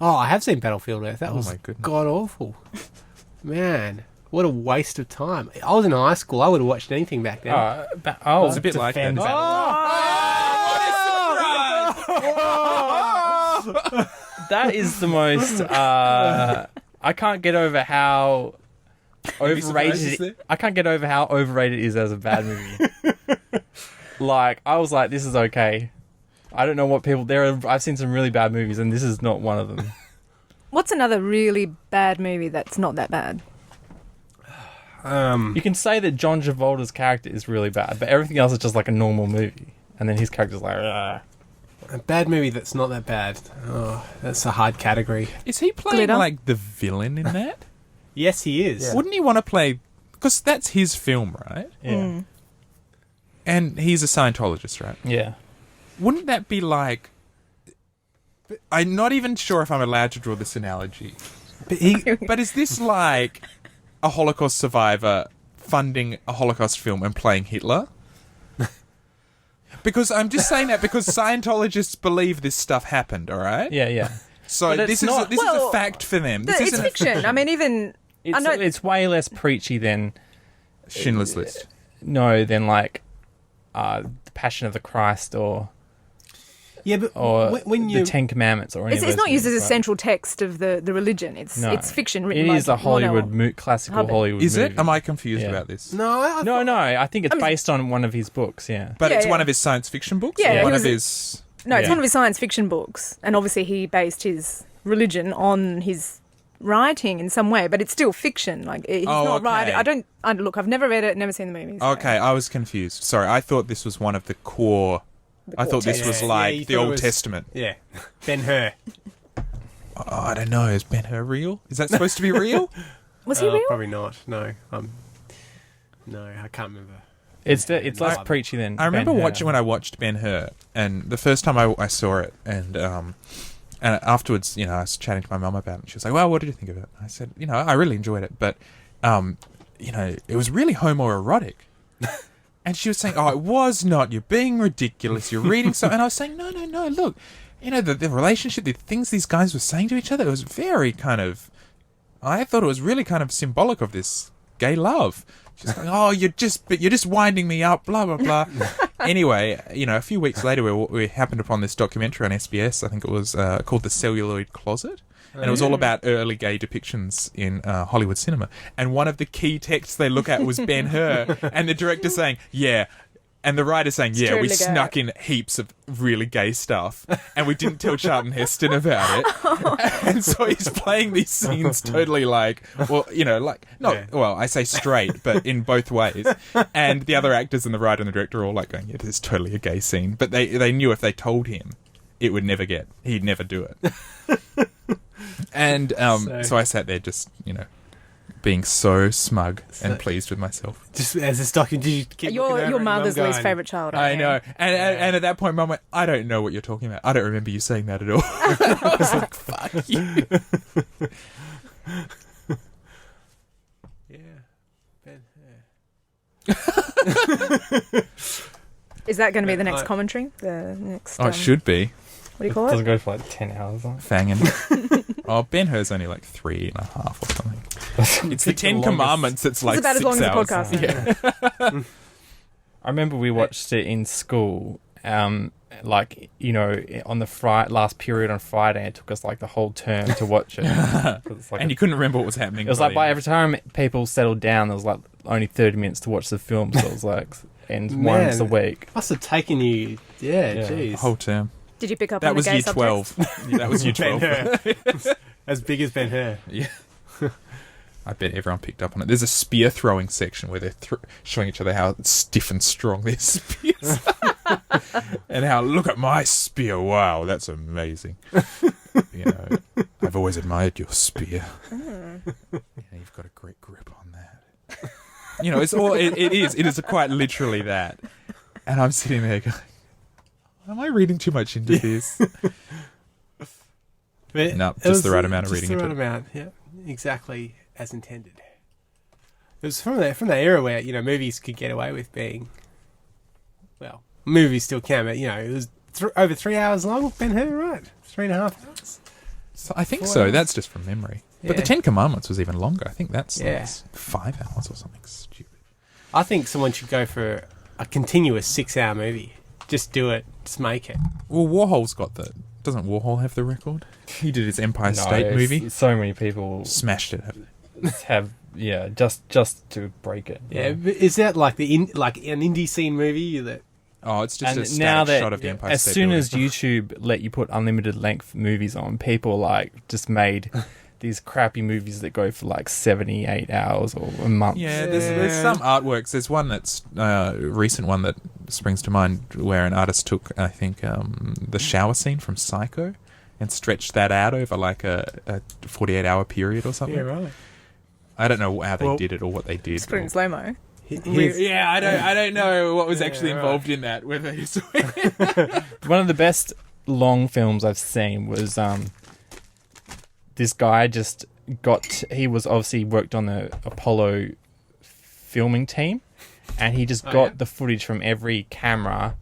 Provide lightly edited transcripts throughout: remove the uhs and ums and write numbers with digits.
Oh, I have seen Battlefield Earth. That was my goodness. god awful. Man, what a waste of time. I was in high school. I would have watched anything back then. It's a bit like that. That is the most. I can't get over how overrated. I can't get over how overrated it is as a bad movie. Like, I was like, this is okay. I don't know what people I've seen some really bad movies, and this is not one of them. What's another really bad movie that's not that bad? You can say that John Travolta's character is really bad, but everything else is just like a normal movie, and then his character's like, Ugh. A bad movie that's not that bad. Oh, that's a hard category. Is he playing like the villain in that? Yes, he is. Yeah. Wouldn't he want to play... Because that's his film, right? Yeah. Mm. And he's a Scientologist, right? Yeah. Wouldn't that be like... I'm not even sure if I'm allowed to draw this analogy. But is this like a Holocaust survivor funding a Holocaust film and playing Hitler? Because I'm just saying that because Scientologists believe this stuff happened, all right? Yeah, yeah. So this is a fact for them. This It's fiction. I mean, even... It's way less preachy than... Schindler's List. No, than like The Passion of the Christ or... Yeah, but when the Ten Commandments or anything. It's not used as a central text of the religion. It's fiction written by... It is a Hollywood classical Hollywood Is movie. it? Am I confused about this? No, I think it's based on one of his books, yeah. But it's one of his science fiction books? Yeah, or one of his... No, it's one of his science fiction books. And obviously he based his religion on his writing in some way, but it's still fiction. Like, he's not writing. Look, I've never read it, never seen the movie. So. Okay, I was confused. Sorry, I thought this was one of the core... I thought this was like the Old Testament. Yeah. Ben-Hur. I don't know. Is Ben-Hur real? Is that supposed to be real? Was he real? Probably not. No. No, I can't remember. It's less preachy than I remember Ben-Hur. when I watched Ben-Hur, and the first time I saw it, and afterwards, I was chatting to my mum about it, and she was like, well, what did you think of it? I said, I really enjoyed it, but, it was really homoerotic. And she was saying, oh, it was not. You're being ridiculous. You're reading so... And I was saying, no, look. The relationship, the things these guys were saying to each other, it was very kind of... I thought it was really kind of symbolic of this gay love. She's like, oh, you're just winding me up, blah, blah, blah. Anyway, a few weeks later, we happened upon this documentary on SBS. I think it was called The Celluloid Closet. And it was all about early gay depictions in Hollywood cinema. And one of the key texts they look at was Ben-Hur. And the director saying, yeah. And the writer saying, yeah, we snuck in heaps of really gay stuff. And we didn't tell Charlton Heston about it. And so he's playing these scenes totally like, well, well, I say straight, but in both ways. And the other actors and the writer and the director are all like going, yeah, this is totally a gay scene. But they knew if they told him, it would never he'd never do it. And so I sat there just, being so smug and pleased with myself. Just as this document, did you keep your mother's least favourite child. I know. And at that point, Mum went, I don't know what you're talking about. I don't remember you saying that at all. I was like, fuck you. Is that going to be the next commentary? The next... it should be. What do you call it? Doesn't go for like 10 hours. Fangin. Ben-Hur's only like 3.5 or something. It's the 10 Commandments. It's like 6 hours. It's about as long as the podcast. Yeah. I remember we watched it in school. On the last period on Friday, it took us like the whole term to watch it. And you couldn't remember what was happening. It was like by every time people settled down, there was like only 30 minutes to watch the film. So it was like, and once a week. Must have taken you, jeez. The whole term. Did you pick up that on the was gay year subjects? 12. That was year 12. As big as Ben-Hur. Yeah. I bet everyone picked up on it. There's a spear throwing section where they're showing each other how stiff and strong their spears are. And how, look at my spear. Wow, that's amazing. I've always admired your spear. You've got a great grip on that. It's all. It is quite literally that. And I'm sitting there going, am I reading too much into this? No, just the right amount of reading into it. Just the right amount, yeah. Exactly as intended. It was from that era where, movies could get away with being... Well, movies still can, but, it was over 3 hours long, Ben-Hur, right? 3.5 hours. So I think 4 so. hours? That's just from memory. But the Yeah. 10 Commandments was even longer. I think that's Yeah. like 5 hours or something stupid. I think someone should go for a continuous 6-hour movie. Just do it. Just make it. Well, Warhol's got the... Doesn't Warhol have the record? He did his Empire State movie. So many people Smashed it. have, just to break it. Yeah, but is that like like an indie scene movie that? Oh, it's just And a static now that shot of the Empire as State soon Building. as YouTube let you put unlimited length movies on, people like just made these crappy movies that go for like 78 hours or a month. Yeah, there's some artworks. There's one that's a recent one that springs to mind where an artist took, I think, the shower scene from Psycho and stretched that out over like a 48-hour period or something. Yeah, right. I don't know how they did it or what they did. Just put it in slow mo. I don't know what was actually Yeah, involved in that. Whether it's One of the best long films I've seen was this guy just he was obviously worked on the Apollo filming team, and he just got the footage from every camera.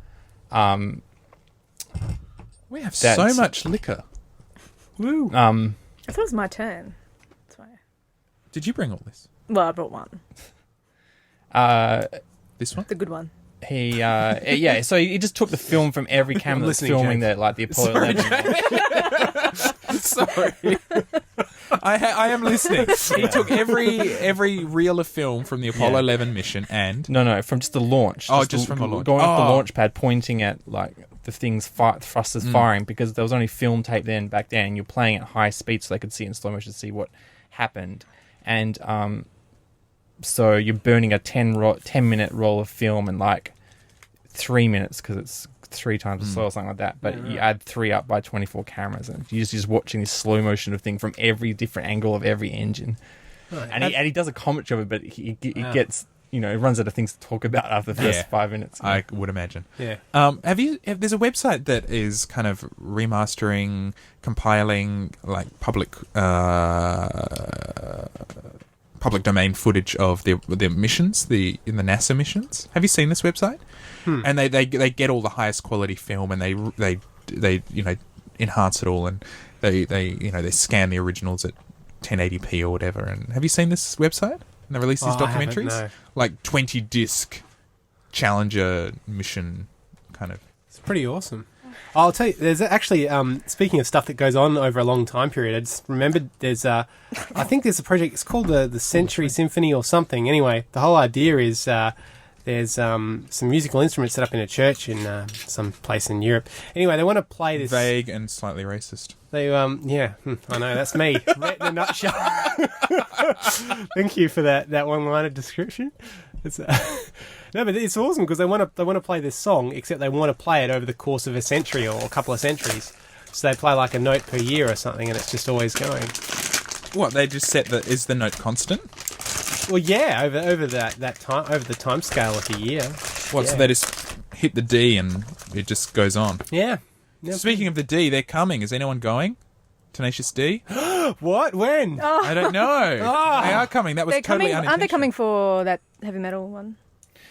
we have so much liquor. Woo. I thought it was my turn. That's why. Did you bring all this? Well, I brought one. This one? The good one. So he just took the film from every camera that's listening, filming James. like the Apollo 11. Sorry. I am listening. He took every reel of film from the Apollo 11 mission and... No, from just the launch. Oh, just from the launch. Going off the Oh. launch pad, pointing at like the thing's thrusters firing, because there was only film tape back then. And you're playing at high speed so they could see it in slow motion to see what happened. And so you're burning a 10-minute roll of film in like 3 minutes because it's 3 times as slow or something like that. But you add 3 up by 24 cameras, and you're just watching this slow motion of thing from every different angle of every engine. Right. And he does a commentary of it, but he gets, runs out of things to talk about after the first 5 minutes. I would imagine. Yeah. There's a website that is kind of remastering, compiling like public domain footage of the missions, in the NASA missions. Have you seen this website? And they get all the highest quality film, and they enhance it all, and they scan the originals at 1080p or whatever. And have you seen this website? And they release these I haven't, documentaries, no. like 20 disc Challenger mission kind of. It's pretty awesome. I'll tell you, there's actually, speaking of stuff that goes on over a long time period, I just remembered I think there's a project, it's called the Century Symphony or something. Anyway, the whole idea is there's some musical instruments set up in a church in some place in Europe. Anyway, they want to play this... Vague and slightly racist. They, I know, that's me. Right in a nutshell. Thank you for that one-liner description. It's, no, but it's awesome because they want to play this song, except they want to play it over the course of a century or a couple of centuries. So they play like a note per year or something, and it's just always going. What, they just set is the note constant? Well, yeah, over that time, over the time scale of a year. What, so they just hit the D and it just goes on? Yeah. Yep. Speaking of the D, they're coming. Is anyone going? Tenacious D? What? When? I don't know. Oh. They are coming. That was They're totally coming. Aren't they unintentional. coming for that heavy metal one?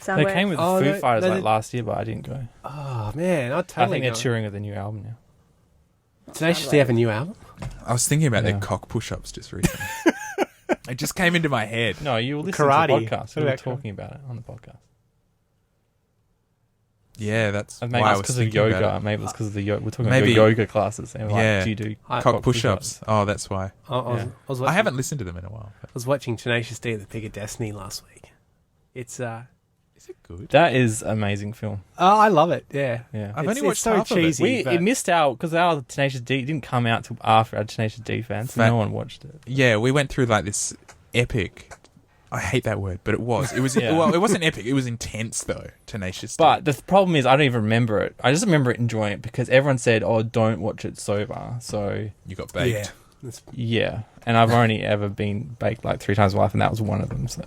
They Soundwave? came with Oh, the Foo no, Fighters no, like they- last year, but I didn't go. Oh man, I'd I totally. think they're go. touring with a new album now. Tenacious D have a new album. I was thinking about Yeah. their cock push-ups just recently. It just came into my head. No, you were listening Karate. to the podcast. We What were about talking about it on the podcast. Yeah, that's Maybe why I it's was because of thinking about yoga. it. Maybe it's because of the yoga. We're talking Maybe- about yoga classes. And we're Yeah. like, do you do Cock push-ups. Oh, that's why. I was Yeah. watching, I haven't listened to them in a while. I was watching Tenacious D at the Peak of Destiny last week. It's Is it good? That is an amazing film. oh, I love it. Yeah. Yeah. I've It's- only it's watched so half of it. cheesy. It missed out because our Tenacious D didn't come out till after our Tenacious D fans, so Fa- no one watched it. Yeah, we went through like this epic. I hate that word, but it was. It was. Yeah. Well, it wasn't epic. It was intense though. Tenacious D. But the problem is, I don't even remember it. I just remember it enjoying it because everyone said, "Oh, don't watch it sober." So you got baked. Yeah. That's- yeah, and I've only ever been baked like 3 times in my life, and that was one of them. So,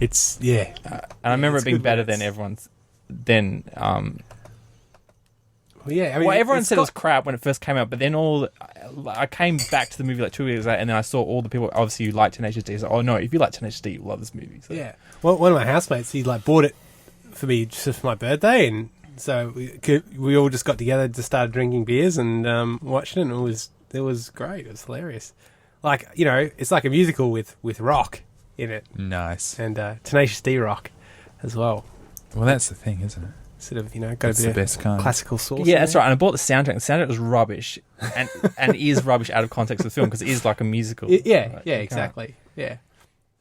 It's yeah. and I remember it's it being good better words. than everyone's. Then, Well, yeah. I mean, well, everyone it's said it was got- crap when it first came out, but then I came back to the movie like 2 years later, and then I saw all the people obviously who like Tenacious D. So, oh no, if you like Tenacious D, you'll love this movie. So. Yeah. Well, one of my housemates, he like bought it for me just for my birthday, and So we all just got together, just started drinking beers and watched it, and it was great. It was hilarious. Like, you know, it's like a musical with rock in it. Nice. And Tenacious D rock as well. Well, that's the thing, isn't it? Sort of, you know, got That's a the bit best of kind. classical sauce. Yeah, that's right. And I bought the soundtrack. The soundtrack was rubbish, and is rubbish out of context of the film because it is like a musical. Yeah, Like, yeah, you can't- exactly. Yeah.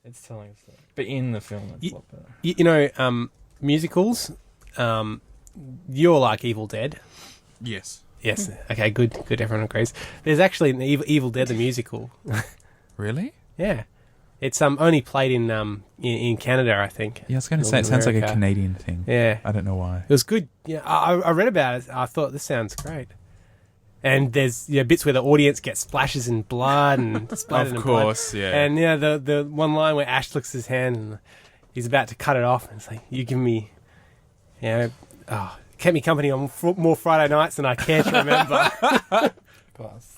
It's telling us that. But in the film, it's a lot better. You know, musicals, you're like Evil Dead. Yes. Yes. Okay, good. Everyone agrees. There's actually an Evil Dead the musical. Really? Yeah. It's only played in Canada, I think. Yeah, I was going to North say, it sounds like a America. Canadian thing. Yeah. I don't know why. It was good. Yeah, I read about it. I thought this sounds great. And there's bits where the audience gets splashes in blood and splattered in blood. yeah. And the one line where Ash looks at his hand and he's about to cut it off, and it's like, you give me, kept me company on more Friday nights than I care to remember. Class.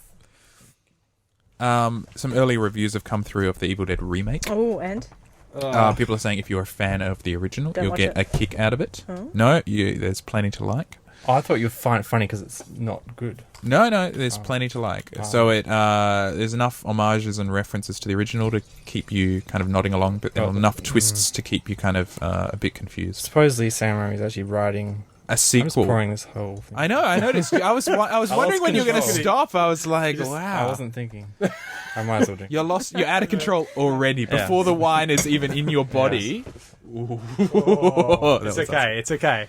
Some early reviews have come through of the Evil Dead remake. Oh, and? People are saying if you're a fan of the original, Don't you'll watch get it. a kick out of it. Oh. No, there's plenty to like. Oh, I thought you'd find it funny because it's not good. No, there's plenty to like. Oh. So there's enough homages and references to the original to keep you kind of nodding along, but there are enough twists to keep you kind of a bit confused. Supposedly Sam Raimi's actually writing... A I'm just sequel. pouring this whole thing. I know. I noticed. I was wondering when you were going to controlled. stop. I was like, I wow. wasn't thinking. I might as well drink. You're lost. You're out of control already Yeah. before the wine is even in your body. It's okay. It's okay.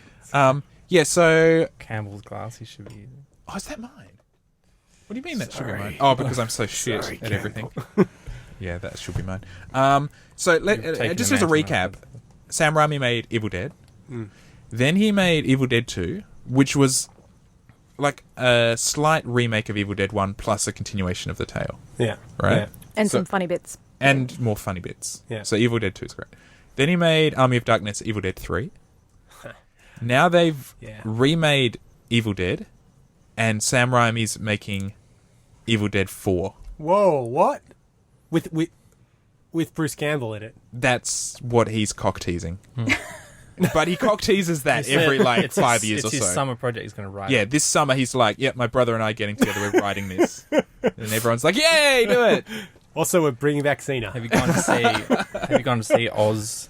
Yeah. So, Campbell's glass, he should be... oh, is that mine? What do you mean that should be Sorry. mine? Oh, because I'm so shit Sorry, at Campbell. everything. Yeah, that should be mine. So You've taken just the as a mantle recap, now. Sam Raimi made Evil Dead. Mm. Then he made Evil Dead 2, which was like a slight remake of Evil Dead 1 plus a continuation of the tale, Yeah. right? Yeah. And So- some funny bits. And more funny bits. Yeah. So Evil Dead 2 is great. Then he made Army of Darkness, Evil Dead 3. Now they've Yeah. remade Evil Dead, and Sam Raimi's making Evil Dead 4. Whoa, what? With Bruce Campbell in it. That's what he's cock teasing. But he cock teases that every like It's 5 his, years or it's so. his summer project he's going to write. Yeah, this summer he's like, "Yep, my brother and I getting together, we're writing this," and everyone's like, "Yay, do it!" Also, we're bringing back Cena. Have you gone to see Oz?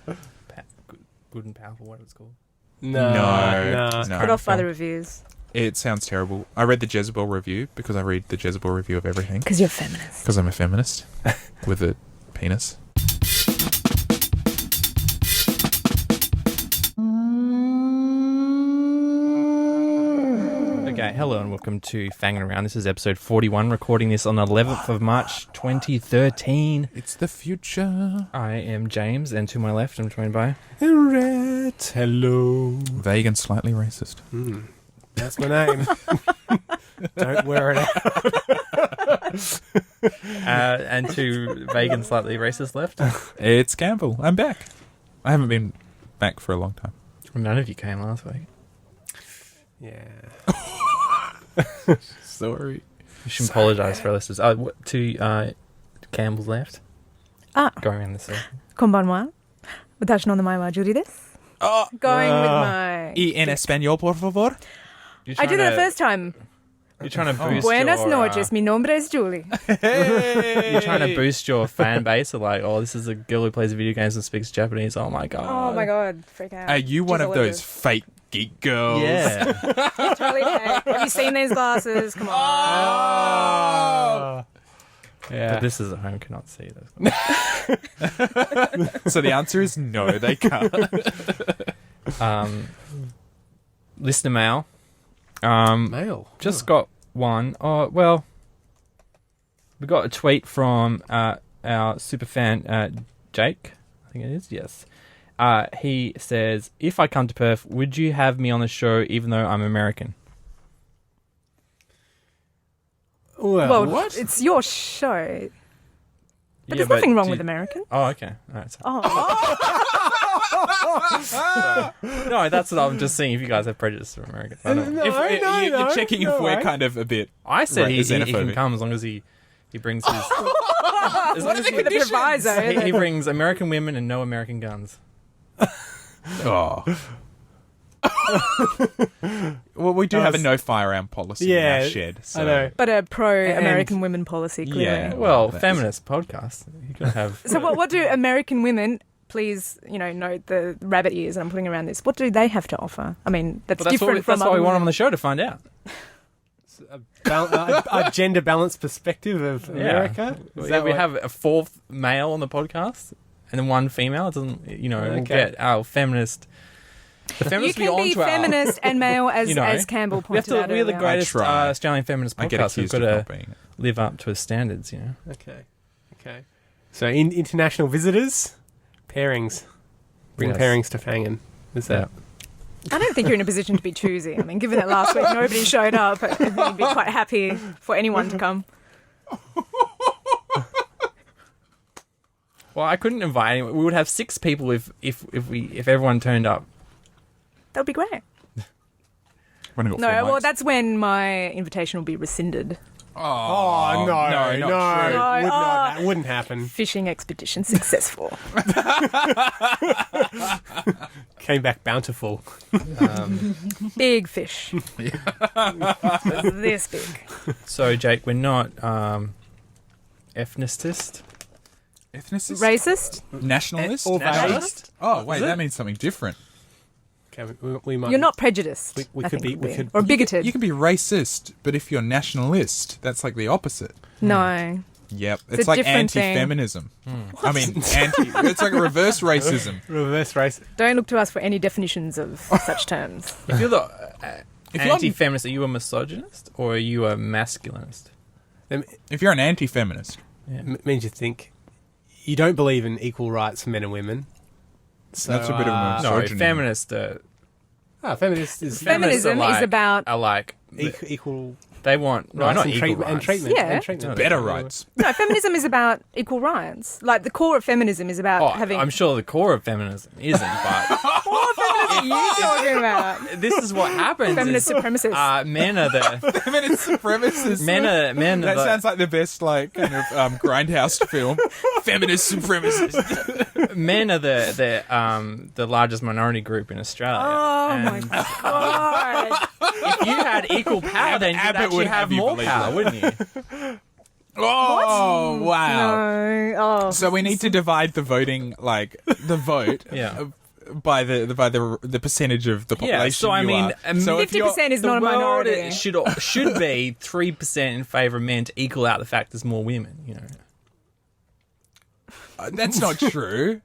Good and Powerful, what it's called? No. No. Put off by the reviews. It sounds terrible. I read the Jezebel review because I read the Jezebel review of everything Because you're feminist. because I'm a feminist with a penis. Okay, hello and welcome to Fangin' Around. This is episode 41, recording this on the 11th of March 2013. It's the future. I am James, and to my left I'm joined by... Red. Hello. Vague and slightly racist. That's my name. Don't wear it out. and to vague and slightly racist left. It's Campbell. I'm back. I haven't been back for a long time. None of you came last week. Yeah. Sorry. You should apologise for our listeners. To Campbell's left. Go around the circle. Konbanwa. Watashi no namae wa Judy desu. Oh, Going with my... y en español, por favor. I did it the first time. You're trying to boost Buenas your, noches, mi nombre es Julie. You're trying to boost your fan base of like, oh, this is a girl who plays video games and speaks Japanese. Oh my god. Oh my god, freak out. Are you one Jeez, of I those love fake geek girls? Yeah. Totally fake. Have you seen these glasses? Come on. Oh! Yeah. But this is at home cannot see this. So the answer is no, they can't. Listener mail. Mail. Just got one. Oh, well, we got a tweet from our super fan, Jake, I think it is, yes. He says, if I come to Perth, would you have me on the show even though I'm American? Well, Well, it's your show. But Yeah, there's nothing wrong do with you- American. Oh, okay. All right. Sorry. Oh. No, that's what I'm just seeing if you guys have prejudice for American. I don't- No, You're checking if we're right. kind of a bit. I said Right, he can xenophobic. come as long as he brings his... as long as With a proviso. he brings American women and no American guns. Oh. Well, we do That have a was- no firearm policy in our shed. So. I know. But a pro-American women policy, clearly. Yeah. Well, That's- feminist podcast. You can have. So what do American women, please, note the rabbit ears I'm putting around this, what do they have to offer? I mean, that's Well, different from that's why we other want them on women. the show to find out. A gender balanced perspective of America. Is that we what- have a fourth male on the podcast and then one female. It doesn't, we'll Okay. get our feminist. The You feminists can be feminist and male, as as Campbell We have pointed to. out We're the earlier. greatest try. Australian feminist I get podcast. We've accused got of to not being it. live up to standards. Okay. So international visitors, pairings. Bring Yes. pairings to Fangin. Is that? I don't think you're in a position to be choosy. I mean, given that last week nobody showed up, I think you'd be quite happy for anyone to come. Well, I couldn't invite anyone. We would have 6 people if everyone turned up. That would be great. When I got No, four well, mics. that's when my invitation will be rescinded. Oh, no, not true. That wouldn't happen. Fishing expedition successful. Came back bountiful. Big fish. This big. So, Jake, we're not ethnicist. Ethnicist? Racist? Nationalist? Or Nationalist? Oh, wait, Is it? that means something different. Okay, we might. You're not prejudiced. We I could think be- would we could- Or bigoted. You can be racist, but if you're nationalist, that's like the opposite. No. Yep. It's It's a like different thing. anti-feminism. I mean, it's like a reverse racism. reverse race. Don't look to us for any definitions of such terms. If you're the If you're- anti-feminist, are you a misogynist or are you a masculinist? If you're an anti-feminist, Means you think you don't believe in equal rights for men and women. So, That's a bit of a No, misogyny. feminist. feminist is Feminists Feminism are like- is about... Are like equal they want no, rights not and, equal treatment, and rights. treatment. Yeah. And treatment. better rights. No, feminism is about equal rights. Like, the core of feminism is about Oh, having... I'm sure the core of feminism isn't, but What feminism are you talking about? this is what happens. Feminist is, supremacists. men are the Feminist supremacists. men are That the, sounds like the best, like, kind of grindhouse film. Feminist supremacists. men are the largest minority group in Australia. Oh, my And God. if you had equal power, then you'd Abbott actually would have have you more believe power, that. wouldn't you? Oh, wow. No. Oh. So we need to divide the voting, like, the vote. Yeah. By the percentage of the population. Yeah, so I you mean, are. So if you're- 50% is the not a world minority. should be 3% in favour of men to equal out the fact there's more women. that's not true.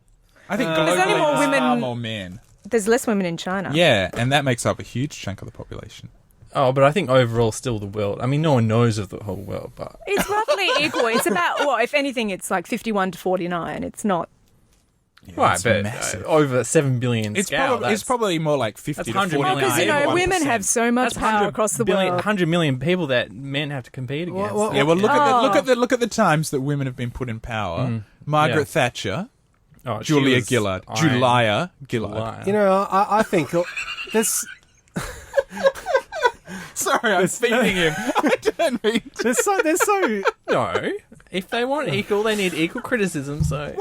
I think There's only globally more there's women- far more men. There's less women in China. Yeah, and that makes up a huge chunk of the population. Oh, but I think overall, still the world. I mean, no one knows of the whole world, but It's roughly equal. It's about, well, if anything, it's like 51 to 49. It's not... right, it's but massive. Over 7 billion It's scale, probably more like 50 that's to 100 49. million. Because, you know, 81%. women have so much that's power across the world. 100 million people that men have to compete against. Well, Yeah, well, look Oh. at the times that women have been put in power. Margaret Yeah. Thatcher, Oh, she Julia was Gillard, iron. Julia Gillard. Julia. You know, I think this. Sorry, I'm feeding him. I don't mean. There's so. No, if they want equal, they need equal criticism. So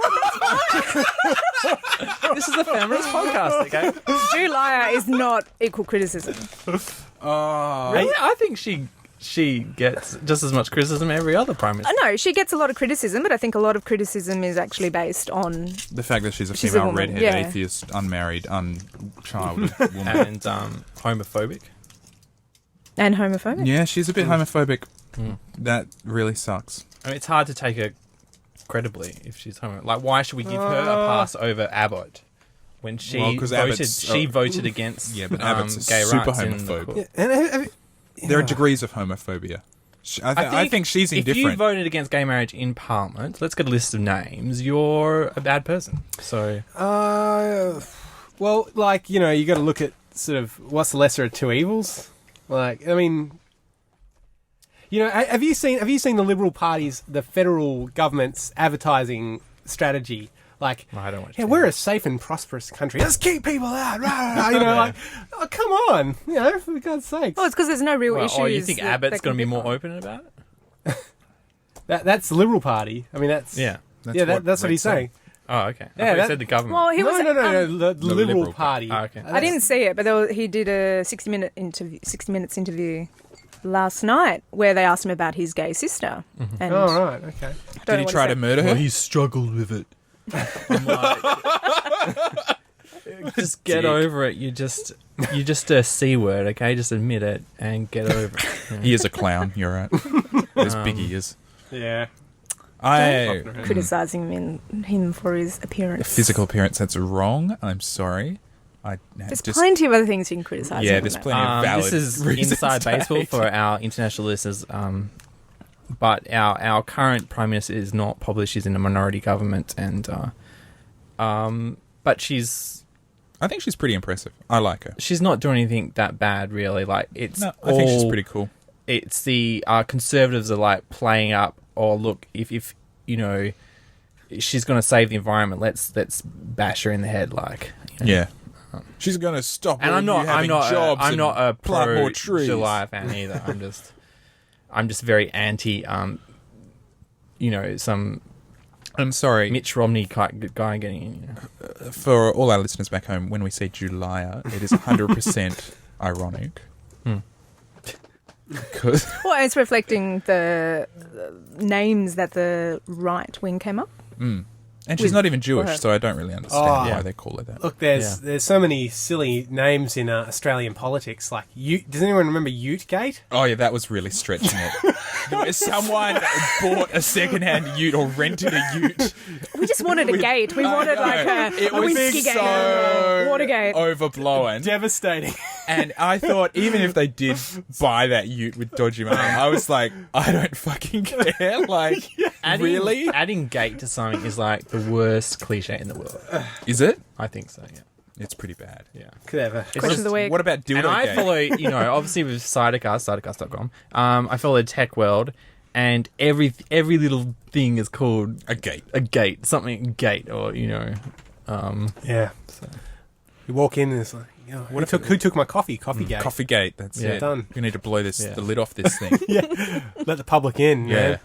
this is a feminist podcast, okay? Julia is not equal criticism. Oh, Really, I think she gets just as much criticism as every other prime minister. No, she gets a lot of criticism, but I think a lot of criticism is actually based on... the fact that she's a She's a female, woman, redhead, yeah. atheist, unmarried, unchilded woman. And homophobic. And homophobic. Yeah, she's a bit homophobic. That really sucks. I mean, it's hard to take her credibly if she's homo. Like, why should we give her a pass over Abbott when she Well, 'cause voted? Abbott's- She voted against Yeah, but Abbott's a gay super rights in the homophobe. court. And, There are degrees of homophobia. I think she's If you indifferent. voted against gay marriage in Parliament, let's get a list of names. You're a bad person. So well, like, you know, you got to look at sort of what's the lesser of two evils. Like, I mean, you know, have you seen the Liberal Party's, the federal government's advertising strategy? Like, I don't want. yeah, we're a safe and prosperous country. Let's keep people out. Rah, rah, you know, like, oh, come on, you know, for God's sake. Well, it's because there's no real issues. Oh, you think that Abbott's they going to be can more pick on. open about it? That's the Liberal Party. I mean, that's Yeah. that's what he's saying. Oh, okay. I Yeah, thought you that- said the government. Well, he was. No, the Liberal Liberal Party. Oh, okay. I didn't see it, but he did a 60 Minutes interview last night where they asked him about his gay sister. And Oh, right, okay. I don't Did know he what try to said. murder her? he struggled with it. I'm like, just get Dick. over it. You're just a C word, okay? Just admit it and get over it. Yeah. He is a clown. You're right. As big he is. Yeah. I Criticising him for his appearance. physical appearance. That's wrong. I'm sorry. There's plenty of other things you can criticise. Yeah, him there's about. plenty of valid This is reasons inside to baseball hate. for our international listeners. But our current prime minister is not published. She's in a minority government, and but she's I think she's pretty impressive. I like her. not doing anything that bad, really. Like it's No, I think she's pretty cool. It's the conservatives are like playing up. Or look, if you know she's going to save the environment, let's bash her in the head, like you know. Yeah. She's gonna stop. And all I'm not. you having jobs I'm and not a plant pro more trees. July fan either. I'm just very anti. You know, some I'm sorry Mitch Romney guy getting in. You know. for all our listeners back home. When we say Julia, it is 100% ironic. Because Well, it's reflecting the names that the right wing came up. and she's With not even Jewish, her. so I don't really understand Oh. why they call her that. Look, there's so many silly names in Australian politics. Like, does anyone remember Utegate? Oh yeah, that was really stretching it. Someone bought a second-hand ute or rented a ute. We just wanted a gate. We wanted like It a was whiskey gate, so Watergate. overblown. Devastating. And I thought, even if they did buy that ute with dodgy money, I was like, I don't fucking care. Like, really? Adding gate to something is like the worst cliche in the world. Is it? I think so. Yeah. It's pretty bad. Yeah. Clever. Question of the week. What about dildo And I gate? follow, you know, obviously with Cytocast.com, I follow Tech World, and every little thing is called A gate. a gate, something gate, or, you know, Yeah. You walk in and it's like, who took my coffee? Coffee gate. Coffee gate. That's Yeah. it. Done. We need to blow the Yeah. lid off this thing. Let the public in. Yeah.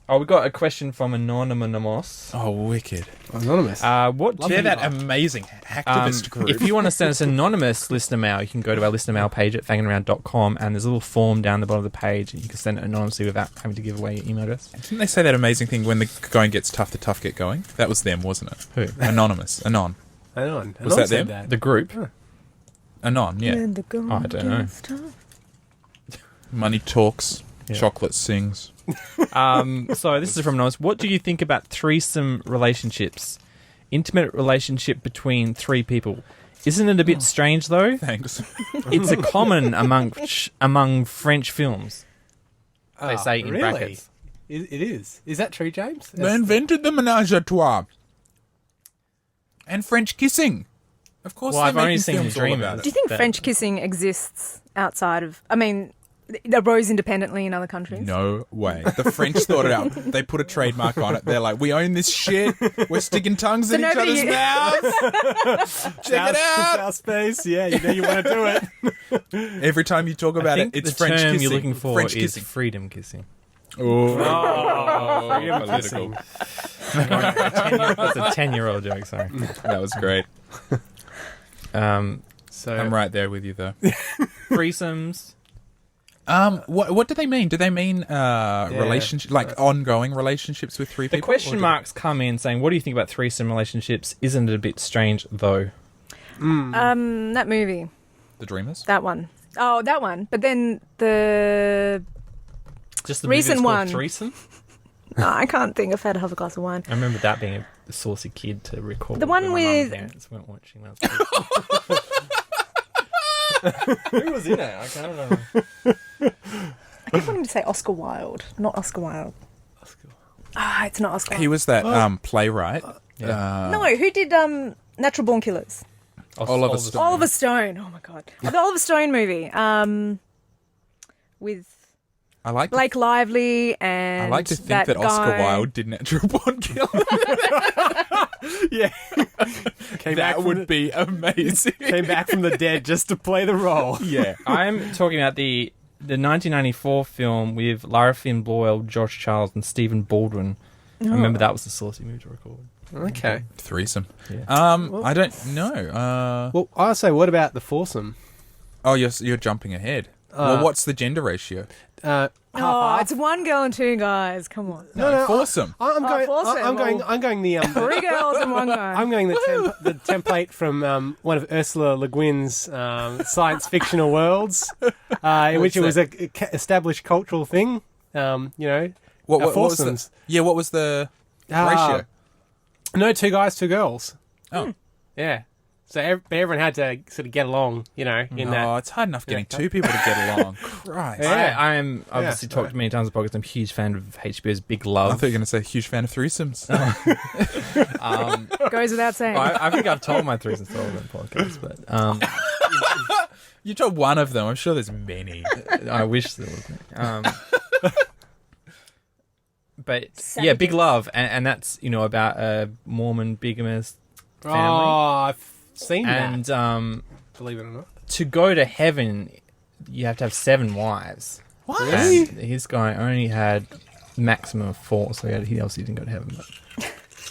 we got a question from Anonymous. Oh, wicked. Anonymous. What do They're you- that amazing activist group. If you want to send us anonymous listener mail, you can go to our listener mail page at fanginraround.com, and there's a little form down the bottom of the page, and you can send it anonymously without having to give away your email address. Didn't they say that amazing thing, when the going gets tough, the tough get going? That was them, wasn't it? Who? Anonymous. Anon. Anon. Was Anon that said them? The group. Anon, yeah. And the gold I don't know. gets tough. Money talks, Yeah. chocolate sings. So this is from Anonymous. What do you think about threesome relationships? Intimate relationship between three people. Isn't it a bit strange, though? Thanks. It's a common among French films. They say in really? brackets. It is. Is that true, James? They invented the menage a trois. And French kissing. Of course, Well, they're I've only making seen films all Dreamers. about it. Do you think That- French kissing exists outside of? I mean, it arose independently in other countries. No way. The French thought it out. They put a trademark on it. They're like, we own this shit. We're sticking tongues So in each nobody- other's mouths. Check it out. South space. Yeah, you know you want to do it. Every time you talk I about it, think it's the French term kissing. you're looking for French is kissing. freedom kissing. Oh, Freedom political. kissing. That's a 10-year-old joke, sorry. That was great. So I'm right there with you, though. Threesomes. What do they mean? Do they mean relationship, like ongoing relationships with three The people? question Or do- marks come in saying, what do you think about threesome relationships? Isn't it a bit strange, though? That movie, The Dreamers. that one. Oh, that one. But then the Just the Recent movie that's called one. Threesome? I can't think. I've had to have a glass of wine. I remember that being a saucy kid to recall. The one when my with- mum and parents weren't watching when I was kid. Who was in it? I can't remember. I keep wanting to say Oscar Wilde, not Oscar Wilde. Ah, it's not Oscar. He was that playwright. No, who did Natural Born Killers? Oliver Stone. Oliver Stone. Oh my god, the Oliver Stone movie. With I like. Blake Lively and I like to think that guy. Oscar Wilde did Natural Born Killers. yeah, came back That from would be amazing. came back from the dead just to play the role. Yeah. I'm talking about the 1994 film with Lara Flynn Boyle, Josh Charles, and Stephen Baldwin. I remember that was the saucy move to record. Okay. Threesome. Yeah. I don't know. Well, I'll say, what about the foursome? Oh, you're jumping ahead. Well, what's the gender ratio? It's one girl and two guys. Come on. No, Foursome. I'm going. foursome. I'm going the. Three girls and one guy. I'm going the template from one of Ursula Le Guin's science fictional worlds, in which it was a established cultural thing. What was foursomes. what was the ratio? No, two guys, two girls. Oh. Yeah. So everyone had to sort of get along, in that. It's hard enough getting two people to get along. Christ. Yeah. I am obviously talked many times about because I'm a huge fan of HBO's Big Love. I thought you were going to say huge fan of threesomes. Goes without saying. I think I've told my threesome story on the podcast, but You told one of them. I'm sure there's many. I wish there was. But yeah, Big Love, and that's about a Mormon bigamist family. Oh, I've seen and that. Believe it or not. To go to heaven, you have to have 7 wives. What? And his guy only had maximum of 4, so he obviously didn't go to heaven.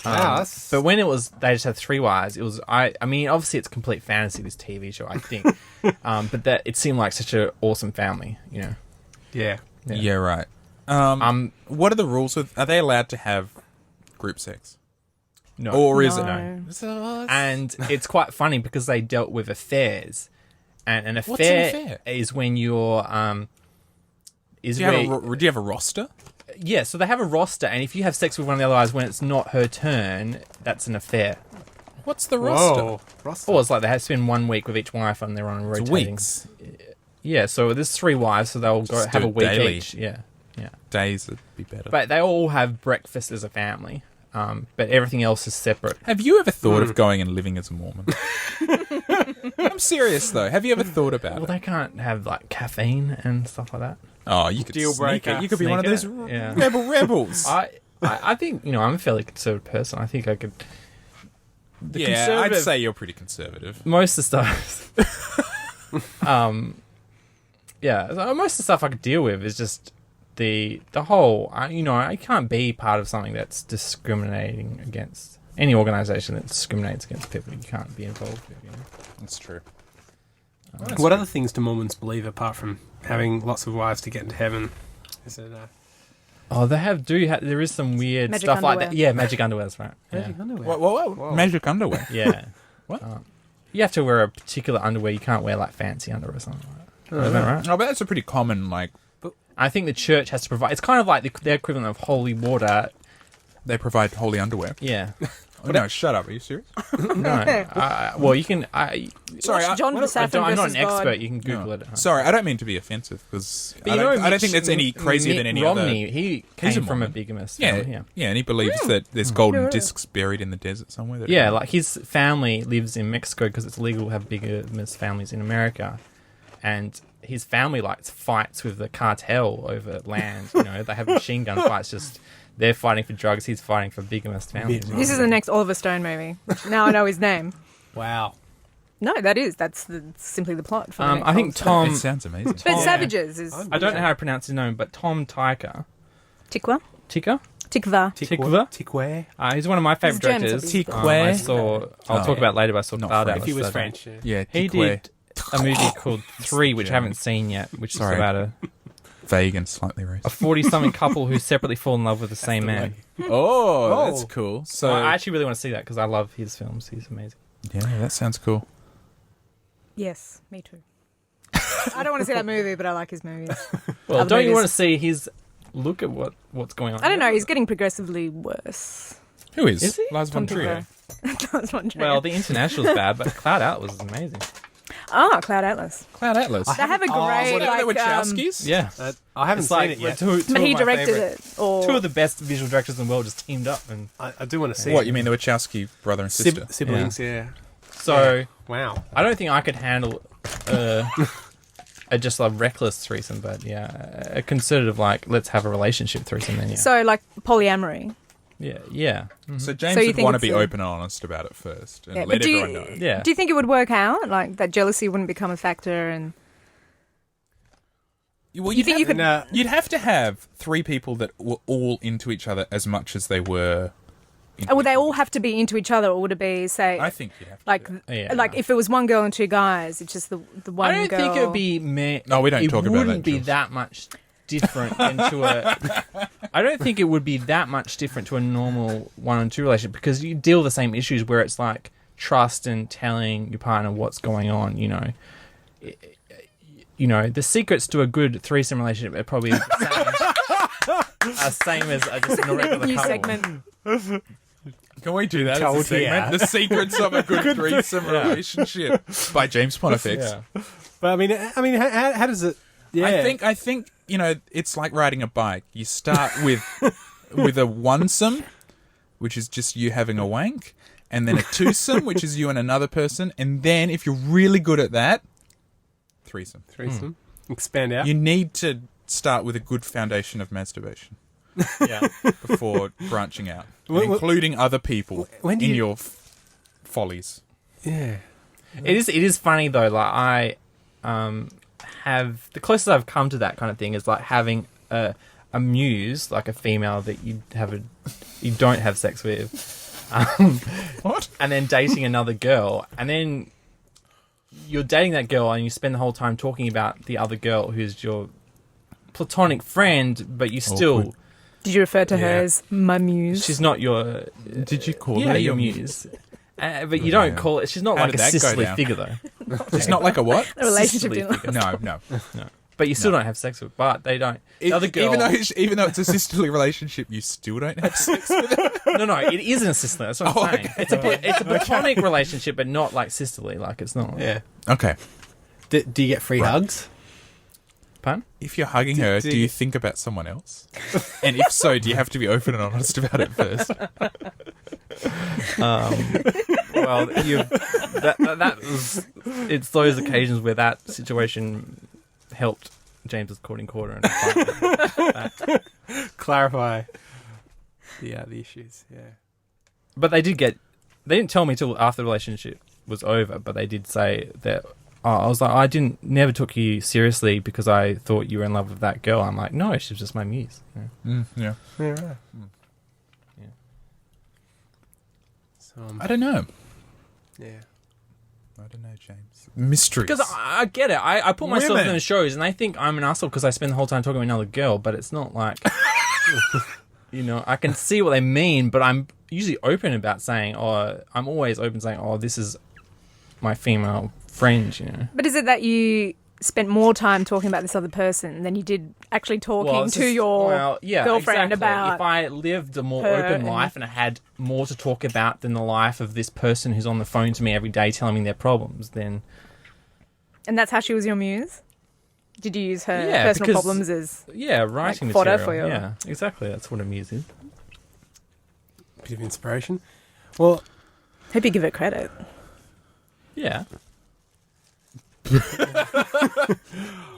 But when they just had 3 wives. It was I mean, obviously it's complete fantasy, this TV show, I think. But that it seemed like such an awesome family, Yeah. Yeah, right. What are the rules with? Are they allowed to have group sex? No. Or is it No. no? And it's quite funny because they dealt with affairs, and an affair, What's an affair? is when you're Do you have a roster? yeah. So they have a roster, and if you have sex with one of the other guys when it's not her turn, that's an affair. What's the roster? Whoa. Roster. Or it's like they have to spend 1 week with each wife, and they're on a It's rotating. weeks. Yeah, so there's 3 wives, so they'll go Just have do a it week daily. each. Yeah. Days would be better. But they all have breakfast as a family. But everything else is separate. Have you ever thought of going and living as a Mormon? I'm serious though. Have you ever thought about Well, it? they can't have like caffeine and stuff like that. Oh, you could Deal sneak breaker. it. You could be one of Sneak those it. Yeah. rebels. I think I'm a fairly conservative person. I think I could. The I'd conservative- say you're pretty conservative. most of the stuff. So most of the stuff I could deal with is just the whole. I can't be part of something that's discriminating against any organisation that discriminates against people. You can't be involved with. That's true. What other things do Mormons believe apart from having lots of wives to get into heaven? Is it Oh, they there is some weird Magic stuff like underwear. that. Yeah, magic underwear. That's right. Yeah. magic underwear? What? Magic underwear. Yeah. What? You have to wear a particular underwear. You can't wear like fancy underwear or something like that. Is that right? Oh, but that's a pretty common I think the church has to provide. It's kind of like their equivalent of holy water. they provide holy underwear. Yeah. Oh, no, shut up. Are you serious? No. Well, you can. Sorry, Watch John Verstappen I'm not versus an expert. God. You can Google it. Sorry, I don't mean to be offensive because But I you don't know, think that's any crazier than any Romney, other. He He's came a from a Mormon. bigamist Yeah, family. yeah, and he believes that there's golden discs buried in the desert somewhere. That Yeah, like his family lives in Mexico because it's legal to have bigamist families in America, and his family fights with the cartel over land. They have machine gun fights. Just they're fighting for drugs. He's fighting for bigamist families. Yeah. This is the next Oliver Stone movie. Now I know his name. Wow. No, that's simply the plot. For the next I think Oliver Stone. Tom. it sounds amazing. But Tom- Savages is I don't know how to pronounce his name, but Tom Tikva. Tikva. Tikva? Tikva. He's one of my favorite German, directors. so he's I saw. I'll talk about it later. But I saw Not Cloud French. Atlas. If he was so- French. Yeah, He Tikwe. did a movie called 3, which I haven't seen yet, which Sorry. is about a Vague and slightly racist. 40-something couple who separately fall in love with the same man. Oh, that's cool. So I actually really want to see that because I love his films. He's amazing. Yeah, that sounds cool. Yes, me too. I don't want to see that movie, but I like his movies. Well, Other don't you movies. want to see his look at what's going on? I don't know. He's getting progressively worse. Who is? Is he? Lars von Tom Trier. Tikva. That's one joke. Well, The International's bad, but Cloud Atlas was amazing. Cloud Atlas. Cloud Atlas. They have a great What are like. the Wachowskis? Yeah. I haven't It's seen like it yet. two But he of my directed favourite- it. Or Two of the best visual directors in the world just teamed up, and I do want to see What, it. you mean the Wachowski brother and sister? Siblings, yeah. so Wow. I don't think I could handle a just like reckless threesome, but yeah, a concerted let's have a relationship threesome. Then yeah, so like polyamory. yeah. So James So you would think want to it's be a- open and honest about it first and Yeah, let but do you- everyone know. Yeah. Do you think it would work out? Like that jealousy wouldn't become a factor, and Well, You think you could- you'd have to have 3 people that were all into each other as much as they were. Would they all have to be into each other, or would it be, say, I think you'd have to. like, do Yeah. like if it was one girl and 2 guys, it's just the one I don't girl? think it would be. No, we don't talk about that, It wouldn't be Jules. that much different into a. I don't think it would be that much different to a normal 1-on-2 relationship, because you deal with the same issues where it's like trust and telling your partner what's going on. The secrets to a good threesome relationship are probably the same as just a regular New couple. segment. Can we do that as a Told segment? ya. The secrets of a good threesome relationship by James Pontifex. Yeah. But I mean, how does it? Yeah, I think it's like riding a bike. You start with a onesome, which is just you having a wank, and then a twosome, which is you and another person, and then if you're really good at that, threesome. Expand out. You need to start with a good foundation of masturbation Yeah. before branching out, Well, including other people when do in you- your follies. Yeah. It is funny though. Like I have the closest I've come to that kind of thing is like having a muse, like a female that you don't have sex with, What? and then dating another girl, and then you're dating that girl, and you spend the whole time talking about the other girl who's your platonic friend, but you still Awkward. Did you refer to her Yeah. as my muse? she's not your Did you call yeah her your muse. But you don't Yeah. call it. She's not How like did a that go sisterly down? figure though. It's not like a what? a relationship sisterly didn't. figure. No. But you still don't have sex with. But they don't. The It- other girl. even though it's a sisterly relationship, you still don't have sex with her. No, it isn't a sisterly. That's what I'm saying. okay. It's a platonic relationship, but not like sisterly. Like it's not. Yeah. Okay. Do you get free hugs? Pardon? If you're hugging her, do you think about someone else? And if so, do you have to be open and honest about it first? Well, that was. It's those occasions where that situation helped James's courting quarter. And Clarify the issues. Yeah. but they didn't tell me till after the relationship was over. But they did say that. I was like, I never took you seriously because I thought you were in love with that girl. I'm like, no, she was just my muse. Yeah. Yeah. Yeah. Right. Yeah. So I don't know. yeah. I don't know, James. Mysteries. Because I get it. I put myself Women. in the shows, and they think I'm an asshole because I spend the whole time talking to another girl. But it's not like, I can see what they mean. But I'm usually open about saying, I'm always open saying, this is my female friend. But is it that you spent more time talking about this other person than you did actually talking it's to just- your girlfriend exactly. about? If I lived a more her open and- life and I had more to talk about than the life of this person who's on the phone to me every day telling me their problems, then And that's how she was your muse? Did you use her Yeah, personal because- problems as... yeah, writing Like fodder material. for your- Yeah, exactly. That's what a muse is. Bit of inspiration. Well, Hope you give it credit. Yeah.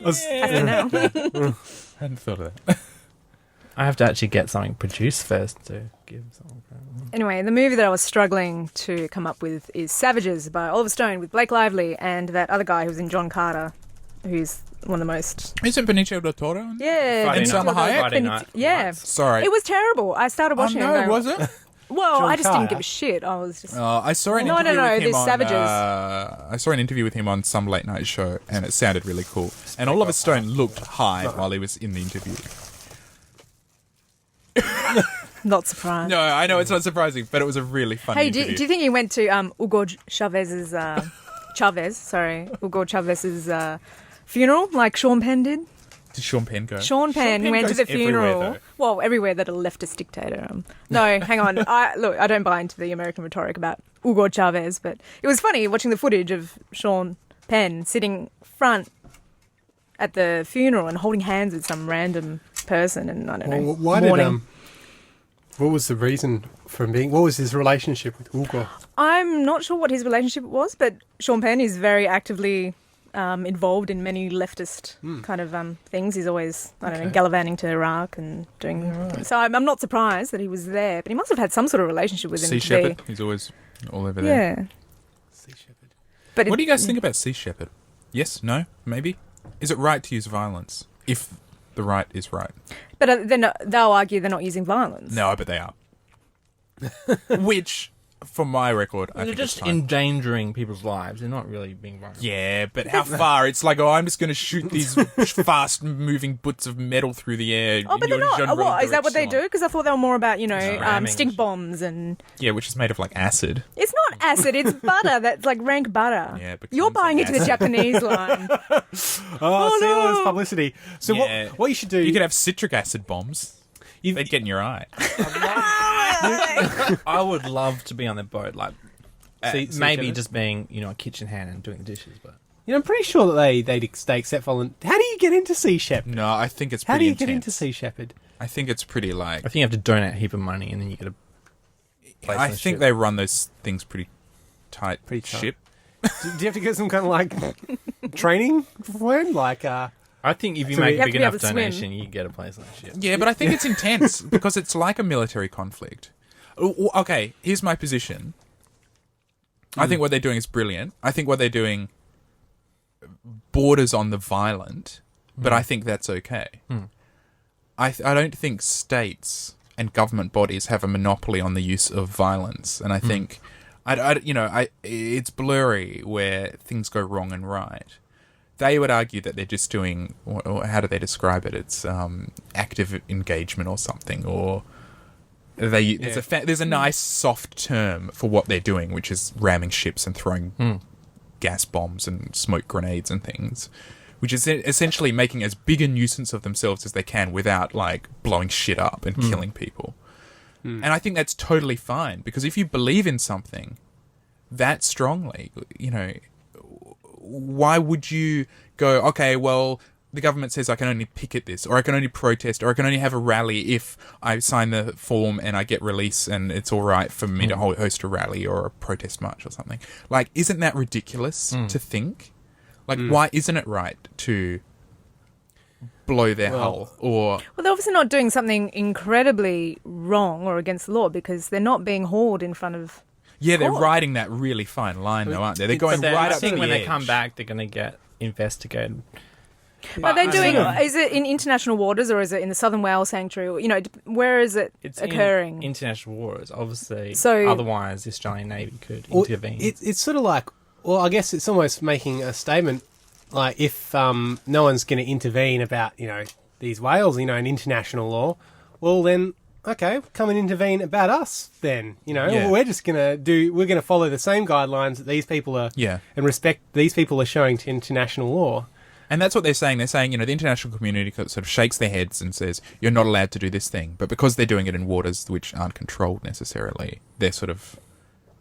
After now. hadn't thought of that. I have to actually get something produced first to give something credit. Anyway, the movie that I was struggling to come up with is Savages by Oliver Stone with Blake Lively and that other guy who was in John Carter, who's one of the most... Isn't Benicio del Toro? Yeah. Friday Benicio Night. del Toro. Friday Night. Yeah. Sorry. It was terrible. I started Oh, watching it. no, and going, was it? Well, John I just Carter? didn't give a shit. I was just... I saw an No, interview no, with him this on, Savages. I saw an interview with him on some late night show, and it sounded really cool. And Oliver Stone looked high while he was in the interview. Not surprised. No, I know it's not surprising, but it was a really funny Hey, interview. do you think he went to Hugo Chavez's Hugo Chavez's funeral like Sean Penn did? Did Sean Penn go? Sean Penn Penn went to goes the funeral. everywhere, though. Well, everywhere that a leftist dictator. No, hang on. I don't buy into the American rhetoric about Hugo Chavez, but it was funny watching the footage of Sean Penn sitting front at the funeral and holding hands with some random person, and I don't know. well, why mourning. did what was the reason for him being? What was his relationship with Hugo? I'm not sure what his relationship was, but Sean Penn is very actively involved in many leftist kind of things. He's always, I don't know, gallivanting to Iraq and doing... right. So I'm not surprised that he was there, but he must have had some sort of relationship with him. Sea to Shepherd. be- He's always all over there. Yeah. Sea Shepherd. But What do you guys think about Sea Shepherd? Yes? No? Maybe? Is it right to use violence if the right is right. But they'll argue they're not using violence. No, but they are. Which, from my record, I They're think just it's fine. endangering people's lives. They're not really being violent. Yeah, but how far? It's like, I'm just going to shoot these fast-moving bits of metal through the air. Oh, but they're not. What, is that what they do? Because I thought they were more about, Ramming stink shit. bombs and... Yeah, which is made of, like, acid. It's not acid, it's butter. That's like rank butter. Yeah, but You're comes buying with into the Japanese line. Oh, see all this publicity. So Yeah. what you should do... You could have citric acid bombs. They'd get in your eye. I would love to be on the boat, like See maybe each other? just being, a kitchen hand and doing the dishes. But I'm pretty sure that they accept volunteers. How do you get into Sea Shepherd? No, I think it's How do pretty you intense. get into Sea Shepherd? I think it's pretty, like... I think you have to donate a heap of money and then you get a place on I the think ship. they run those things pretty tight. Pretty tight. Ship. Do you have to get some kind of like training for it? Like, I think if you So make you a have big to be enough able to swim. donation, you get a place on the ship. Yeah, but I think it's intense because it's like a military conflict. Okay, here's my position. I think what they're doing is brilliant. I think what they're doing borders on the violent, but I think that's okay. I don't think states and government bodies have a monopoly on the use of violence, and I think it's blurry where things go wrong and right. They would argue that they're just doing, or how do they describe it? It's active engagement or something, or there's a nice soft term for what they're doing, which is ramming ships and throwing gas bombs and smoke grenades and things, which is essentially making as big a nuisance of themselves as they can without like blowing shit up and killing people. And I think that's totally fine, because if you believe in something that strongly, why would you go, okay, well, the government says I can only picket this, or I can only protest, or I can only have a rally if I sign the form and I get release and it's all right for me to host a rally or a protest march or something. Like, isn't that ridiculous to think? Like, why isn't it right to blow their hull? Or Well, they're obviously not doing something incredibly wrong or against the law, because they're not being hauled in front of... yeah, they're course. riding that really fine line, though, aren't they? They're going But right I up to think the when they edge. come back, they're going to get investigated. Are they I doing... don't know. Is it in international waters, or is it in the Southern Whale Sanctuary? Where is it It's occurring? in international waters, obviously. So- Otherwise, the Australian Navy could Well, intervene. it's sort of like, well, I guess it's almost making a statement, like if no one's going to intervene about, these whales, in international law, well then, okay, come and intervene about us then, Yeah. we're just going to we're going to follow the same guidelines that these people are, Yeah. and respect these people are showing to international law. And that's what they're saying. They're saying, the international community sort of shakes their heads and says, you're not allowed to do this thing. But because they're doing it in waters which aren't controlled necessarily, they're sort of...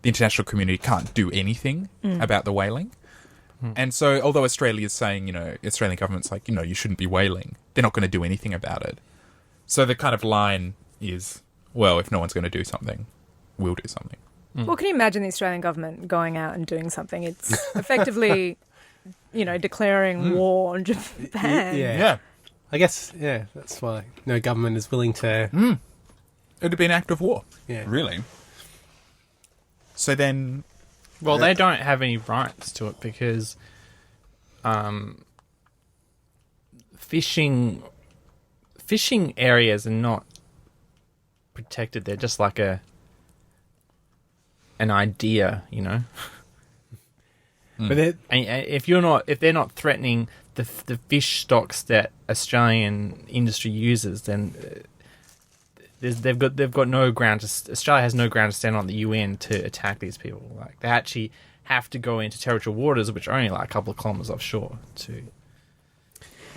the international community can't do anything about the whaling. And so, although Australia is saying, Australian government's like, you shouldn't be whaling, they're not going to do anything about it. So the kind of line is, well, if no one's going to do something, we'll do something. Well, can you imagine the Australian government going out and doing something? It's effectively, declaring war on Japan. Yeah. I guess, that's why no government is willing to... It'd be an act of war. Yeah. Really. So then... Well, they don't have any rights to it because fishing areas are not protected. They're just like an idea, But it, And if they're not threatening the fish stocks that Australian industry uses, then they've got no ground to. Australia has no ground to stand on the UN to attack these people. Like, they actually have to go into territorial waters, which are only like a couple of kilometers offshore.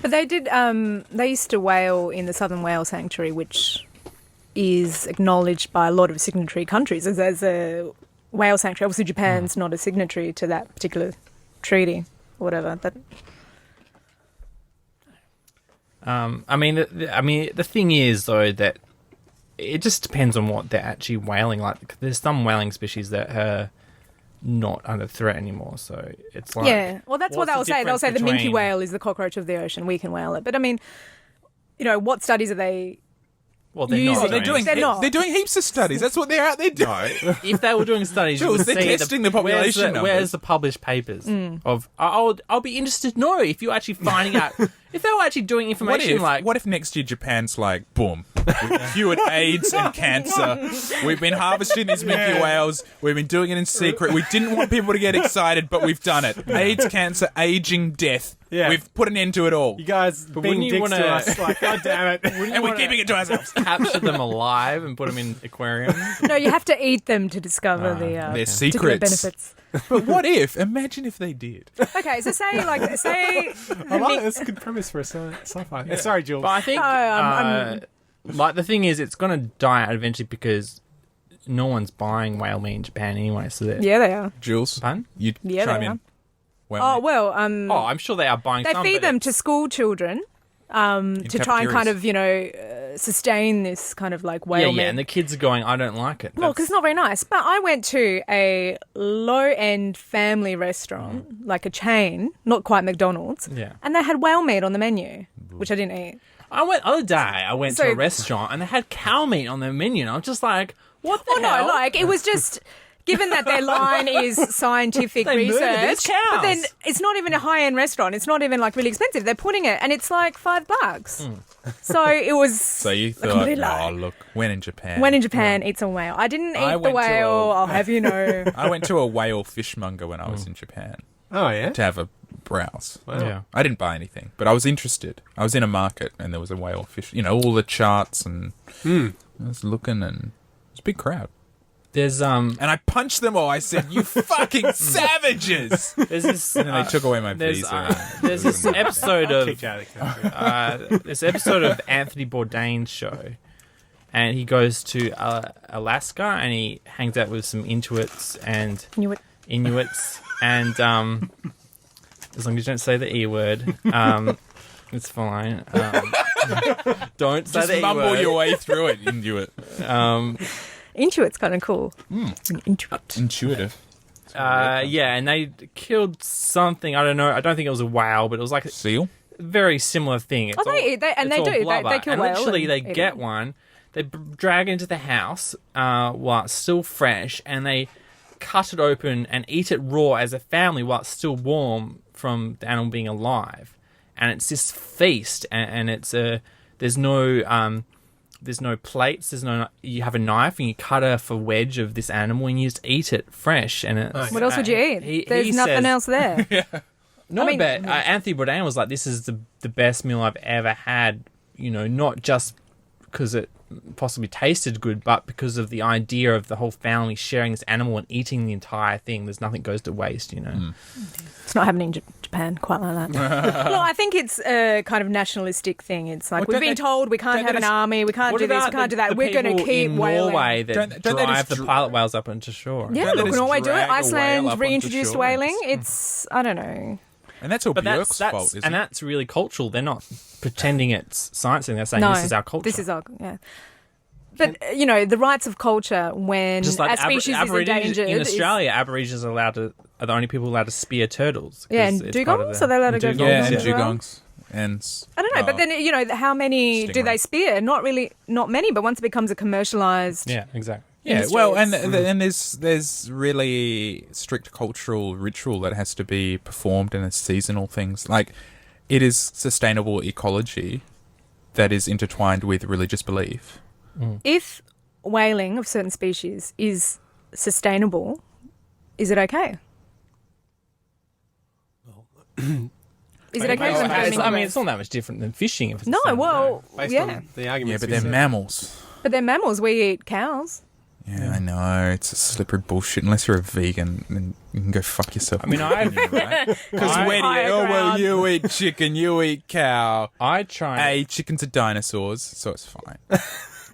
But they did. They used to whale in the Southern Whale Sanctuary, which is acknowledged by a lot of signatory countries as a whale sanctuary. Obviously, Japan's not a signatory to that particular treaty, or whatever. But the thing is though that it just depends on what they're actually whaling. Like, there's some whaling species that are not under threat anymore. So it's like, yeah, well, that's what what's they'll say. They'll say the minke between- whale is the cockroach of the ocean. We can whale it. But I mean, what studies are they? Well, they're Using- not. they're doing They're not. they're doing heaps of studies. That's what they're out there doing. If they were doing studies, you Jules, would they're see testing the population Where's numbers. the published papers of? I'll be interested to know if you're actually finding out If they were actually doing information what if next year Japan's like, boom, we've cured AIDS and cancer. We've been harvesting these minke whales. We've been doing it in secret. We didn't want people to get excited, but we've done it. AIDS, cancer, aging, death. Yeah. We've put an end to it all. You guys being wouldn't you dicks wanna- to us, like, God damn it. And we're keeping it to ourselves. capture them alive and put them in aquariums? No, you have to eat them to discover the Their particular secrets. benefits. But what if? Imagine if they did. Okay, so say I like it. That's a good premise for a sci-fi. Sorry, Jules. But I think, I'm- like, the thing is, it's going to die out eventually because no one's buying whale meat in Japan anyway. So that Yeah, they are. Jules, Pardon? you Yeah, chime they in. are. Well, Oh well, Oh, I'm sure they are buying. they some, feed but them it's- to school children to try and kind cafeterias. of sustain this kind of like whale Yeah, meat. yeah, and the kids are going, I don't like it. Well, because it's not very nice. But I went to a low-end family restaurant, like a chain, not quite McDonald's, Yeah. and they had whale meat on the menu, which I didn't eat. I went to So- a restaurant and they had cow meat on their menu, and I'm just like, what the Well, hell? no, like it was just. Given that their line is scientific They murdered research, these cows. but then it's not even a high-end restaurant. It's not even like really expensive. They're putting it, and it's like $5. So it was. so you thought, complete lie. oh, look, when in Japan. When in Japan, eat some whale. I didn't I eat the went to whale. a- I'll have you know. I went to a whale fishmonger when I was in Japan Oh, yeah? to have a browse. Wow. Yeah. I didn't buy anything, but I was interested. I was in a market and there was a whale fish, all the charts, and I was looking, and it was a big crowd. There's And I punched them all. I said, "You fucking savages!" there's this And then they took away my there's, visa. there's this episode of Kicked out of the country. this episode of Anthony Bourdain's show, and he goes to Alaska and he hangs out with some Inuits and and as long as you don't say the E word, it's fine. Don't say Just the E mumble word. your way through it. Inuit. Intuit's kind of cool. Intuit. Intuitive. Yeah, and they killed something. I don't know. I don't think it was a whale, but it was like a Seal? very similar thing. It's Oh, they eat- they- and it's they all do. They blubber. kill and whale literally, and they eat get it. one. They drag it into the house while it's still fresh, and they cut it open and eat it raw as a family while it's still warm from the animal being alive. And it's this feast, and it's there's no plates. You have a knife and you cut off a wedge of this animal and you just eat it fresh. And it's, What else would you eat? he There's nothing says- else there. No, I mean- but Anthony Bourdain was like, "This is the best meal I've ever had." Not just because it possibly tasted good, but because of the idea of the whole family sharing this animal and eating the entire thing. There's nothing goes to waste. It's not happening in Japan quite like that. No, I think it's a kind of nationalistic thing. It's like Well, we've don't been they- told we can't don't have they an just- army, we can't What do this, we about can't do that. the We're going to people keep in whaling. Norway that Don't they drive just the pilot whales up into shore. Yeah, Don't they look, just Norway do it. drag a whale up Iceland onto reintroduced shore? whaling. It's, I don't know. And that's all But Björk's fault, that's isn't and it? that's really cultural. They're not pretending it's science thing. They're saying No, this is our culture. This is our, yeah. But, the rights of culture when Just like a species is Aborigines endangered. in Australia. Aborigines are the only people allowed to spear turtles. Yeah, 'cause and it's part of dugongs? the- Are they allowed to go dugongs, for Yeah, Dugongs and as well? dugongs. And I don't know, but then, how many do Stingray. they spear? Not many, but once it becomes a commercialised... Yeah, exactly. yeah, industry well, and is- there's really strict cultural ritual that has to be performed, and it's seasonal things. Like, it is sustainable ecology that is intertwined with religious belief. If whaling of certain species is sustainable, is it okay? Is it okay Well, for them to It's- go I mean, mingle it's not that much different than fishing. If it's No, the same. well, Based yeah. on the Yeah, arguments but we they're said. mammals. But they're mammals. We eat cows. Yeah, I know. It's a slippery bullshit. Unless you're a vegan, then you can go fuck yourself. I mean, Because I- where do Higher you? Oh, well, ground. you eat chicken, you eat cow. I try. Hey, chickens are dinosaurs, so it's fine.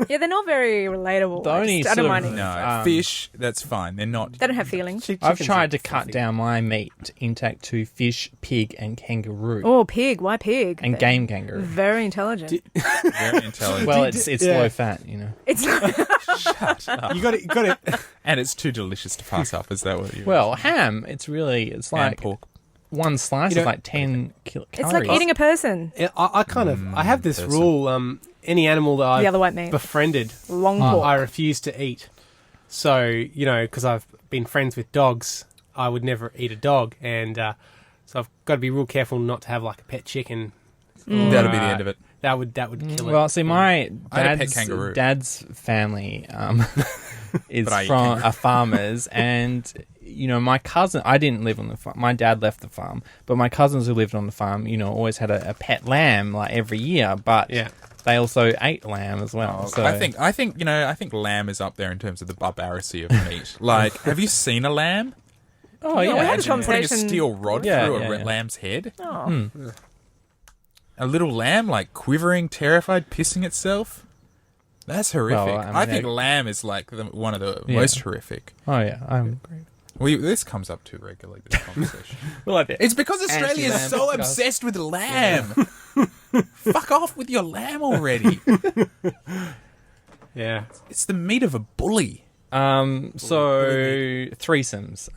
Yeah, they're not very relatable. The only I don't sort mind of- it. No, fish, that's fine. They're not. They don't have feelings. I've tried to cut down my meat intake to fish, pig, and kangaroo, Oh, pig. Why pig? and game kangaroo. Very intelligent. Very intelligent. Well, it's yeah. low fat, It's not. You got it. And it's too delicious to pass up. Is that what you? Well, ham. It's and like pork. one slice You know- is like 10 calories. It's like eating a person. I kind of I have this person. rule. Any animal that The I've other white meat. befriended, Long pork. I refuse to eat. So because I've been friends with dogs, I would never eat a dog, and so I've got to be real careful not to have like a pet chicken That'll be the end of it. That would kill it. Well, see, my I had a pet kangaroo. dad's family is But I eat from kangaroo. are farmers, and my cousin. I didn't live on the farm. My dad left the farm, but my cousins who lived on the farm, always had a pet lamb like every year. But they also ate lamb as well. So I think lamb is up there in terms of the barbarity of meat. Like, have you seen a lamb? oh we had a yeah, Imagine putting a conversation- steel rod Yeah, through yeah, a yeah. lamb's head. Oh. A little lamb, like, quivering, terrified, pissing itself. That's horrific. Well, I think lamb is, like, one of the Yeah. most horrific. oh yeah, I'm great. This comes up too regularly, this conversation. Well, like It's because Australia is Anti-lamb so podcast. obsessed with lamb. Fuck off with your lamb already. yeah. It's the meat of a bully. So threesomes.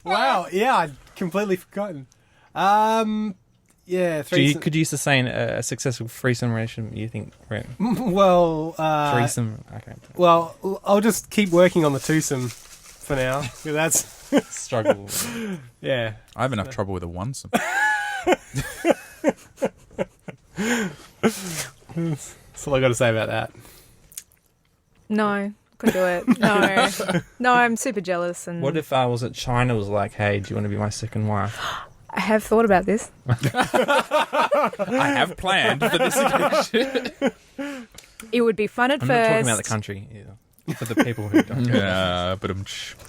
Wow. Yeah, I'd completely forgotten. Yeah. Could you sustain a successful threesome relationship? You think? Right? Well. Threesome. Okay. Well, I'll just keep working on the twosome for now. That's Struggle. yeah. I have enough trouble with a onesome. That's all I got to say about that. No, couldn't do it. No, no, I'm super jealous. And What if China was like, "Hey, do you want to be my second wife?" I have thought about this. I have planned for this occasion. It would be fun at I'm first, not talking about the country either. For the people who don't. Yeah, but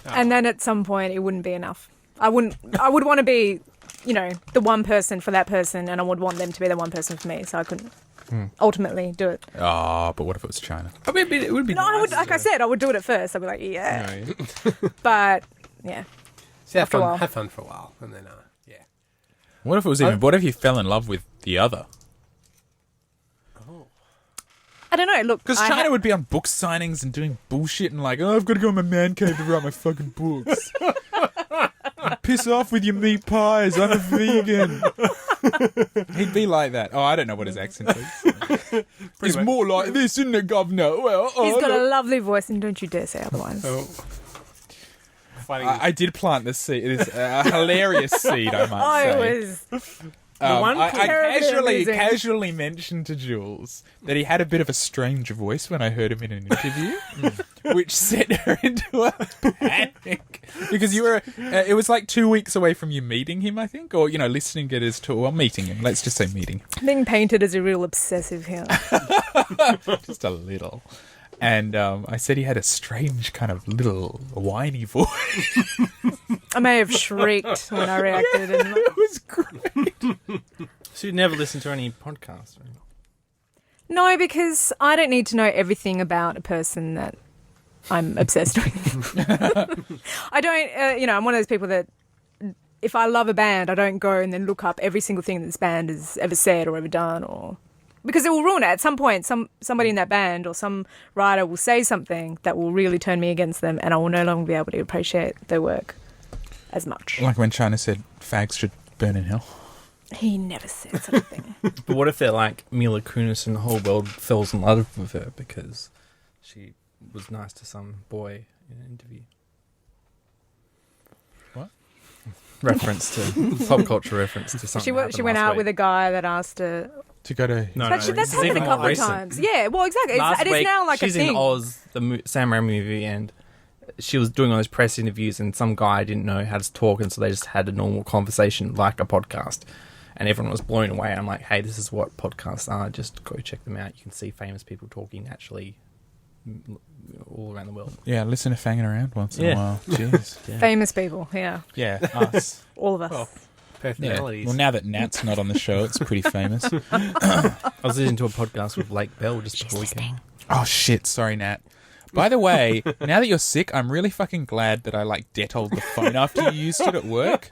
and then at some point it wouldn't be enough. I would want to be, the one person for that person, and I would want them to be the one person for me. So I couldn't ultimately do it. but what if it was China? I mean, it would be. No, I would. Like I said, I would do it at first. I'd be like, but yeah. So After a while. have fun for a while, and then yeah. What if it was what if you fell in love with the other? I don't know. Look, Because China would be on book signings and doing bullshit and like, I've got to go in my man cave to write my fucking books. Piss off with your meat pies. I'm a vegan. He'd be like that. Oh, I don't know what his accent is. It's much. more like this, isn't it, governor? Well, He's got a lovely voice, and don't you dare say otherwise. Oh. Fighting. I did plant this seed. It is a hilarious seed, I might say. I was. I terribly amusing. casually mentioned to Jules that he had a bit of a strange voice when I heard him in an interview, which set her into a panic. Because you were, it was like 2 weeks away from you meeting him, I think, or, listening to his tour. Well, meeting him. Let's just say meeting. Being painted as a real obsessive here. Just a little. And I said he had a strange kind of little whiny voice. I may have shrieked when I reacted. And It was great. So you never listen to any podcasts, right? no, because I don't need to know everything about a person that I'm obsessed with. I don't, I'm one of those people that if I love a band, I don't go and then look up every single thing that this band has ever said or ever done, or because it will ruin it. At some point, somebody in that band or some writer will say something that will really turn me against them, and I will no longer be able to appreciate their work as much. Like when China said fags should burn in hell. He never said such a thing. But what if they're like Mila Kunis and the whole world falls in love with her because she was nice to some boy in an interview? What? Reference to pop culture reference to something. She went out with a guy that asked her. To go to... No, That's this is happened a even couple more of recent. times. Yeah, well, exactly. Last It is week, now like she's a thing. in Oz, the Sam Raimi movie, and she was doing all those press interviews, and some guy didn't know how to talk, and so they just had a normal conversation like a podcast. And everyone was blown away. I'm like, hey, this is what podcasts are. Just go check them out. You can see famous people talking naturally all around the world. Yeah, listen to Fangin' around once in a while. Jeez. Yeah. Famous people, yeah. Yeah, us. All of us. Well, Yeah. personalities. Well, now that Nat's not on the show, it's pretty famous. I was listening to a podcast with Lake Bell just before we came. Oh, shit. Sorry, Nat. By the way, now that you're sick, I'm really fucking glad that I, Dettoled the phone after you used it at work.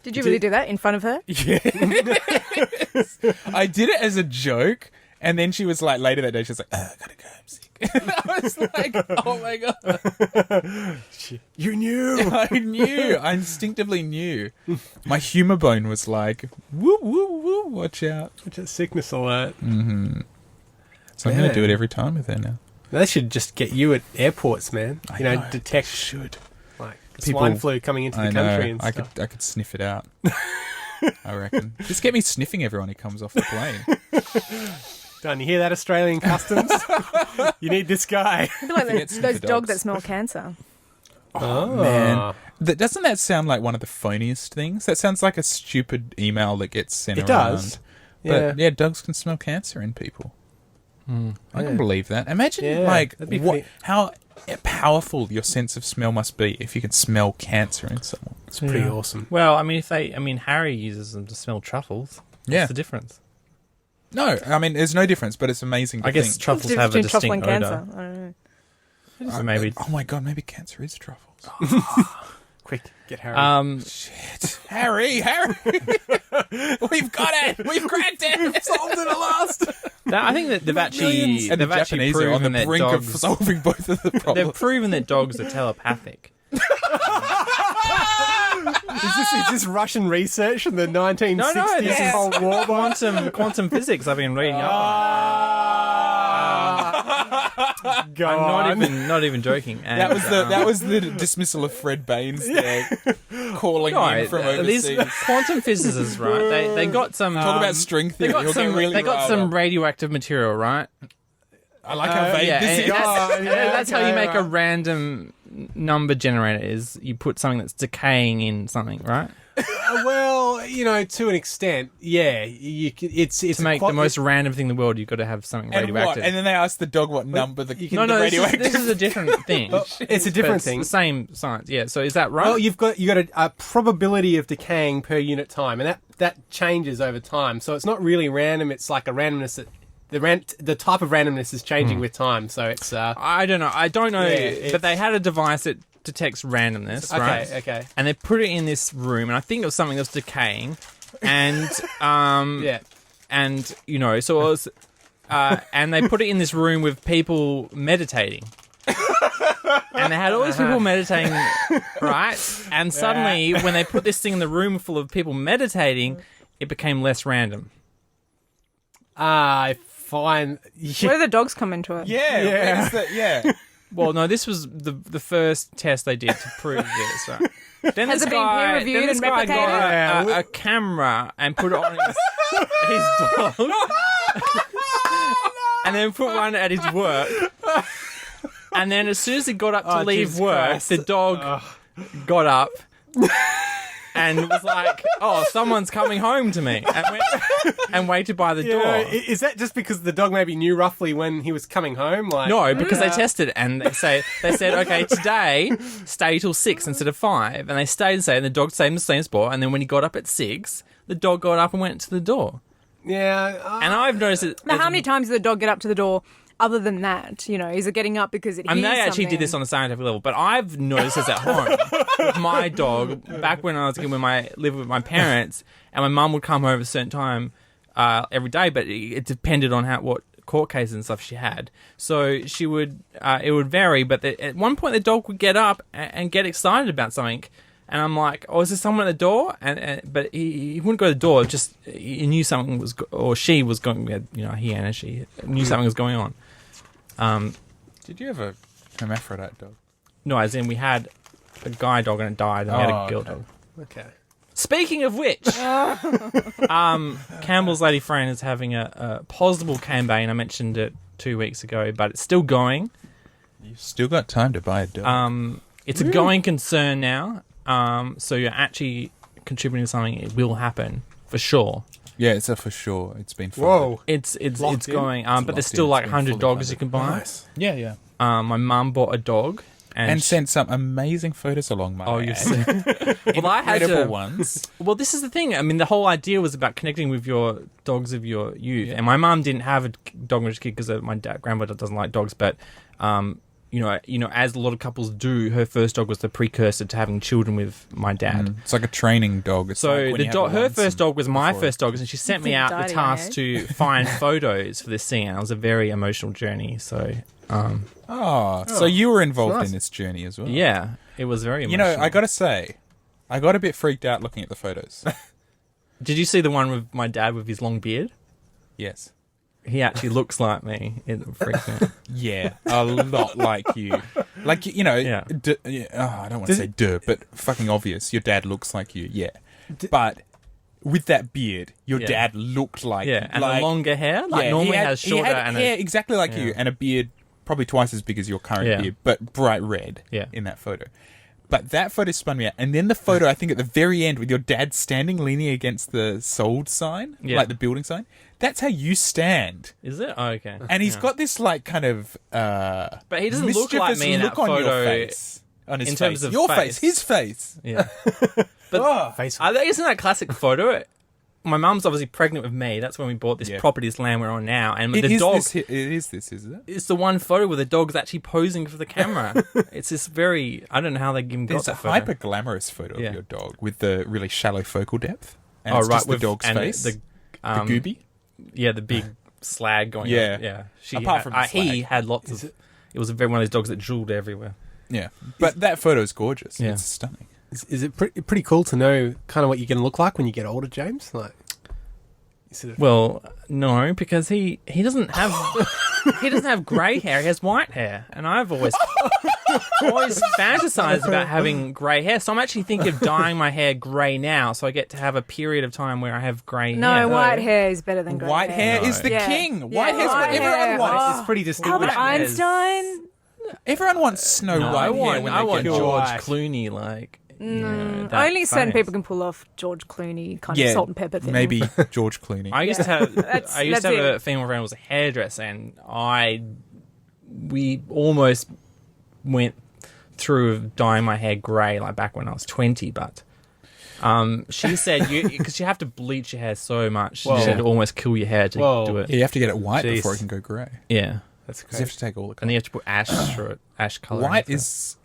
Did you really do that in front of her? Yeah. I did it as a joke, and then she was like, later that day, she was like, I gotta go, I'm sick. And I was like, oh my God. You knew. I knew. I instinctively knew. My humour bone was like, woo, woo, woo, watch out. Which is sickness alert. Mm-hmm. So I'm going to do it every time with her now. They should just get you at airports, man. I You know, know. detect Should. like People- swine flu coming into the I know. country and I stuff. could sniff it out. I reckon. Just get me sniffing everyone who comes off the plane. Don't you hear that, Australian customs? You need this guy. I feel like It's those for dogs that dogs. smell cancer. Oh, Man, doesn't that sound like one of the phoniest things? That sounds like a stupid email that gets sent It around. does. But yeah, dogs can smell cancer in people. I can believe that. Imagine Yeah, like that'd be how powerful your sense of smell must be if you can smell cancer in someone. It's pretty awesome. Well, I mean, Harry uses them to smell truffles. Yeah. What's the difference? No, I mean there's no difference, but it's amazing. To I guess think. truffles What's the have a difference between distinct truffle odor. and cancer? I don't know. So maybe. Oh my god, maybe cancer is truffles. Quick, get Harry. Shit, Harry, we've got it. We've cracked it. solved it at last. I think that they've actually And the they've actually Japanese are on proven the that brink of dogs. solving both of the They've problems. proven that dogs are telepathic. Is this Russian research in the 1960s this is Cold War? quantum physics. I've been reading up on. Go I'm on. not even joking. And, That was the dismissal of Fred Baines there, calling in from these overseas. quantum physicists, right? They got some. Talk about string They theory. got You'll some. get really They got riled some up. radioactive material, right? I like how vague Yeah, this and is. that's how you make a right. random number generator. Is you put something that's decaying in something, right? Well, to an extent, yeah. It's To make the most random thing in the world, you've got to have something And what? radioactive. And then they asked the dog what number the no, the this radioactive. is a different thing. It's a But different it's thing. the same science. Yeah. So is that right? Well, you got a probability of decaying per unit time, and that changes over time. So it's not really random. It's like a randomness that the type of randomness is changing with time. So it's I don't know. Yeah, but they had a device that detects randomness, right? okay. And they put it in this room, and I think it was something that was decaying, and Yeah. and so it was, and they put it in this room with people meditating. And they had all these people meditating, right? And suddenly, when they put this thing in the room full of people meditating, it became less random. I find. Where do the dogs come into it? Yeah, Yeah. where's that? Yeah. Well, no, this was the first test they did to prove this, right? Then Has this it been guy, peer-reviewed then this and guy replicated? got a camera and put it on his dog. And then put one at his work. And then as soon as he got up to leave Jesus work, Christ. the dog got up and was like, "Oh, someone's coming home to me," and waited by the door. Is that just because the dog maybe knew roughly when he was coming home? Like, No, because they tested and they said, okay, today stay till 6 instead of 5, and they stayed and the dog stayed in the same spot, and then when he got up at 6, the dog got up and went to the door. Yeah. And I've noticed it. Now, how many times does the dog get up to the door? Other than that, is it getting up because it hears And they actually something? did this on a scientific level, but I've noticed this at home with my dog. Back when I was when I lived with my parents, and my mum would come home at a certain time every day, but it depended on what court cases and stuff she had. So she would, it would vary. But at one point, the dog would get up and get excited about something, and I'm like, "Oh, is there someone at the door?" But he wouldn't go to the door. Just he knew something was, or she was going. He and she knew something was going on. Did you have a hermaphrodite dog? No, as in we had a guy dog and it died, and we had a girl dog. Okay. Speaking of which, Campbell's Lady Fran is having a posable campaign. I mentioned it 2 weeks ago, but it's still going. You've still got time to buy a dog. It's a going concern now. So you're actually contributing to something. It will happen for sure. Yeah, it's a for sure. It's been funded. Whoa. It's Locked in? going. But there's locked still in. like It's been 100 fully dogs funded. you can buy. Nice. Yeah, yeah. My mum bought a dog And sent some amazing photos along my Oh, way. you've seen. Well, I had Incredible to. ones. Well, this is the thing. I mean, the whole idea was about connecting with your dogs of your youth. Yeah. And my mum didn't have a dog when she was a kid because my grandmother doesn't like dogs. But, as a lot of couples do, her first dog was the precursor to having children with my dad. It's like a training dog. It's So like when the you have dog, it her once first and dog was my before. first dog, and she sent me Big out the daddy, task eh? to find photos for this thing. And it was a very emotional journey. So, So you were involved nice. in this journey as well. yeah, it was very You emotional. know, I got to say, I got a bit freaked out looking at the photos. Did you see the one with my dad with his long beard? Yes. He actually looks like me. It freaks me out. Yeah, a lot like you. Like, Yeah. I don't want to say duh, but fucking obvious. Your dad looks like you, yeah. But with that beard, your Yeah. dad looked like and like, the longer hair, like yeah, normally he has shorter he had and hair exactly like you, and a beard probably twice as big as your current Yeah. beard, but bright red. Yeah. In that photo. But that photo spun me out, and then the photo I think at the very end with your dad standing, leaning against the sold sign, like the building sign. That's how you stand. Is it? Oh, okay. And he's got this like kind of But he doesn't look like mischievous me in that look on photo. your face. On his in face. terms of your face. his face. Yeah. But Oh. Face. isn't that classic photo? My mum's obviously pregnant with me. That's when we bought this property, this land we're on now. And the dog... It is this, isn't it? It's the one photo where the dog's actually posing for the camera. It's this very... I don't know how they even got There's a that photo. hyper-glamorous photo of your dog with the really shallow focal depth. And Oh, it's right. just the dog's and face. The gooby? Yeah, the big slag going Yeah. on. Yeah. Apart from the he slag. had lots of... It was one of those dogs that drooled everywhere. Yeah. But that photo is gorgeous. Yeah. It's stunning. Is it pretty cool to know kind of what you're going to look like when you get older, James? Like, you sort of, Well, no, because he doesn't have he doesn't have grey hair. He has white hair, and I've always fantasized about having grey hair. So I'm actually thinking of dyeing my hair grey now, so I get to have a period of time where I have grey No, hair. white hair is better than grey White hair No. is the Yeah. king. Yeah, White hair's what white everyone hair. wants. it's pretty distinguished. Albert Einstein? Everyone wants Snow No, White I want hair when I they want get George older. white. Clooney like. You know, that Only certain face. people can pull off George Clooney kind Yeah, of salt and pepper thing. maybe George Clooney. I used to have That's- I used to that's have it. a female friend who was a hairdresser, and we almost went through dyeing my hair grey like back when I was 20, but she said because you have to bleach your hair so much, she Whoa. said almost kill your hair to Whoa. do it. Yeah, you have to get it white Jeez. before it can go grey. Yeah, That's Because you great. have to take all the and colour. then you have to put ash through it, ash color. White is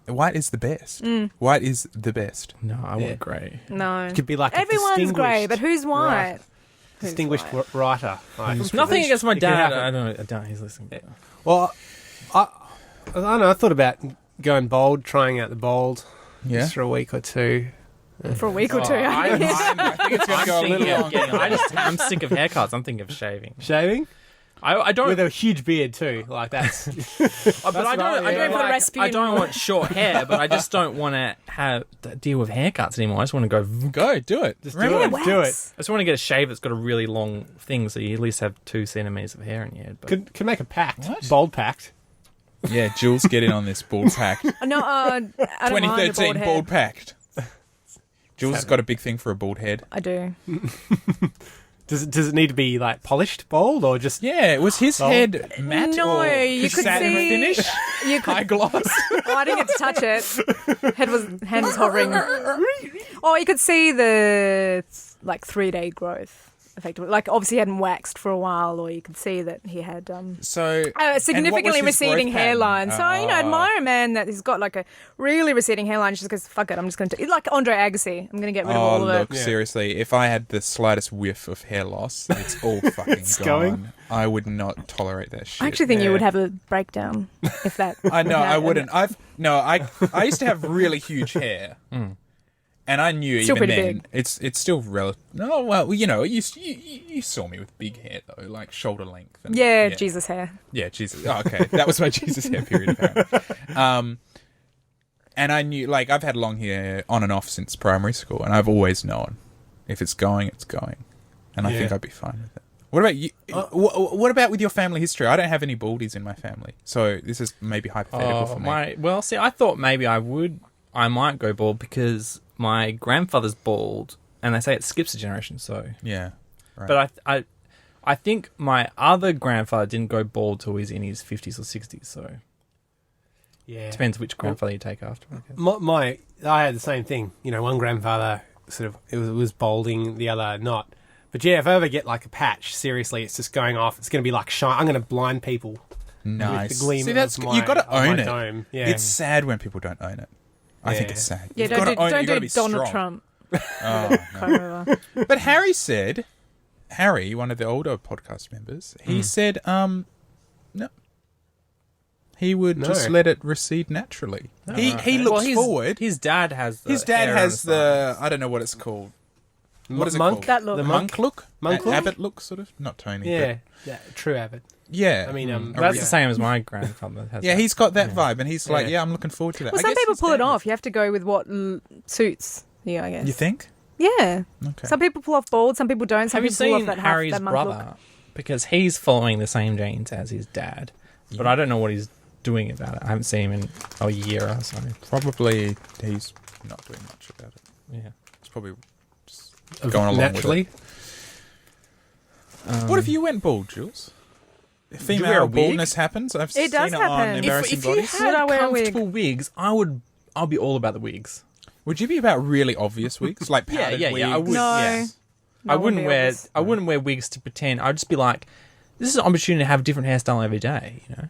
the best. White is the best. no, I Yeah. want grey. No. Could be like a Everyone's grey, distinguished- but who's white? Who's distinguished white? writer. Like, Nothing against my it could dad. happen. I don't. He's listening. Well, I don't know. I thought about going bold, trying out the bold Yeah. just for a week or two. For a week or two. I think it's going to go a little long. I'm sick of haircuts. I'm thinking of shaving. Shaving I don't. with a huge beard too. Like that's. But I don't. right, yeah. For the Rasputin. I don't want short hair, but I just don't want to deal with haircuts anymore. I just want to go. Go, do it. Just Remember do it. when- Do it. Wax. I just want to get a shave that's got a really long thing, so you at least have 2 centimeters of hair in your head. But Could make a pact. What? Bold pact. Yeah, Jules, get in on this bald pact. No, I don't mind a 2013 bald head. bald pact. Jules has got a big thing for a bald head. I do. Does it need to be like polished bald or just? Yeah, was his Bald? head matte No, or you could satin see- finish? You High could. gloss? Oh, I didn't get to touch it. Hand was hovering. Oh, you could see the 3-day growth. Effectively, like obviously he hadn't waxed for a while, or you could see that he had So a significantly and what was his receding growth pattern? hairline. So Oh. admire a man that has got like a really receding hairline. Just because fuck it, I'm just going to like Andre Agassi. I'm going to get rid of Oh, all of look, it. Yeah. seriously, if I had the slightest whiff of hair loss, it's all fucking It's gone. going. I would not tolerate that shit. I actually think you Yeah. would have a breakdown if that. I know, I happened. wouldn't. I used to have really huge hair. And I knew Still even pretty then, big. it's still relative. No, well, you know, you saw me with big hair though, like shoulder length. And, Yeah, Jesus hair. Yeah, Jesus. Oh, okay, that was my Jesus hair period. Apparently. And I knew, like, I've had long hair on and off since primary school, and I've always known if it's going, it's going, and I Yeah. think I'd be fine with it. What about you? What about with your family history? I don't have any baldies in my family, so this is maybe hypothetical for me. Well, see, I thought maybe I might go bald because my grandfather's bald, and they say it skips a generation. So, Yeah, right. but I think my other grandfather didn't go bald till he's in his 50s or 60s. So Yeah. depends which grandfather you take after. I guess. I had the same thing. You know, one grandfather sort of it was balding, the other not. But yeah, if I ever get like a patch, seriously, it's just going off. It's going to be like shine. I'm going to blind people. Nice. With the gleam See, that's of my, you've got to of my own it. dome. Yeah. It's sad when people don't own it. I think Yeah. it's sad. Yeah, You've don't gotta do, own it, don't you've gotta do be Donald strong. Trump. Oh, no. Come over. But Harry said, one of the older podcast members, he said, no. He would No. just let it recede naturally. He looks Well, forward. His dad has. His dad hair on has the I don't know what it's called. What is it monk? called? That look. The Monk look? Monk look? Abbott look, sort of? Not Tony. Yeah, yeah, true avid. But yeah. I mean, side. That's yeah. the same as my grandfather has. Yeah, that. he's got that vibe, and he's like, Yeah. yeah, I'm looking forward to that. Well, I some guess people his pull it dad off. You have to go with what suits you, I guess. You think? Yeah. Okay. Some people pull off bald, some people don't. Some Have you people pull off seen that Harry's that monk brother? look. Because he's following the same genes as his dad, but I don't know what he's doing about it. I haven't seen him in a year or so. Probably he's not doing much about it. Yeah. It's probably just going along Naturally. with it. What if you went bald, Jules? wear Female a wig? baldness happens. I've It seen does it happen. on If- embarrassing If you bodies. Would I had wear a wig? comfortable wigs, I'll be all about the wigs. Would you be about really obvious wigs, like powdered yeah, wigs? I would. No. Yes. No I one wouldn't wear. wears. I wouldn't wear wigs to pretend. I'd just be like, this is an opportunity to have a different hairstyle every day. You know.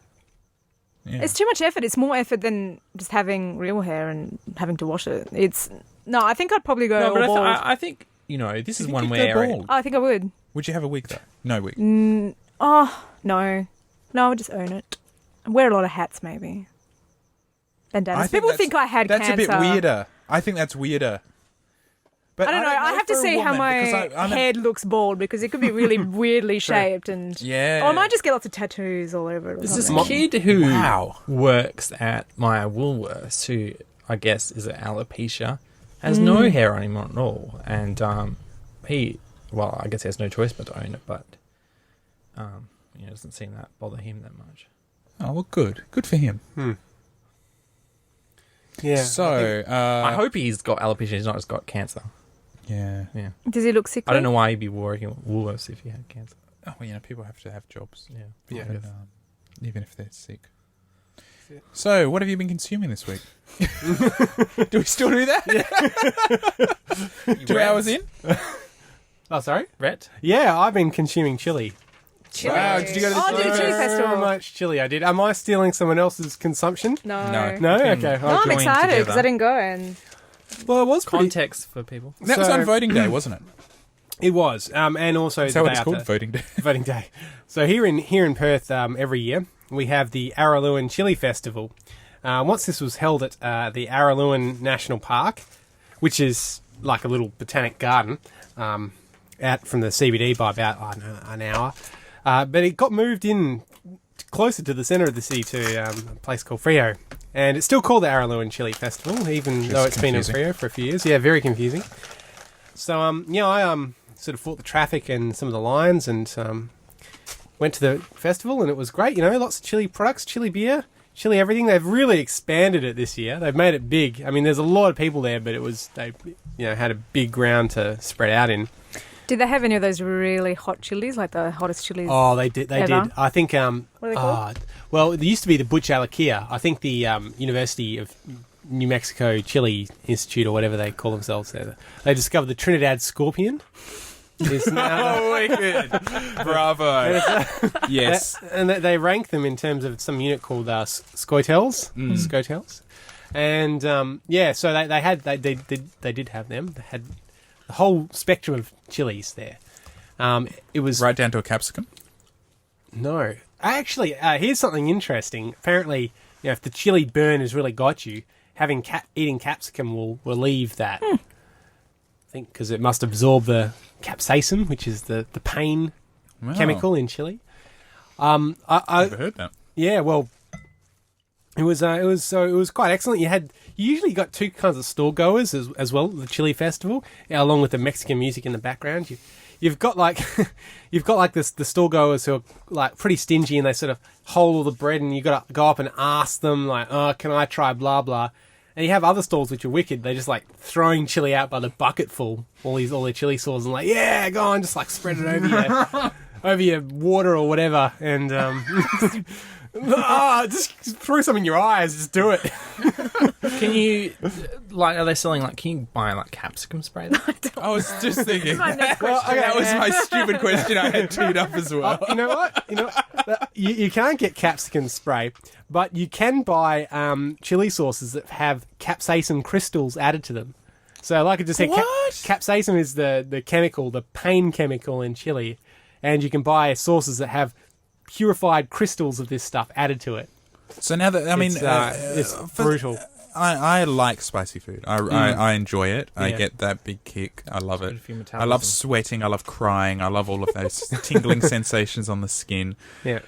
Yeah. It's too much effort. It's more effort than just having real hair and having to wash it. I think I'd probably go No, but all bald. I think this is You one could where go bald. I think I would. Would you have a wig though? No wig. Oh, no. No, I would just own it. And wear a lot of hats, maybe. Bandanas. People that's- think I had That's cancer. a bit weirder. I think that's weirder. But I don't know. I have to for a see how woman, my because I'm a- head looks bald because it could be really weirdly shaped and Yeah. Or I might just get lots of tattoos all over it. Or there's this something. kid who Wow. works at my Woolworths who I guess is an alopecia, has no hair on him at all, and I guess he has no choice but to own it, but it doesn't seem that bother him that much. Oh well, good for him. Yeah. So I hope he's got alopecia. He's not just got cancer. yeah. Yeah. Does he look sickly? I don't know why he'd be working at Woolworths if he had cancer. Oh, well, people have to have jobs. Yeah. Yeah. Even, even if they're sick. So, what have you been consuming this week? Do we still do that? 2 hours in? Oh, sorry? Rhett? Yeah, I've been consuming chili. Chili. Wow, did you go to the Oh, chili did the chili festival? festival? So much chili I did. Am I stealing someone else's consumption? No. No. No? can- Okay. No, I'm Joined excited because together. I didn't go and Well, it was pretty... Context for people. That was So- on voting day, wasn't it? It was. And also Is the that what day it's after. called? Voting day. Voting day. So here in Perth, every year we have the Araluen Chili Festival. Once this was held at the Araluen National Park, which is like a little botanic garden, out from the CBD by about an hour. But it got moved in closer to the centre of the city to a place called Freo. And it's still called the Araluen Chili Festival, even though it's been in confusing. Freo for a few years. Yeah, very confusing. So, I sort of fought the traffic and some of the lines and went to the festival, and it was great. Lots of chili products, chili beer, chili everything. They've really expanded it this year. They've made it big. I mean, there's a lot of people there, but they had a big ground to spread out in. did they have any of those really hot chilies, like the hottest chilies? Oh, they did. They Ever? did. I think. What are they called? Well, there used to be the Butch Alakia. I think the University of New Mexico Chili Institute or whatever they call themselves. They discovered the Trinidad Scorpion. Is now, Oh, wicked. Bravo. Yes. and they rank them in terms of some unit called Scoitels. Scotels. And so they did have them. They had the whole spectrum of chilies there. It was Right down to a capsicum. No. Actually, here's something interesting. Apparently, if the chili burn has really got you, eating capsicum will relieve that. I think because it must absorb the capsaicin, which is the pain Wow. chemical in chili. Never heard that. Yeah, well, it was quite excellent. You usually got two kinds of store goers as well at the chili festival, along with the Mexican music in the background. You've got like the store goers who are like pretty stingy and they sort of hold all the bread, and you got to go up and ask them like, "Oh, can I try blah blah?" And you have other stalls which are wicked. They're just like throwing chili out by the bucketful, all their chili sauce, and like, "Yeah, go on, just like spread it over your water or whatever," and just throw some in your eyes. Just do it. Can you, are they selling, can you buy, capsicum spray? I was just thinking. My next Well, question. That was my stupid question I had teed up as well. You know what? You can't get capsicum spray, but you can buy chili sauces that have capsaicin crystals added to them. So, like I just said, What? capsaicin is the chemical, the pain chemical in chili, and you can buy sauces that have purified crystals of this stuff added to it. So now that It's brutal. I like spicy food. I enjoy it. I Yeah. get that big kick. I love it. Good for your I love metabolism. sweating. I love crying. I love all of those tingling sensations on the skin. Yeah.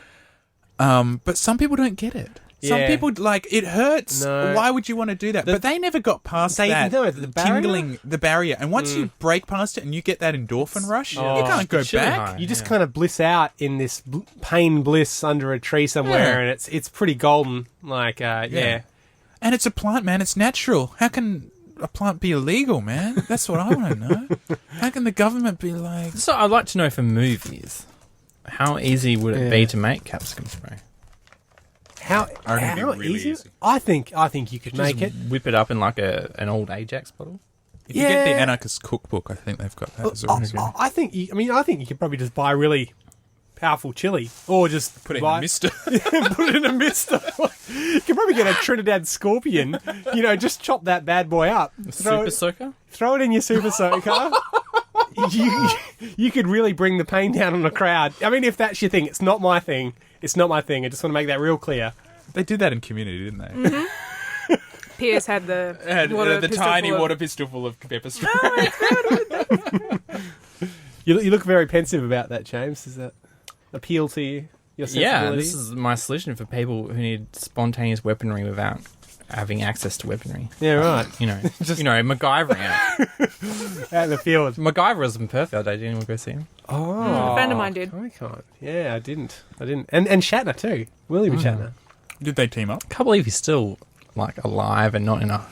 But some people don't get it. Some Yeah. people, like, it hurts. No. Why would you want to do that? But they never got past They- that no, the barrier? tingling, the barrier. And once you break past it and you get that endorphin rush, you can't go chilly back. high. You just Yeah. kind of bliss out in this pain bliss under a tree somewhere, Yeah. and it's pretty golden. Like, yeah. And it's a plant, man. It's natural. How can a plant be illegal, man? That's what I want to know. How can the government be like... So I'd like to know for movies, how easy would it be to make capsicum spray? How I reckon it'd be how really easy? easy. I think you could make it. Whip it up in like an old Ajax bottle. If you get the Yeah. Anarchist Cookbook, I think they've got that as well. I think you could probably just buy really powerful chili, or just Put it in buy, a mister. put it in a mister. You could probably get a Trinidad Scorpion. Just chop that bad boy up. Super soaker? Throw it in your super soaker. You could really bring the pain down on a crowd. I mean, if that's your thing, it's not my thing. It's not my thing. I just want to make that real clear. They did that in Community, didn't they? Pierce had the The pistol tiny full of- water pistol full of pepper spray. You look very pensive about that, James. Does that appeal to you? Your Yeah, sensibilities? this is my solution for people who need spontaneous weaponry without having access to weaponry. Yeah, right. MacGyvering it. Out in the field. MacGyver was perfect the other day. Did anyone go see him? Oh, A friend of mine did. I can't. Yeah, I didn't. And Shatner too. William Shatner. Did they team up? Can't believe he's still like alive and not in a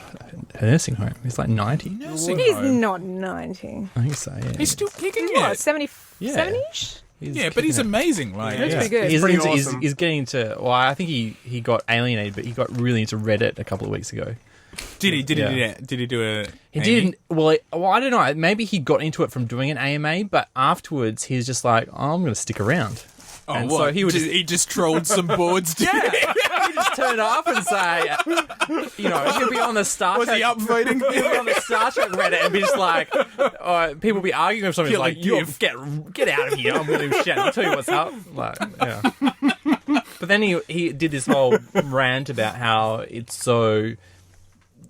nursing home. He's like 90. He's not 90. I think so. Yeah. He's still kicking What, it. 70, Yeah. 70-ish? Yeah, but he's amazing. Like, That's Yeah. pretty good. He's, Pretty into, awesome. he's getting into. Well, I think he got alienated, but he got really into Reddit a couple of weeks ago. Did he? Did Yeah. he? Did he do a? He Amy? didn't. Well, I don't know. Maybe he got into it from doing an AMA, but afterwards he's just like, I'm going to stick around. Oh, And what? so he would he just trolled some boards. Did He just turn up and say, he'll be on the Star Was Trek. he upvoting? He'll be on the Star Trek Reddit and be just like, people be arguing with something. He's Kill a like, you gif. get out of here. I'm going to shit. I'll tell you what's up. Like, yeah. But then he did this whole rant about how it's so.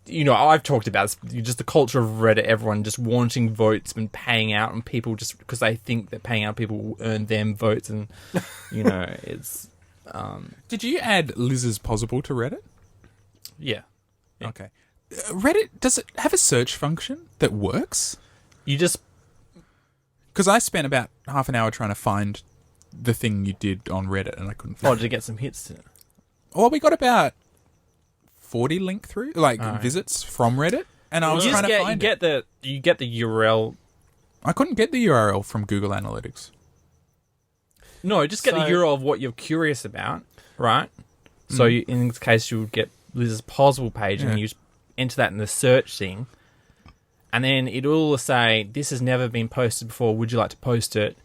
I've talked about this, just the culture of Reddit, everyone just wanting votes and paying out, and people just because they think that paying out people will earn them votes, and it's Did you add Liz's Possible to Reddit? yeah. Okay. Reddit, does it have a search function that works? You just Because I spent about half an hour trying to find the thing you did on Reddit, and I couldn't find to get some hits. Well, we got about 40 link through, visits from Reddit, and I was trying to find it. You get the URL. I couldn't get the URL from Google Analytics. No, just get the So- URL of what you're curious about, right? So in this case, you would get Liz's Possible page, and you just enter that in the search thing, and then it will say, "This has never been posted before. Would you like to post it?"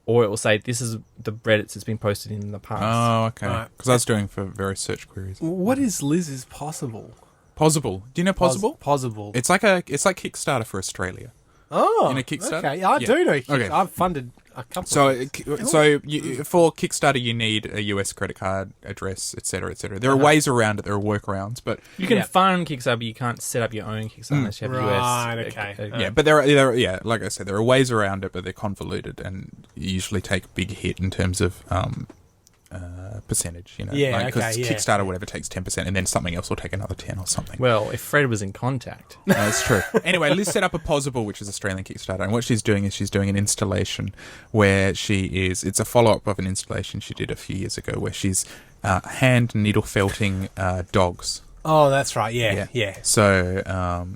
Or it will say, "This is the Reddits that's been posted in the past." Oh, okay. Right. Because I was doing for various search queries. What is Liz's Possible? Possible. Do you know Possible? Possible. It's like Kickstarter for Australia. Oh, You know Kickstarter? okay. Yeah, I Yeah. do know. Okay. I've funded a couple. So, of things. for Kickstarter, you need a US credit card address, etc., etc. There are ways around it. There are workarounds, but You can Yeah. fund Kickstarter, but you can't set up your own Kickstarter unless you have Right, US. okay. yeah. But there are like I said, there are ways around it, but they're convoluted and you usually take a big hit in terms of percentage. Yeah, because okay, yeah. Kickstarter whatever takes 10%, and then something else will take another 10 or something. Well, if Fred was in contact. No, that's true. Anyway, Liz set up a Possible, which is Australian Kickstarter, and what she's doing is she's doing an installation where it's a follow-up of an installation she did a few years ago where she's hand needle felting dogs. Oh, that's right. Yeah. So,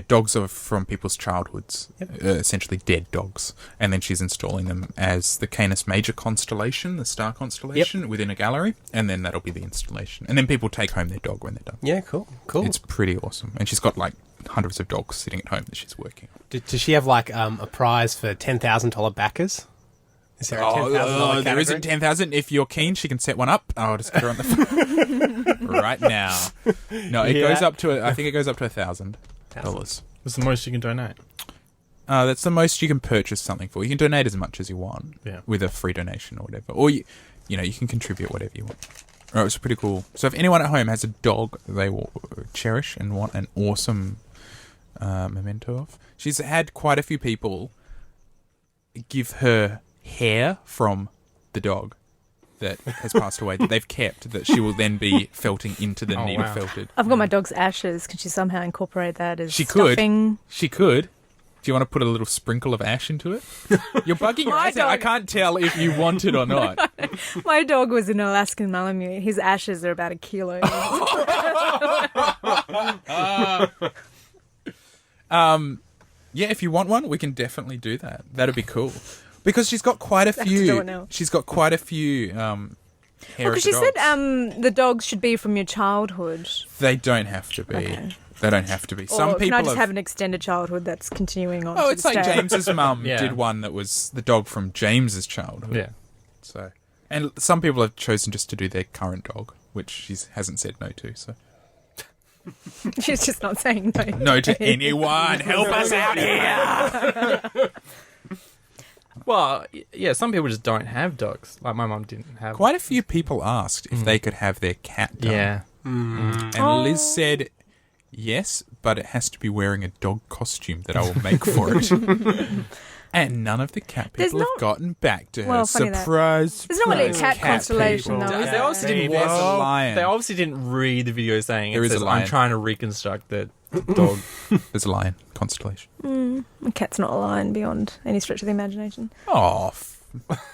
dogs are from people's childhoods, essentially dead dogs, and then she's installing them as the Canis Major constellation, the star constellation, within a gallery, and then that'll be the installation. And then people take home their dog when they're done. Yeah, cool. It's pretty awesome. And she's got like hundreds of dogs sitting at home that she's working on. Does she have like a prize for $10,000 backers? Is there a $10,000 category? there isn't 10,000. If you're keen, she can set one up. I'll just get her on the phone right now. No, it goes up to I think it goes up to $1,000. What's the most you can donate? That's the most you can purchase something for. You can donate as much as you want with a free donation or whatever. Or, you can contribute whatever you want. Oh, it's pretty cool. So if anyone at home has a dog they will cherish and want an awesome memento of, she's had quite a few people give her hair from the dog. that has passed away that they've kept that she will then be felting into the needle felted. I've got my dog's ashes. Can she somehow incorporate that as She stuffing? She could. Do you want to put a little sprinkle of ash into it? You're bugging your ass out. I can't tell if you want it or not. My dog was an Alaskan Malamute. His ashes are about 1 kilo. Yeah, if you want one, we can definitely do that. That'd be cool. Because she's got quite a few. do it now. She's got quite a few. Because she said the dogs should be from your childhood. They don't have to be. Okay. They don't have to be. Or Some people can I just have an extended childhood that's continuing on? Oh, to it's this like day? James's mum Yeah. did one that was the dog from James's childhood. Yeah. So, and some people have chosen just to do their current dog, which she hasn't said no to. So, She's just not saying no. no to anyone. Help us out here. Well, yeah, some people just don't have dogs. Like my mum didn't have. Quite a few people asked if they could have their cat done. Yeah. And Liz said, yes, but it has to be wearing a dog costume that I will make for it. And none of the cat There's people have gotten back to her. Well, funny that- Surprise. There's not really a surprise, cat constellation, people. though, is They there? obviously didn't There's watch. a lion. They obviously didn't read the video saying There it is a says, lion. I'm trying to reconstruct the dog. There's a lion constellation. A cat's not a lion beyond any stretch of the imagination. Oh,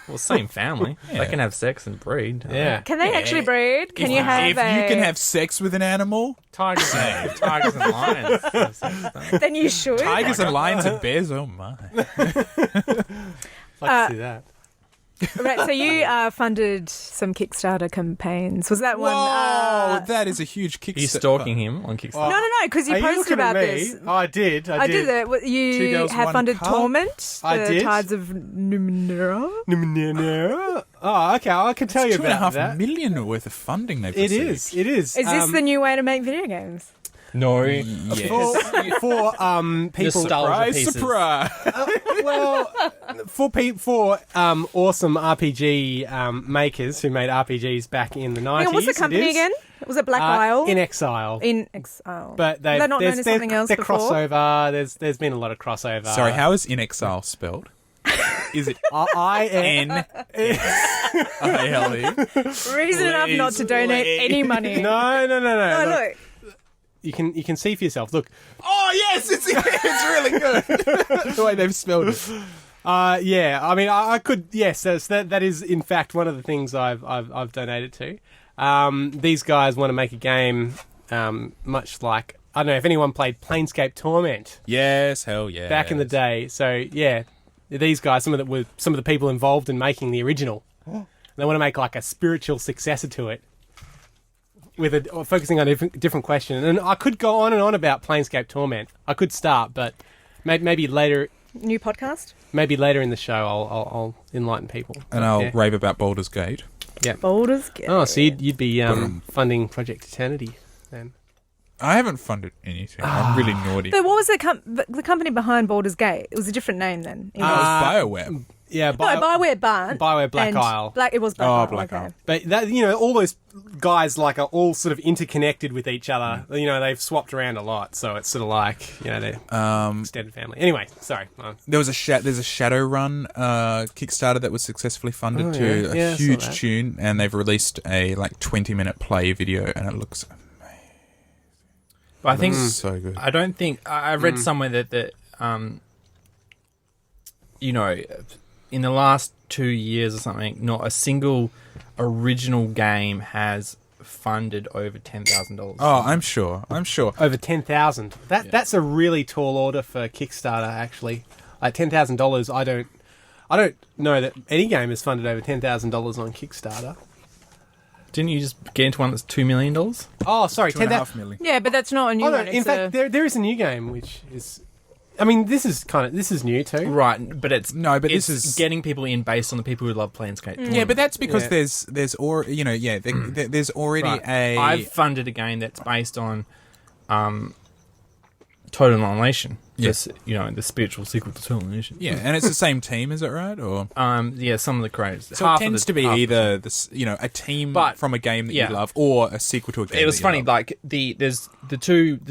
Well, same family. Yeah. They can have sex and breed. Yeah. Can they actually breed? Can you have if a... you can have sex with an animal, Tigers and lions. have sex, don't they? Then you should. tigers and lions and bears, oh my. Like to see that. Right, so you funded some Kickstarter campaigns. Was that one? Whoa, that is a huge Kickstarter. Are you stalking him on Kickstarter? No, because you Are posted looking about at me? this. Oh, I did. I did that. Two You girls, have one funded cup? Torment, I the did. Tides of Numenera. Oh, okay. I can tell you about $2.5 that. million worth of funding they've It received. is. It is. Is this the new way to make video games? No. Yes. for people? Nostalgia pieces. Surprise! Well, for awesome RPG makers who made RPGs back in the 90s. Hang on, what's the it company is. again? Was it Black Isle? In Exile. In Exile. But They're not known as something else they're before? crossover. There's been a lot of crossover. Sorry, how is In Exile spelled? Is it I-N... N-I-L-E? Reason enough not to donate any money. No. Oh, Look, look. you can see for yourself. Look, Oh, yes, it's really good. The way they've spelled it. yeah. I mean, I could. Yes, that is in fact one of the things I've donated to. These guys want to make a game, much like I don't know if anyone played Planescape Torment Yes, hell yeah. back in the day. So yeah, these guys, some of the people involved in making the original. They want to make like a spiritual successor to it, with focusing on a different question. And I could go on and on about Planescape Torment. I could start, but maybe later. New podcast? Maybe later in the show, I'll enlighten people. And I'll Yeah. rave about Baldur's Gate. Boulders Gate. Oh, so you'd be funding Project Eternity then? I haven't funded anything. I'm really naughty. But what was the company behind Baldur's Gate? It was a different name then. It was BioWare. Yeah, Bioware Barn. Bioware Black and Isle. It was Black Oh, Isle. Black okay. Isle. But that, all those guys like are all sort of interconnected with each other. They've swapped around a lot, so it's sort of like they're extended family. Anyway, sorry. There was there's a Shadowrun Kickstarter that was successfully funded Oh, to yeah. a I saw huge that. tune, and they've released a 20-minute play video, and it looks But I think so good. I don't think I read somewhere that in the last 2 years or something, not a single original game has funded over $10,000. Oh, I'm sure. Over 10,000. That's a really tall order for Kickstarter. Actually, like $10,000. I don't know that any game has funded over $10,000 on Kickstarter. Didn't you just get into one that's $2 million? Oh, sorry, $2.5 million. Yeah, but that's not a new Oh, no, one. in It's fact, there is a new game which is. I mean, this is new too. Right, but it's this is getting people in based on the people who love Planescape. Yeah, but that's because Yeah. there's already Right. a. I've funded a game that's based on Total Annihilation. Yes. The spiritual sequel to Total Annihilation. Yeah, and it's the same team, is it right? Or Some of the creators. so it tends to be either a team But- from a game that yeah. you love, or a sequel to a game. It was that you funny. love. Like there's the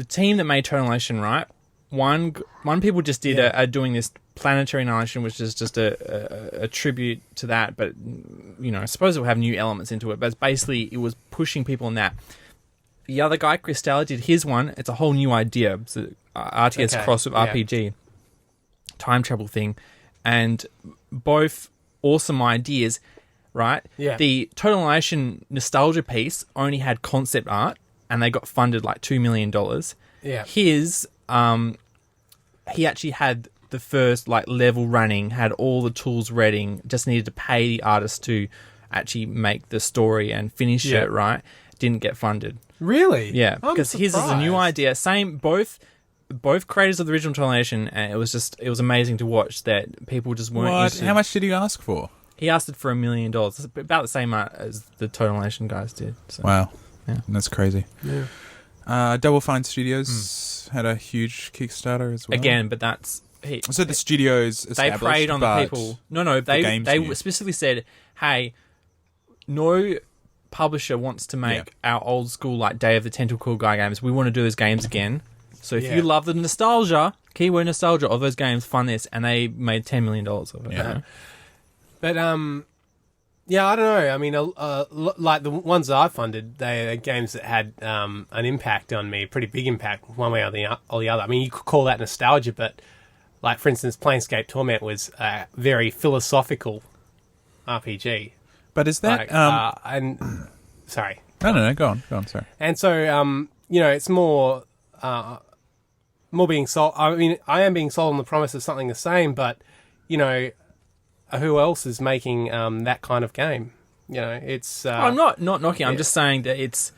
team that made Total Annihilation, right? one people just did are doing this Planetary Annihilation, which is just a tribute to that, but I suppose it will have new elements into it, but basically it was pushing people in that. The other guy, Chris Taylor, did his one. It's a whole new idea. It's a RTS cross with RPG, time travel thing, and both awesome ideas, right? Yeah. The Total Annihilation nostalgia piece only had concept art, and they got funded like $2 million. Yeah. His, he actually had the first level running, had all the tools ready, just needed to pay the artist to actually make the story and finish it, right? Didn't get funded. Really? Yeah, I'm because his is a new surprised. idea. Same, both creators of the original Total Annihilation, and it was amazing to watch that people just weren't interested. How much did he ask for? He asked it for $1 million. It's about the same as the Total Annihilation guys did. So. Wow. Yeah. That's crazy. Yeah. Double Fine Studios had a huge Kickstarter as well. Again, but that's... So the studios they established, preyed on the but people. No, they games specifically said, "Hey, no publisher wants to make our old school Day of the Tentacle Guy games. We want to do those games again. So if you love the nostalgia, keyword nostalgia of those games, fund this." And they made $10 million of it. Yeah. But I don't know. I mean, like the ones that I funded, they are games that had an impact on me, a pretty big impact, one way or the other. I mean, you could call that nostalgia, but like for instance, Planescape Torment was a very philosophical RPG. But is that sorry. No, go on, sorry. And so it's more being sold. I mean, I am being sold on the promise of something the same, but who else is making that kind of game? It's. I'm not knocking. I'm just saying that it's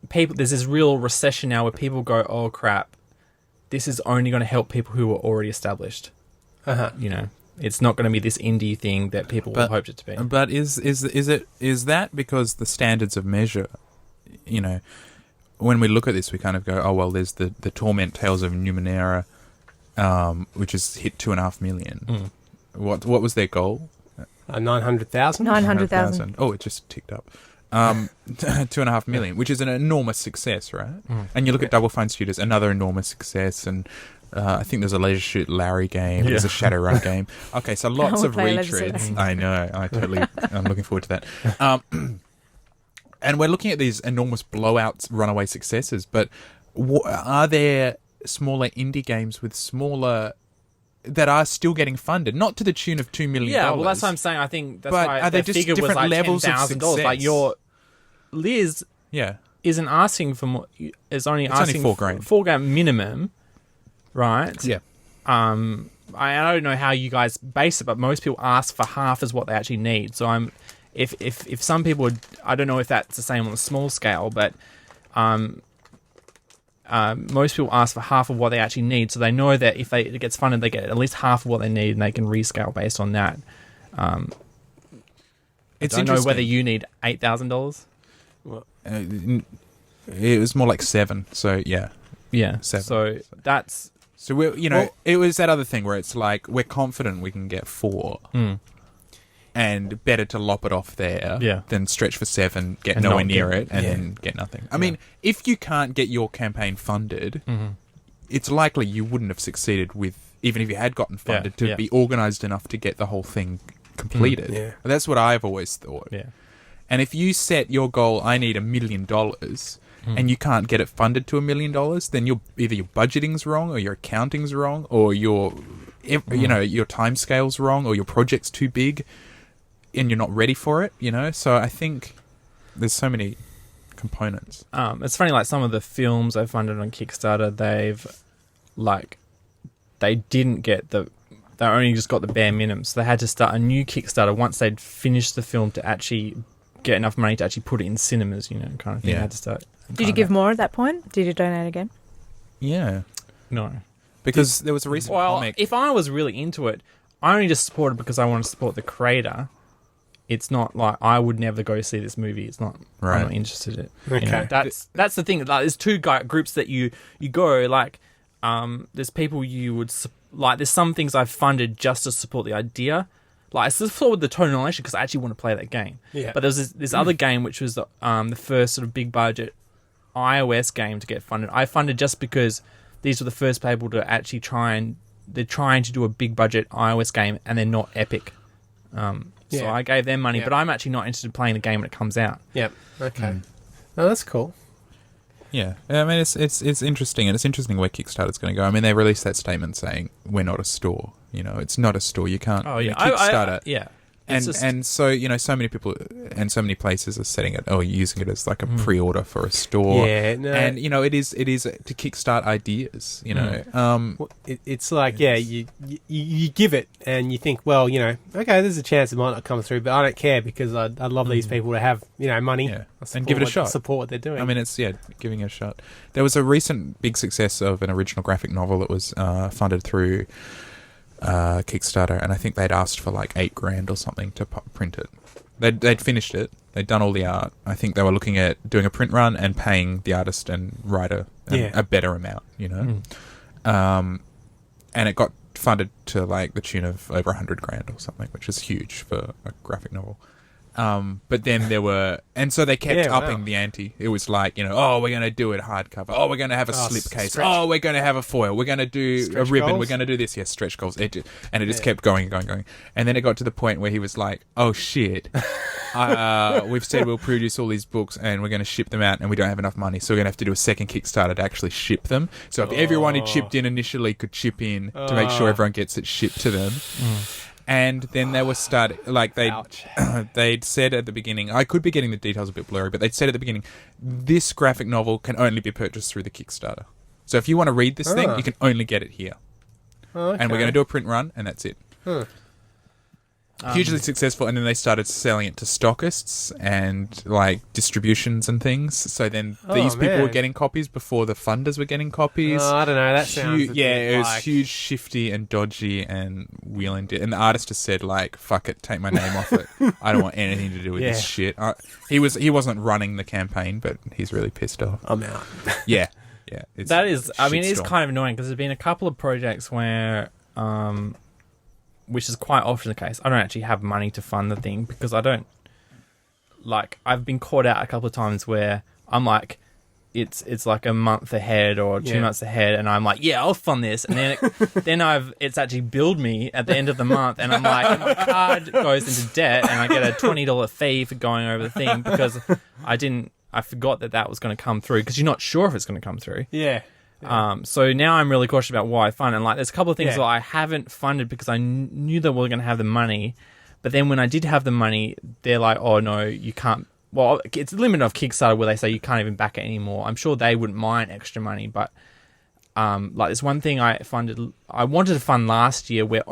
people. There's this real recession now where people go, "Oh crap, this is only going to help people who are already established." It's not going to be this indie thing that people hoped it to be. But is that because the standards of measure? When we look at this, we kind of go, "Oh well, there's the Torment Tales of Numenera, which has hit 2.5 million." What was their goal? 900,000. 900,000. Oh, it just ticked up. 2.5 million, which is an enormous success, right? And you look at Double Fine Studios, another enormous success, and I think there's a Leisure Suit Larry game, there's a Shadowrun game. Okay, so lots of retreads. I know, I'm looking forward to that. And we're looking at these enormous blowouts, runaway successes, but are there smaller indie games with smaller... that are still getting funded, not to the tune of $2 million. Yeah, well, that's what I'm saying. I think that's but why are they the just figure was different levels of $10,000. success? Your Liz isn't asking for more. It's only asking $4 grand. $4 minimum, right? Yeah. I don't know how you guys base it, but most people ask for half as what they actually need. So if some people would, I don't know if that's the same on a small scale, but most people ask for half of what they actually need, so they know that if it gets funded, they get at least half of what they need, and they can rescale based on that. It's I don't know interesting. whether you need $8,000. It was more like 7, so yeah. 7. So that's... So it was that other thing where it's like, we're confident we can get 4. And better to lop it off there than stretch for 7, get And nowhere not near get- it, and then get nothing. I mean, if you can't get your campaign funded, it's likely you wouldn't have succeeded with, even if you had gotten funded, to be organised enough to get the whole thing completed. Yeah. That's what I've always thought. Yeah. And if you set your goal, I need $1 million, and you can't get it funded to $1 million, then either your budgeting's wrong, or your accounting's wrong, or your time scale's wrong, or your project's too big, and you're not ready for it. So I think there's so many components. It's funny, like some of the films I funded on Kickstarter, they didn't get they only just got the bare minimum, so they had to start a new Kickstarter once they'd finished the film to actually get enough money to actually put it in cinemas, kind of thing. Yeah. They had to start. Did you give more at that point? Did you donate again? Yeah. No. Because there was a recent Well, comic. if I was really into it, I only just supported because I want to support the creator. It's not like I would never go see this movie. It's not. Right. I'm not interested in it. Okay. That's the thing. Like, there's two groups that you go like. There's people you would like. There's some things I've funded just to support the idea. Like I supported the Total Annihilation because I actually want to play that game. Yeah. But there's this other game which was the first sort of big budget iOS game to get funded. I funded just because these were the first people to actually they're trying to do a big budget iOS game, and they're not Epic. So I gave them money, but I'm actually not interested in playing the game when it comes out. Yep. Okay. Oh, that's cool. Yeah, I mean, it's interesting, and it's interesting where Kickstarter's going to go. I mean, they released that statement saying we're not a store. It's not a store. You can't. Oh yeah, Kickstarter. Yeah. And so so many people and so many places are setting it using it as like a pre-order for a store. Yeah, no. And it is to kickstart ideas. It's like you give it and you think, well, okay, there's a chance it might not come through, but I don't care because I'd love these people to have money and give it a shot. Support what they're doing. I mean, it's giving it a shot. There was a recent big success of an original graphic novel that was funded through Kickstarter, and I think they'd asked for like $8,000 or something to print it. They'd finished it. They'd done all the art. I think they were looking at doing a print run and paying the artist and writer a better amount. And it got funded to like the tune of over $100,000 or something, which is huge for a graphic novel. But then there were, and so they kept upping the ante. It was like, we're going to do it hardcover. Oh, we're going to have a slipcase. Oh, we're going to have a foil. We're going to do stretch a ribbon. goals? We're going to do this. Yes, stretch goals. And it just kept going and going and going. And then it got to the point where he was like, oh shit, we've said we'll produce all these books and we're going to ship them out and we don't have enough money. So we're going to have to do a second Kickstarter to actually ship them. So if everyone who chipped in initially could chip in to make sure everyone gets it shipped to them. And then they were they'd said at the beginning, I could be getting the details a bit blurry, but they'd said at the beginning, this graphic novel can only be purchased through the Kickstarter. So if you want to read this thing, you can only get it here. Okay. And we're going to do a print run, and that's it. Hugely successful, and then they started selling it to stockists and like distributions and things. So then these people were getting copies before the funders were getting copies. I don't know. That sounds it was huge, shifty, and dodgy, and wheeling. And the artist just said like, "Fuck it, take my name off it. I don't want anything to do with this shit." He wasn't running the campaign, but he's really pissed off. I'm out. Yeah. It is kind of annoying because there's been a couple of projects where. Which is quite often the case. I don't actually have money to fund the thing because I don't I've been caught out a couple of times where I'm like, it's like a month ahead or 2 months ahead, and I'm like, yeah, I'll fund this, and then it's actually billed me at the end of the month, and I'm like, my card goes into debt, and I get a $20 fee for going over the thing because I forgot that was going to come through because you're not sure if it's going to come through. Yeah. So now I'm really cautious about what I fund, and there's a couple of things that I haven't funded because I knew that we were going to have the money, but then when I did have the money, they're like, oh no, you can't. Well, it's a limit of Kickstarter where they say you can't even back it anymore. I'm sure they wouldn't mind extra money, but there's one thing I wanted to fund last year where,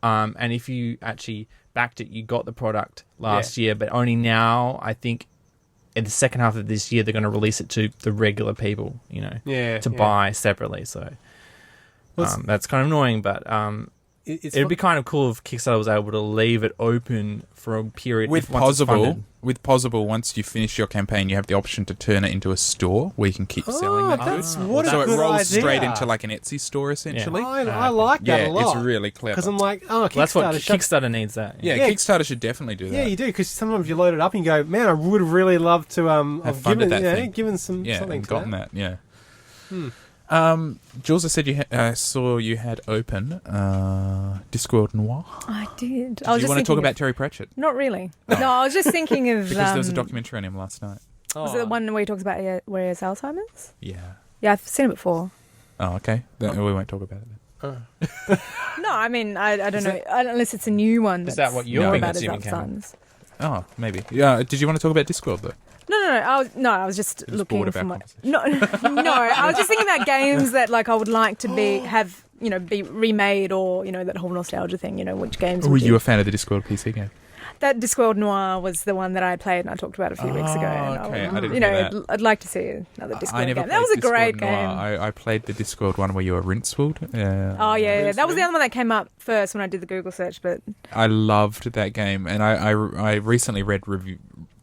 and if you actually backed it, you got the product last year, but only now I think. In the second half of this year, they're going to release it to the regular people, to buy separately. So that's kind of annoying, but it'd be kind of cool if Kickstarter was able to leave it open for a period. With Possible, once you finish your campaign, you have the option to turn it into a store where you can keep selling that that's good. what So a it good rolls idea. straight into like an Etsy store, essentially. I like that a lot. It's really clever. Because I'm like, Kickstarter. That's what Kickstarter needs. That Kickstarter should definitely do that. Yeah, you do, because sometimes you load it up and you go, man, I would have really loved to have funded that thing. given something and to gotten that. Jules, I said saw you had open Discworld Noir. I did. Do you want to talk about Terry Pratchett? Not really. No, I was just thinking of... Because there was a documentary on him last night. Was it the one where he talks about where he has Alzheimer's? Yeah. Yeah, I've seen it before. Oh, okay. Then we won't talk about it then. No, I mean, I don't know. Unless it's a new one. Is that what you're more being about his assuming, Cameron? Alzheimer's. Oh, maybe. Yeah. Did you want to talk about Discworld though? No. I was just looking bored of for our my. conversation. No. I was just thinking about games that I would like to be remade or that whole nostalgia thing. Which games? Were you a fan of the Discworld PC game? That Discworld Noir was the one that I played and I talked about a few weeks ago. And okay. I didn't hear that. I'd like to see another Discworld never game. That was a played great Discworld game. Noir. I played the Discworld one where you were Rincewood. Oh yeah, that was the other one that came up first when I did the Google search. But I loved that game, and I recently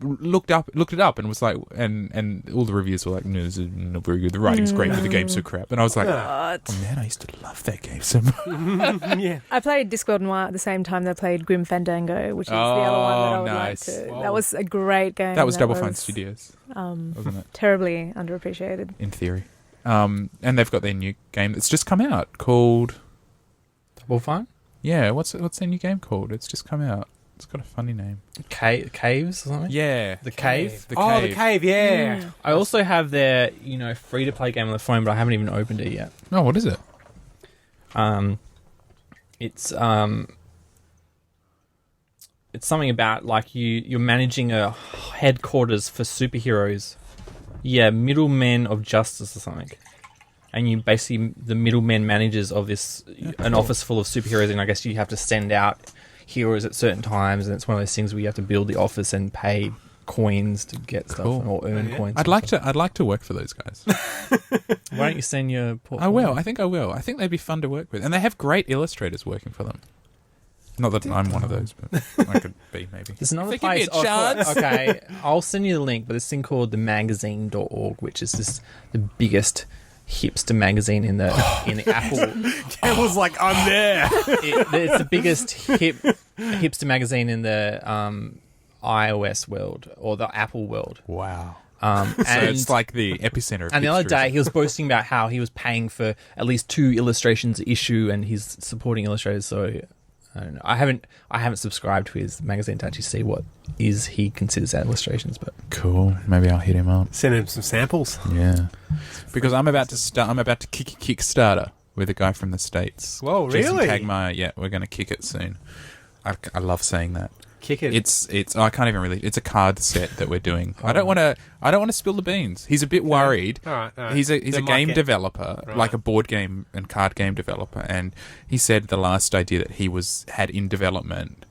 looked it up and was like, and all the reviews were like, no, this is not very good. The writing's great, but the game's so crap. And I was like, oh man, I used to love that game so much. Yeah. I played Discworld Noir at the same time that I played Grim Fandango, which is the other one that I would nice. like to. Wow. That was a great game. That was Double Fine Studios, Um, wasn't it? terribly underappreciated. In theory. And they've got their new game that's just come out called... Double Fine? Yeah, what's their new game called? It's just come out. It's got a funny name. Caves or something? Yeah. The Cave? The Oh, Cave. the cave, yeah. I also have their, free-to-play game on the phone, but I haven't even opened it yet. Oh, what is it? It's something about like you're managing a headquarters for superheroes. Yeah, middlemen of justice or something. And you basically the middlemen managers of this an office full of superheroes, and I guess you have to send out heroes at certain times, and it's one of those things where you have to build the office and pay coins to get stuff or earn coins. I'd like to work for those guys. Why don't you send your portfolio? I will. I think I will. I think they'd be fun to work with, and they have great illustrators working for them. Not that I'm one of those, but I could be maybe. There's another If they give place. me a chance. Okay, I'll send you the link, but this thing called themagazine.org, which is the biggest hipster magazine in the Apple. It was like, I'm there. It's the biggest hipster magazine in the iOS world or the Apple world. Wow. And So it's like the epicenter of and the other hipsterism. day he was boasting about how he was paying for at least 2 illustrations a issue, and he's supporting illustrators. So I don't know. I haven't subscribed to his magazine to actually see what he considers illustrations. But Cool. Maybe I'll hit him up. Send him some samples. Yeah. Because I'm about to kick a Kickstarter with a guy from the States. Whoa, Jason really? Tagmeyer. Yeah, we're going to kick it soon. I love saying that. Kick it. It's I can't even really. It's a card set that we're doing. I don't want to spill the beans. He's a bit worried. All right. He's a Then game might get- developer, Right. like a board game and card game developer, and he said the last idea that he had in development,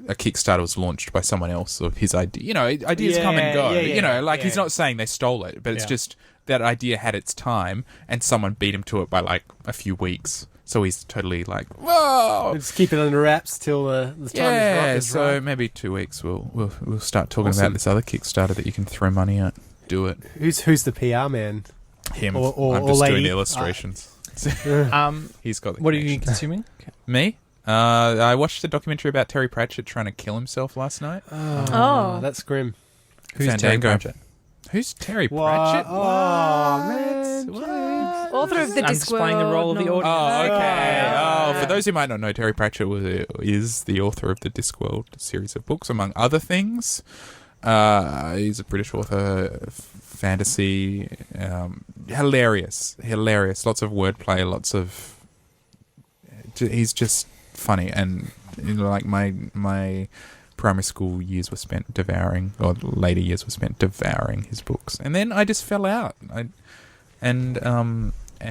a Kickstarter was launched by someone else of his idea. Ideas come and go. Yeah, He's not saying they stole it, but it's Yeah. just that idea had its time, and someone beat him to it by like a few weeks. So he's totally like, whoa. Just keep it under wraps till the time is So right. maybe 2 weeks we'll start talking Awesome. about this other Kickstarter that you can throw money at. Do it. Who's the PR man? Him. Or I'm just lady. doing the illustrations. He's got the what are you connections. consuming? Me? I watched the documentary about Terry Pratchett trying to kill himself last night. Oh. That's grim. Who's Terry Fandango. Pratchett? Who's Terry What? Pratchett? Oh, man. Author of the I'm just playing the role of the audience. Oh, okay. Yeah. Oh, for those who might not know, Terry Pratchett is the author of the Discworld series of books, among other things. He's a British author, fantasy, hilarious, lots of wordplay, he's just funny, and like my primary school years were spent devouring, or later years were spent devouring his books, and then I just fell out.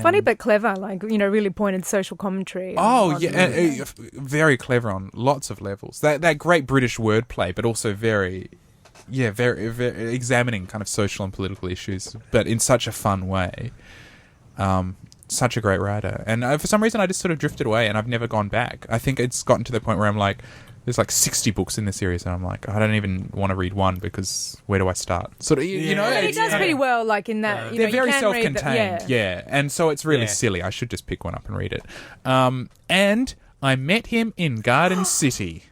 Funny but clever, like, really pointed social commentary. Oh, yeah, very clever on lots of levels. That great British wordplay, but also very, very examining kind of social and political issues, but in such a fun way. Such a great writer. And for some reason, I just sort of drifted away, and I've never gone back. I think it's gotten to the point where I'm like, there's like 60 books in the series, and I'm like, I don't even want to read one because where do I start? Sort of, you know. But he it's does kind pretty of- well, like in that. They're very you can read self-contained, the- and so it's really Yeah. silly. I should just pick one up and read it. And I met him in Garden City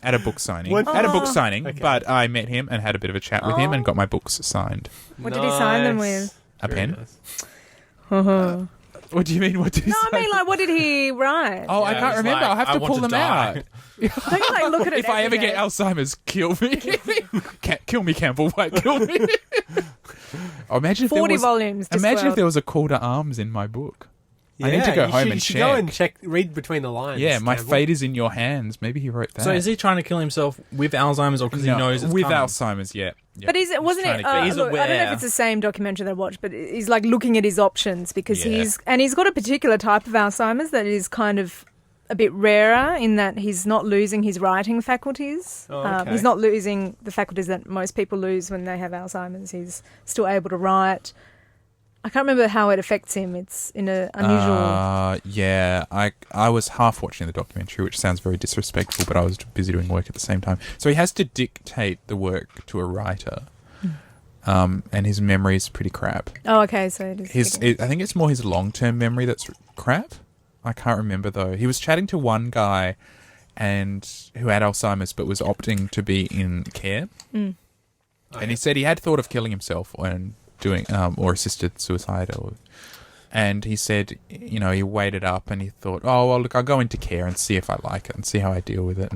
at a book signing. What? At a book signing, Okay. but I met him and had a bit of a chat with him and got my books signed. What did he sign them Nice. A Very pen? nice. No, What do you mean? What did he I say? mean, like, what did he write? Oh, I Yeah, can't it's remember. like, I'll have I to want pull to them die. out. Don't you, like, look at it If I every ever get day? Alzheimer's, kill me. Kill me, Campbell. Kill me. Oh, imagine if 40 there was, volumes. imagine if Discworld. there was a call to arms in my book. I need to go you home should, and you should go and check. read between the lines. Yeah, my Campbell. fate is in your hands. Maybe he wrote that. So is he trying to kill himself with Alzheimer's or because No, he knows it's with coming? Alzheimer's? Yeah. But wasn't trying it? to get- He's Look, I don't know if aware. it's the same documentary that I watched, but he's like looking at his options because Yeah. he's got a particular type of Alzheimer's that is kind of a bit rarer in that he's not losing his writing faculties. Oh, okay. He's not losing the faculties that most people lose when they have Alzheimer's. He's still able to write. I can't remember how it affects him. It's in an unusual. Yeah, I was half watching the documentary, which sounds very disrespectful, but I was busy doing work at the same time. So he has to dictate the work to a writer, and his memory is pretty crap. Oh, okay. So it is. I think it's more his long-term memory that's crap. I can't remember though. He was chatting to one guy, and who had Alzheimer's but was opting to be in care, and he said he had thought of killing himself and doing or assisted suicide, and he said, you know, he weighed it up and he thought, oh well, look, I'll go into care and see if I like it and see how I deal with it,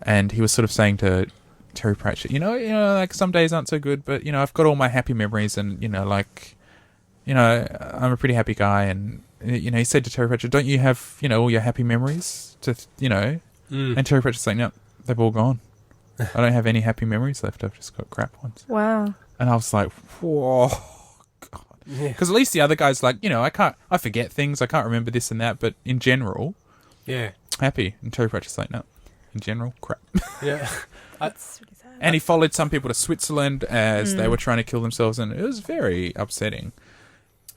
and he was sort of saying to Terry Pratchett, you know, like some days aren't so good, but you know, I've got all my happy memories, and you know, like, you know, I'm a pretty happy guy, and you know, he said to Terry Pratchett, don't you have, you know, all your happy memories to, you know, and Terry Pratchett's like, no, they've all gone. I don't have any happy memories left. I've just got crap ones. Wow. And I was like, whoa, God. Because at least the other guy's like, you know, I forget things. I can't remember this and that, but in general, happy. And Terry Pratchett's like, no, in general, crap. Yeah. That's really sad. And he followed some people to Switzerland as they were trying to kill themselves, and it was very upsetting.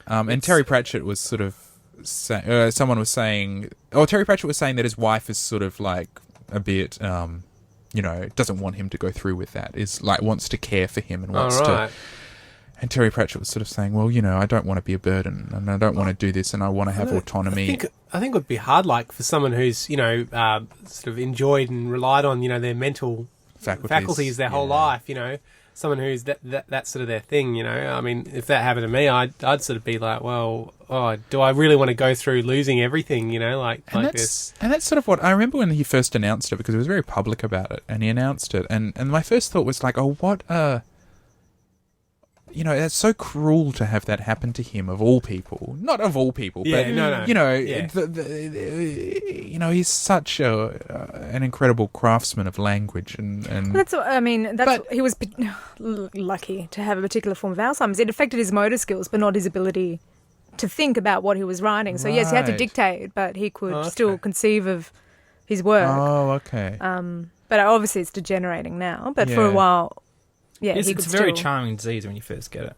And Terry Pratchett was sort of someone was saying, or Terry Pratchett was saying that his wife is sort of like a bit, you know, doesn't want him to go through with that, is like wants to care for him and wants to. And Terry Pratchett was sort of saying, well, you know, I don't want to be a burden, and I don't want to do this, and I want to have autonomy. I think it would be hard, like, for someone who's, you know, sort of enjoyed and relied on, you know, their mental faculties their whole life, you know, someone who's that's sort of their thing, you know. I mean, if that happened to me, I'd sort of be like, well, do I really want to go through losing everything, you know, like this? And that's sort of what I remember when he first announced it, because he was very public about it, and he announced it, and my first thought was like, oh, what you know, it's so cruel to have that happen to him, of all people. Not of all people, but, you know, you know, he's such an incredible craftsman of language. And that's, I mean, he was lucky to have a particular form of Alzheimer's. It affected his motor skills, but not his ability to think about what he was writing. So, yes, he had to dictate, but he could still conceive of his work. Oh, okay. But obviously it's degenerating now. But for a while... Yeah, it's a very charming disease when you first get it.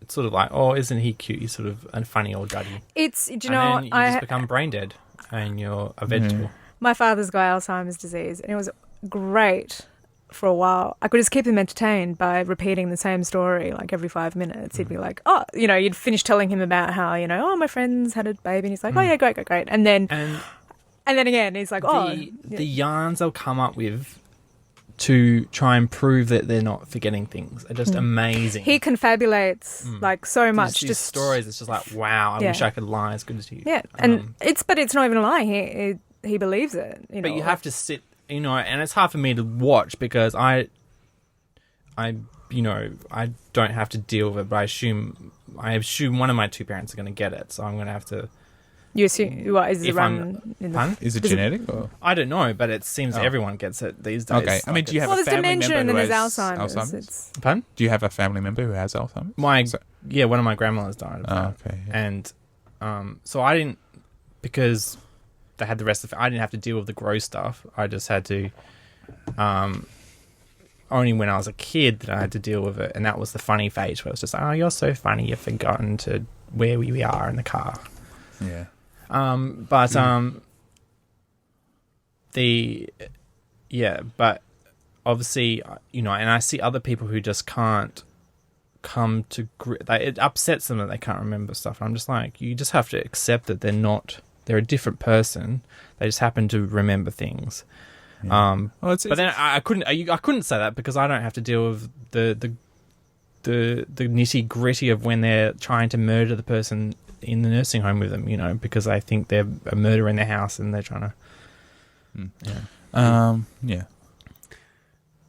It's sort of like, oh, isn't he cute? He's sort of a funny old duddy. And then you just become brain dead and you're a vegetable. My father's got Alzheimer's disease, and it was great for a while. I could just keep him entertained by repeating the same story like every 5 minutes. He'd be like, oh, you know, you'd finish telling him about how, you know, oh, my friend's had a baby, and he's like, oh, yeah, great. And then again, he's like, the yarns they'll come up with to try and prove that they're not forgetting things are just amazing. He confabulates like so much. Just stories. It's just like, wow, I wish I could lie as good as you. Yeah, and it's not even a lie. He believes it. You know, but you have to sit, you know, and it's hard for me to watch because I you know, I don't have to deal with it, but I assume one of my two parents are going to get it, so I'm going to have to. You assume what is it run? Is it genetic? Or? I don't know, but it seems everyone gets it these days. Okay, I mean, do you have a family member who has Alzheimer's? Pardon? Do you have a family member who has Alzheimer's? One of my grandmothers died of that. Okay, and so I didn't, because they had the rest of it. I didn't have to deal with the gross stuff. I just had to. Only when I was a kid that I had to deal with it, and that was the funny phase where it was just, oh, you're so funny, you've forgotten to where we are in the car. Yeah. But obviously, you know, and I see other people who just can't come to it upsets them that they can't remember stuff. And I'm just like, you just have to accept that they're a different person. They just happen to remember things. Yeah. But then I couldn't say that because I don't have to deal with the nitty gritty of when they're trying to murder the person in the nursing home with them, you know, because they think they're a murderer in their house and they're trying to. Yeah.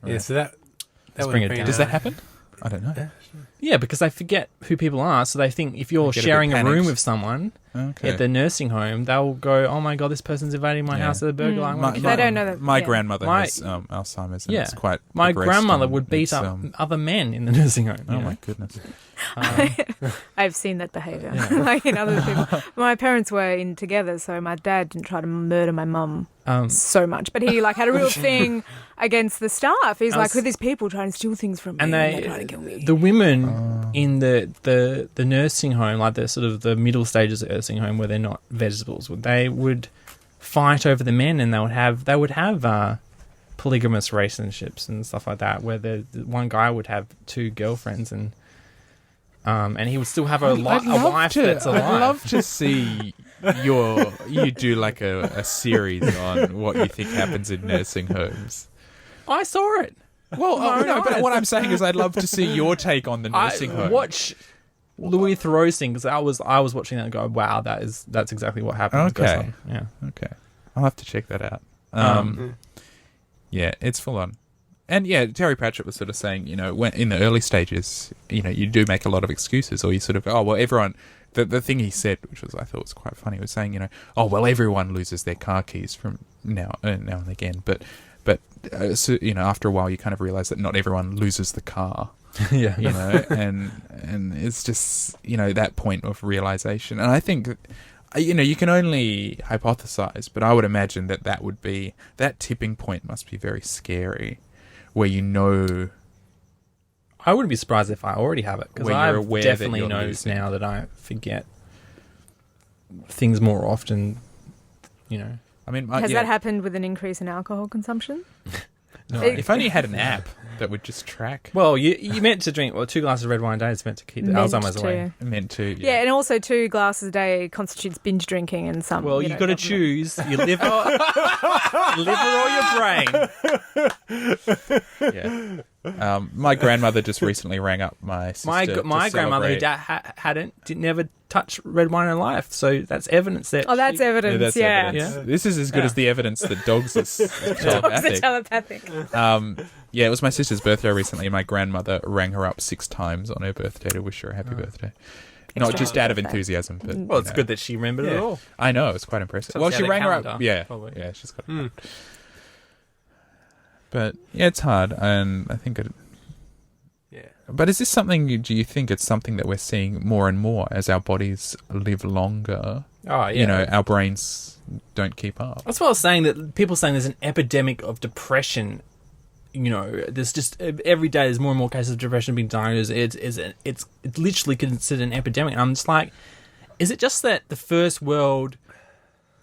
Yeah. So that bring it down. Does that happen? I don't know. Yeah, because they forget who people are, so they think if you're sharing a room with someone at the nursing home, they'll go, "Oh my god, this person's invading my house as a burglar." They don't know that. My grandmother has Alzheimer's, and it's quite. My grandmother would beat up other men in the nursing home. Oh my goodness! I've seen that behaviour, like in other people. My parents were in together, so my dad didn't try to murder my mum so much, but he like had a real thing against the staff. He's like, "Who are these people trying to steal things from me? And they're trying to kill me." The women in the nursing home, like the sort of the middle stages of nursing home where they're not vegetables, they would fight over the men, and they would have polygamous relationships and stuff like that, where the one guy would have two girlfriends and he would still have a wife that's alive. I'd love to see you do like a series on what you think happens in nursing homes. I saw it. Well, no, but what I'm saying is I'd love to see your take on the nursing home. Watch Louis Theroux's thing, because I was watching that and go, wow, that's exactly what happened. Okay. Yeah. Okay. I'll have to check that out. Yeah, it's full on. And yeah, Terry Pratchett was sort of saying, when in the early stages, you do make a lot of excuses, or you sort of go, oh, well, everyone... The thing he said, which I thought was quite funny, was saying, oh, well, everyone loses their car keys from now and again. But so, after a while, you kind of realise that not everyone loses the car. Yeah. And it's just, that point of realisation. And I think... you can only hypothesize, but I would imagine that would be... That tipping point must be very scary, where I wouldn't be surprised if I already have it, because When I you're aware definitely that you're know losing. now that I forget things more often, I mean, Has that happened with an increase in alcohol consumption? No. If only you had an app that would just track. Well, you meant to drink 2 glasses of red wine a day. It's meant to keep the Alzheimer's away. Meant to. Yeah, and also 2 glasses a day constitutes binge drinking and some. Well, you've got to choose your liver, or your brain. Yeah. My grandmother just recently rang up my sister. My to grandmother, who celebrate. never touched red wine in her life, so that's evidence that. Oh, that's evidence. That's Yeah, evidence. Yeah. This is as good as the evidence that dogs are Dogs are telepathic. telepathic. Yeah, it was my sister's birthday recently. My grandmother rang her up 6 times on her birthday to wish her a happy birthday. Not Extra just happy out of birthday. enthusiasm, but Well, it's good that she remembered it all. I know, it's quite impressive. Tells Well, you she how rang to her up. calendar, Yeah, probably. yeah, she's got it. But yeah, it's hard, and I think it. Yeah. But is this something? Do you think it's something that we're seeing more and more as our bodies live longer? Oh, yeah. Our brains don't keep up. That's what I was saying, that people saying there's an epidemic of depression. There's just every day there's more and more cases of depression being diagnosed. It's literally considered an epidemic. And I'm just like, is it just that the first world,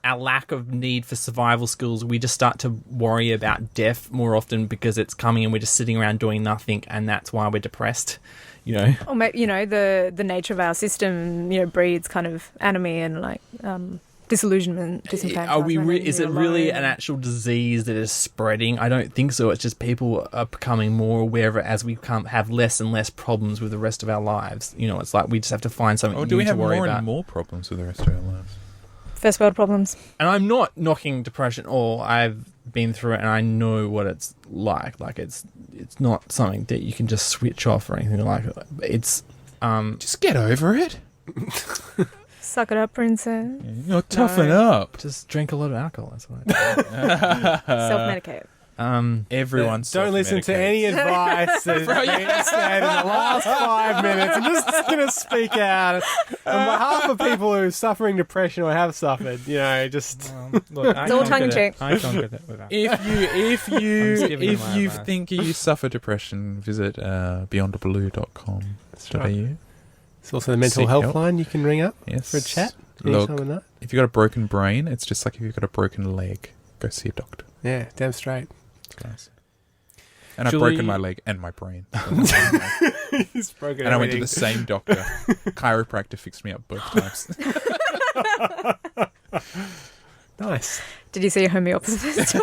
our lack of need for survival skills, we just start to worry about death more often because it's coming and we're just sitting around doing nothing, and that's why we're depressed? Or maybe, the nature of our system, breeds kind of anomie and like disillusionment, disenfranchisement. Is it really an actual disease that is spreading? I don't think so. It's just people are becoming more aware of it as we have less and less problems with the rest of our lives. It's like we just have to find something Or new do we to have worry more about. and more problems with the rest of our lives? First world problems. And I'm not knocking depression at all. I've been through it and I know what it's like. Like it's not something that you can just switch off or anything like it. It's Just get over it. Suck it up, princess. Toughen up. just drink a lot of alcohol. That's what I Self-medicate. do. Everyone Don't listen to any advice that's been said in the last 5 minutes. I'm just going to speak out on behalf of people who are suffering depression or have suffered. Just Look, It's all tongue-in-cheek. I conquered it with that. If I'm just giving you my you advice. think you suffer depression, visit beyondblue.com.au. it's also the mental Seek health help. line you can ring up Yes. for a chat. Look, Anytime on that. if you've got a broken brain, it's just like if you've got a broken leg. Go see a doctor. Yeah, damn straight. It's nice. And I've Julie- broken my leg and my brain. He's broken And I went to everything. the same doctor. Chiropractor fixed me up both times. Nice. Did you see a homeopathist?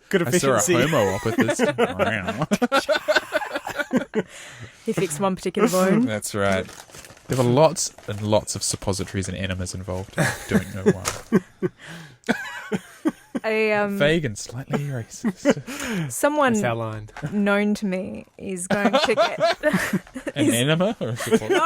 Good I saw a efficiency. homopathist. He fixed one particular bone. That's right. There were lots and lots of suppositories and enemas involved. I don't know why. Vegan, slightly racist. Someone That's our line. known to me is going to get An enema or a suppository?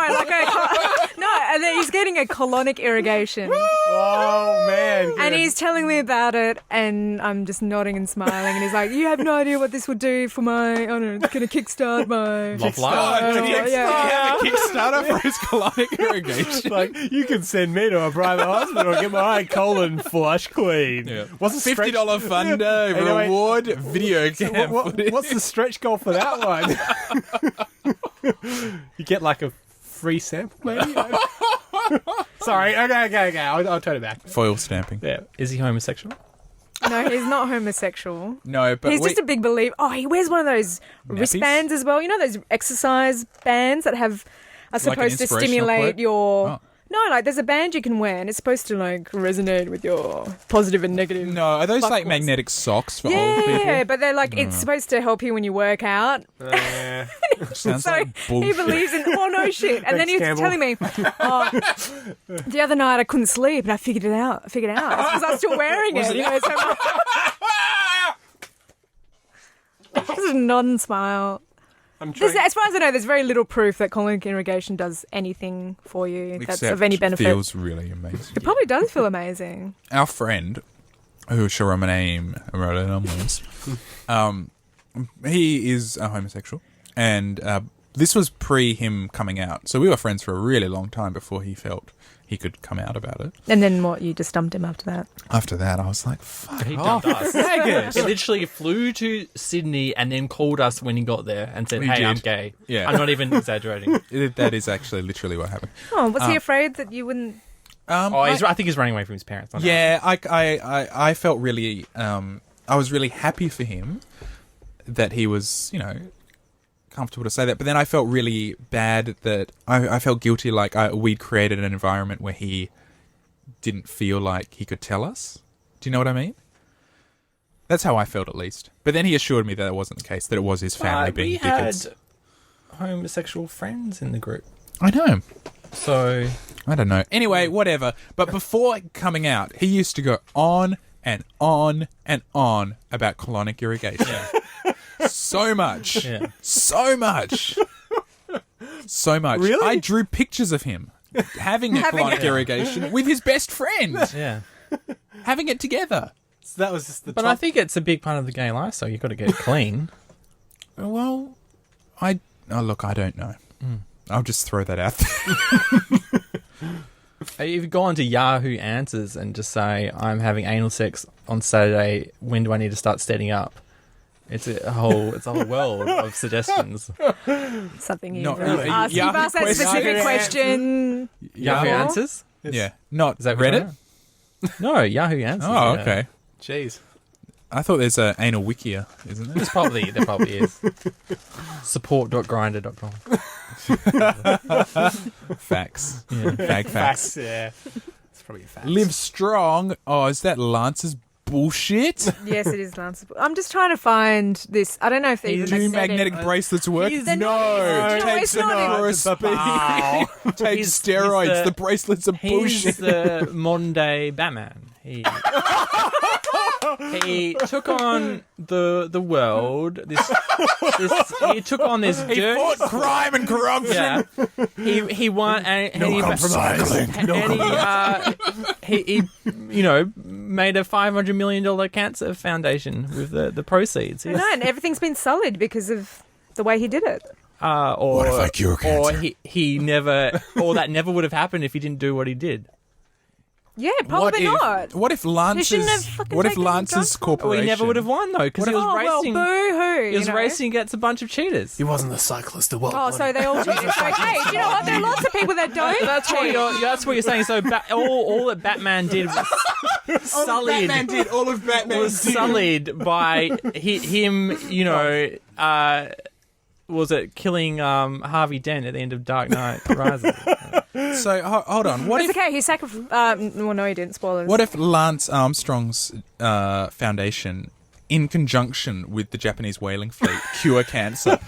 and then he's getting a colonic irrigation, Oh, man. and he's telling me about it, and I'm just nodding and smiling, and he's like, "You have no idea what this would do for my, I don't know, it's going to kickstart my Love life. yeah. A Kickstarter for his colonic irrigation. Like, you can send me to a private hospital and get my colon flush clean. Yeah. What's the stretch- $50 funder Anyway, reward video cam footage. what's the stretch goal for that one? You get like a free sample, maybe? Sorry, okay. I'll turn it back. Foil stamping. Yeah. Is he homosexual? No, he's not homosexual. No, but He's just a big believer. Oh, he wears one of those Nappies? wristbands as well. You know those exercise bands that are supposed to inspirational stimulate quote? your. Oh. No, like there's a band you can wear and it's supposed to like resonate with your positive and negative. No, are those like buckles. magnetic socks for old people? Yeah, but they're like, it's supposed to help you when you work out. Sounds So like he bullshit. believes in, oh no shit. And then he was Campbell. telling me, the other night I couldn't sleep and I figured it out. It's because I was still wearing it. You know, so just a nod and smile. I'm trying. As far as I know, there's very little proof that colonic irrigation does anything for you that's Except of any benefit. feels really amazing. It probably does feel amazing. Our friend, who shall remain anonymous, he is a homosexual, and this was pre him coming out. So we were friends for a really long time before he felt he could come out about it. And then what? You just dumped him after that? After that, I was like, fuck He off. dumped us. Faggot. He literally flew to Sydney and then called us when he got there and said, He "Hey, I'm did. gay." Yeah. I'm not even exaggerating. That is actually literally what happened. Oh, was he afraid that you wouldn't? I think he's running away from his parents. I know. Yeah, I felt really, I was really happy for him that he was, you know, comfortable to say that. But then I felt really bad that I felt guilty, like we'd created an environment where he didn't feel like he could tell us. Do you know what I mean? That's how I felt, at least. But then he assured me that it wasn't the case, that it was his family being we dickheads. had homosexual friends in the group, I know. so I don't know. Anyway, whatever. But before coming out, he used to go on and on and on about colonic irrigation. So much. yeah. So much. So much. Really? I drew pictures of him having a colonic irrigation with his best friend. Yeah. Having it together. So that was just the But top. I think it's a big part of the gay lifestyle. You've got to get it clean. Well, look, I don't know. I'll just throw that out there. If you go onto Yahoo Answers and just say, "I'm having anal sex on Saturday. When do I need to start setting up?" It's a whole world of suggestions. Something you've Not asked. really. You've Yahoo asked that questions. specific question. Yahoo Yeah. Answers? Yeah. Not Is that Reddit? No, Yahoo Answers. Oh, yeah. okay. Jeez. I thought there's a anal wikia, isn't there? There probably is. Support.grindr.com. Facts. Yeah. Fag facts. Yeah. It's probably a fact. Live strong. Oh, is that Lance's bullshit? Yes, it is Lance. I'm just trying to find this. I don't know if they even Do magnetic bracelets work? He's- They're not- No. no, Take it's not in- Speed. Take He's steroids. the- The bracelets are He's bullshit. the modern day Batman. He took on the world. He took on this He dirt. fought crime and corruption. Yeah, he won. And he made a $500 million cancer foundation with the proceeds. I know, and everything's been sullied because of the way he did it. Or What if I cure Or cancer? he never, or that never would have happened if he didn't do what he did. Yeah, probably not. What if Lance's? shouldn't have fucking What if taken Lance's drugs from- Well, corporation? he never would have won though because he was racing. boo-hoo. He was racing against a bunch of cheaters. He wasn't the cyclist of Oh, so they all cheated. Okay, do you know what? There are lots of people that don't. That's what you're saying. So all that Batman did was sullied. Batman did all of Batman. Was sullied by him. Was it killing Harvey Dent at the end of Dark Knight Rises? So hold on. What It's if? okay. He sacrificed. Well, no, he didn't. Spoilers. What if Lance Armstrong's foundation, in conjunction with the Japanese whaling fleet, cure cancer?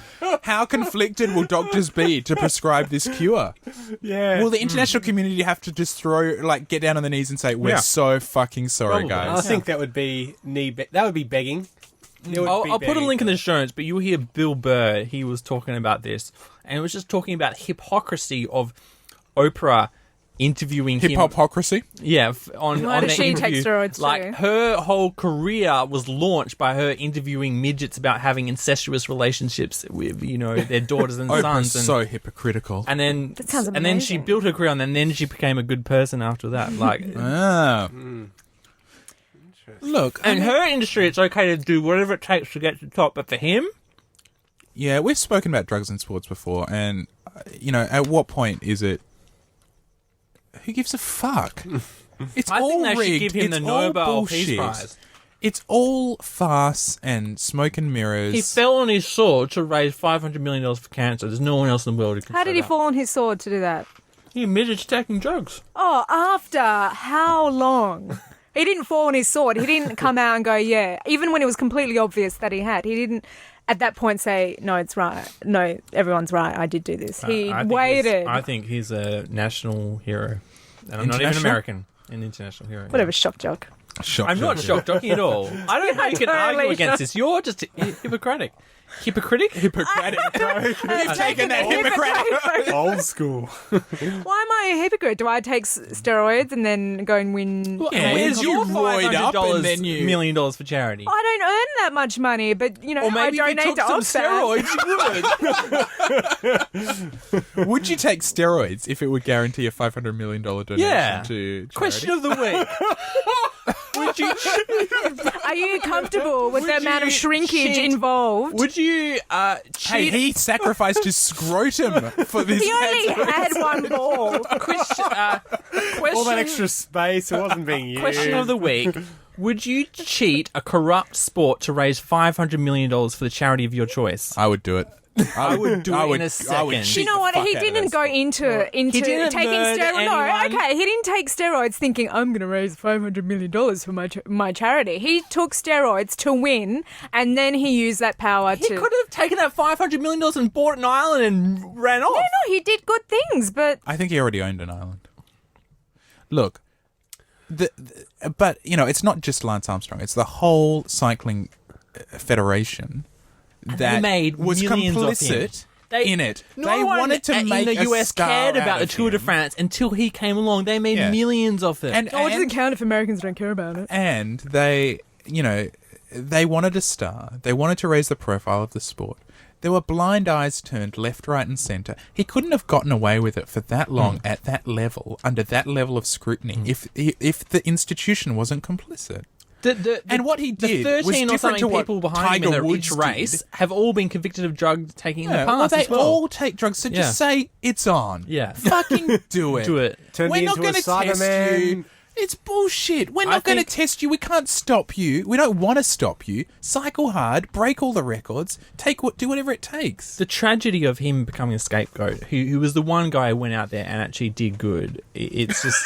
How conflicted will doctors be to prescribe this cure? Yeah. Will the international community have to just get down on their knees and say, "We're Yeah. so fucking sorry, Probably. I guys"? think that would be that would be begging. It would be I'll put a begging. link in the show notes, but you'll hear Bill Burr. He was talking about this, and it was just talking about hypocrisy of Oprah interviewing him. Hypocrisy. Yeah, on Why does the she interview. take steroids Like too? her whole career was launched by her interviewing midgets about having incestuous relationships with their daughters and Oprah's sons. And, so hypocritical. and then That sounds and then she amazing. built her career, and then she became a good person after that. Like, Ah. Look, in her industry, it's okay to do whatever it takes to get to the top, but for him, yeah, we've spoken about drugs in sports before, and at what point is it? Who gives a fuck? It's I all think they rigged. should give him It's the all Nobel Peace bullshit. Prize. It's all farce and smoke and mirrors. He fell on his sword to raise $500 million for cancer. There's no one else in the world who can How say did he that. fall on his sword to do that? He admitted to taking drugs. Oh, after how long? He didn't fall on his sword. He didn't come out and go, yeah. Even when it was completely obvious that he had. He didn't, at that point, say, no, it's right. No, everyone's right. I did do this. He waited. I think he's a national hero. And I'm not even American. An international hero. Whatever, shock jock. I'm not shock jockey at all. I don't know how you can argue against this. You're just Hippocratic. Hippocratic? Hippocratic. You've taken that Hippocratic. Old school. Why am I a hypocrite? Do I take steroids and then go and win? Well, Yeah, where's you your roid up $500 and then you- $1 million for charity? I don't earn that much money, but, you know, Or maybe I if you donate took to some Oxfam. steroids, you would. Would you take steroids if it would guarantee a $500 million donation Yeah. to charity? Question of the week. Would you Are you comfortable with the amount of you shrinkage cheat? involved? would you Hey, cheat? he sacrificed his scrotum for this. He only had one ball. Question, All that extra space, it wasn't being used. question of the week. Would you cheat a corrupt sport to raise $500 million for the charity of your choice? I would do it. I would do it in a I would second. cheat You know the what? fuck He out of didn't this go sport. into He didn't taking murder steroids. No, anyone. okay. He didn't take steroids thinking I'm going to raise $500 million for my charity. He took steroids to win, and then he used that power He to. could have taken that $500 million and bought an island and ran off. No, he did good things, but I think he already owned an island. Look, but you know, it's not just Lance Armstrong; it's the whole cycling federation that made was millions of him. complicit in it. No they one wanted to make in the a US star cared out about the of Tour de him. France until he came along. They made Yeah. millions of it. and it doesn't count if Americans don't care about it. and they, you know, they wanted a star. They wanted to raise the profile of the sport. There were blind eyes turned left, right, and centre. He couldn't have gotten away with it for that long at that level, under that level of scrutiny, if the institution wasn't complicit. And what he did the was 13 or different something to what people behind him Tiger in Woods each race did. have all been convicted of drug taking in the Yeah, past they as well. all take drugs, so Yeah. just say it's on. Yeah. Fucking do it. Do it. Turn We're me not into a going to test Cyberman. you. It's bullshit. We're I not going to think- test you. We can't stop you. We don't want to stop you. Cycle hard, break all the records, do whatever it takes. The tragedy of him becoming a scapegoat, who was the one guy who went out there and actually did good. It's just,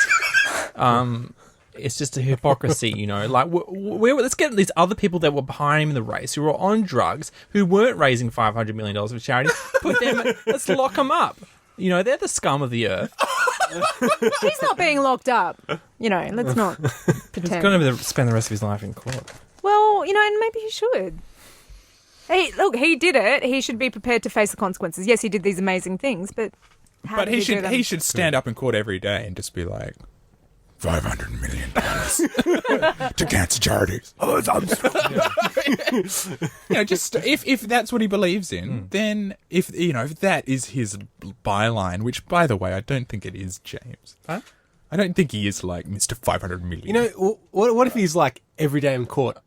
it's just a hypocrisy, you know. Like, let's get these other people that were behind him in the race, who were on drugs, who weren't raising $500 million for charity. Put them, let's lock them up. You know, they're the scum of the earth. He's not being locked up. You know, let's not He's pretend. going to spend the rest of his life in court. Well, you know, and maybe he should. Hey, look, he did it. He should be prepared to face the consequences. Yes, he did these amazing things, but how But did he do should them? he should stand up in court every day and just be like, $500 million to cancer charities. Oh, you know, just if that's what he believes in, then if that is his byline, which by the way I don't think it is, James. Huh? I don't think he is like Mr. 500 million. You know, what if he's like, every day in court,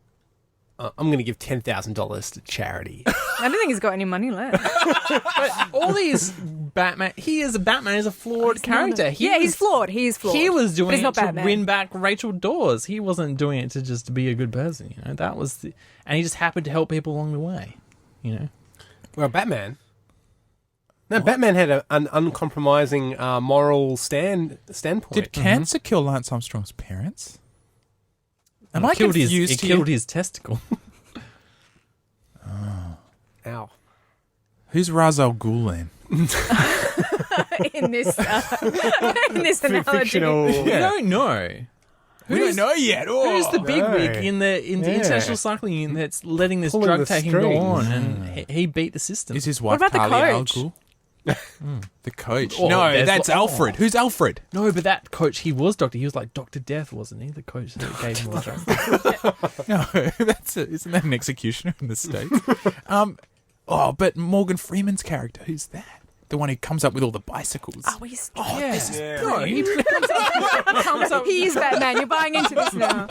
I'm going to give $10,000 to charity. I don't think he's got any money left. But all these Batman, he's a flawed character. He's flawed. He's flawed. He was But doing he's it not to Batman. win back Rachel Dawes. He wasn't doing it to just be a good person. You know, that was, and he just happened to help people along the way. You know, Well, Batman. No, Batman had an uncompromising moral standpoint. did cancer kill Lance Armstrong's parents? Am It I killed confused It here? killed his testicle. Ow. Who's Ra's al Ghul then? in this analogy. Fictional. We don't know. We don't know yet. Who's the big no. wig in the Yeah. international cycling union that's letting this Pulling drug the taking go strings. on? And he beat the system. Is his wife about the Talia al coach? Ghul? The coach. Oh, no, there's- that's Alfred. Who's Alfred? No, but that coach, he was Doctor. He was like Dr. Death, wasn't he? The coach that gave him all the drugs. No, isn't that an executioner in the States? But Morgan Freeman's character, who's that? The one who comes up with all the bicycles. This This is No, he comes up. he is Batman. You're buying into this now.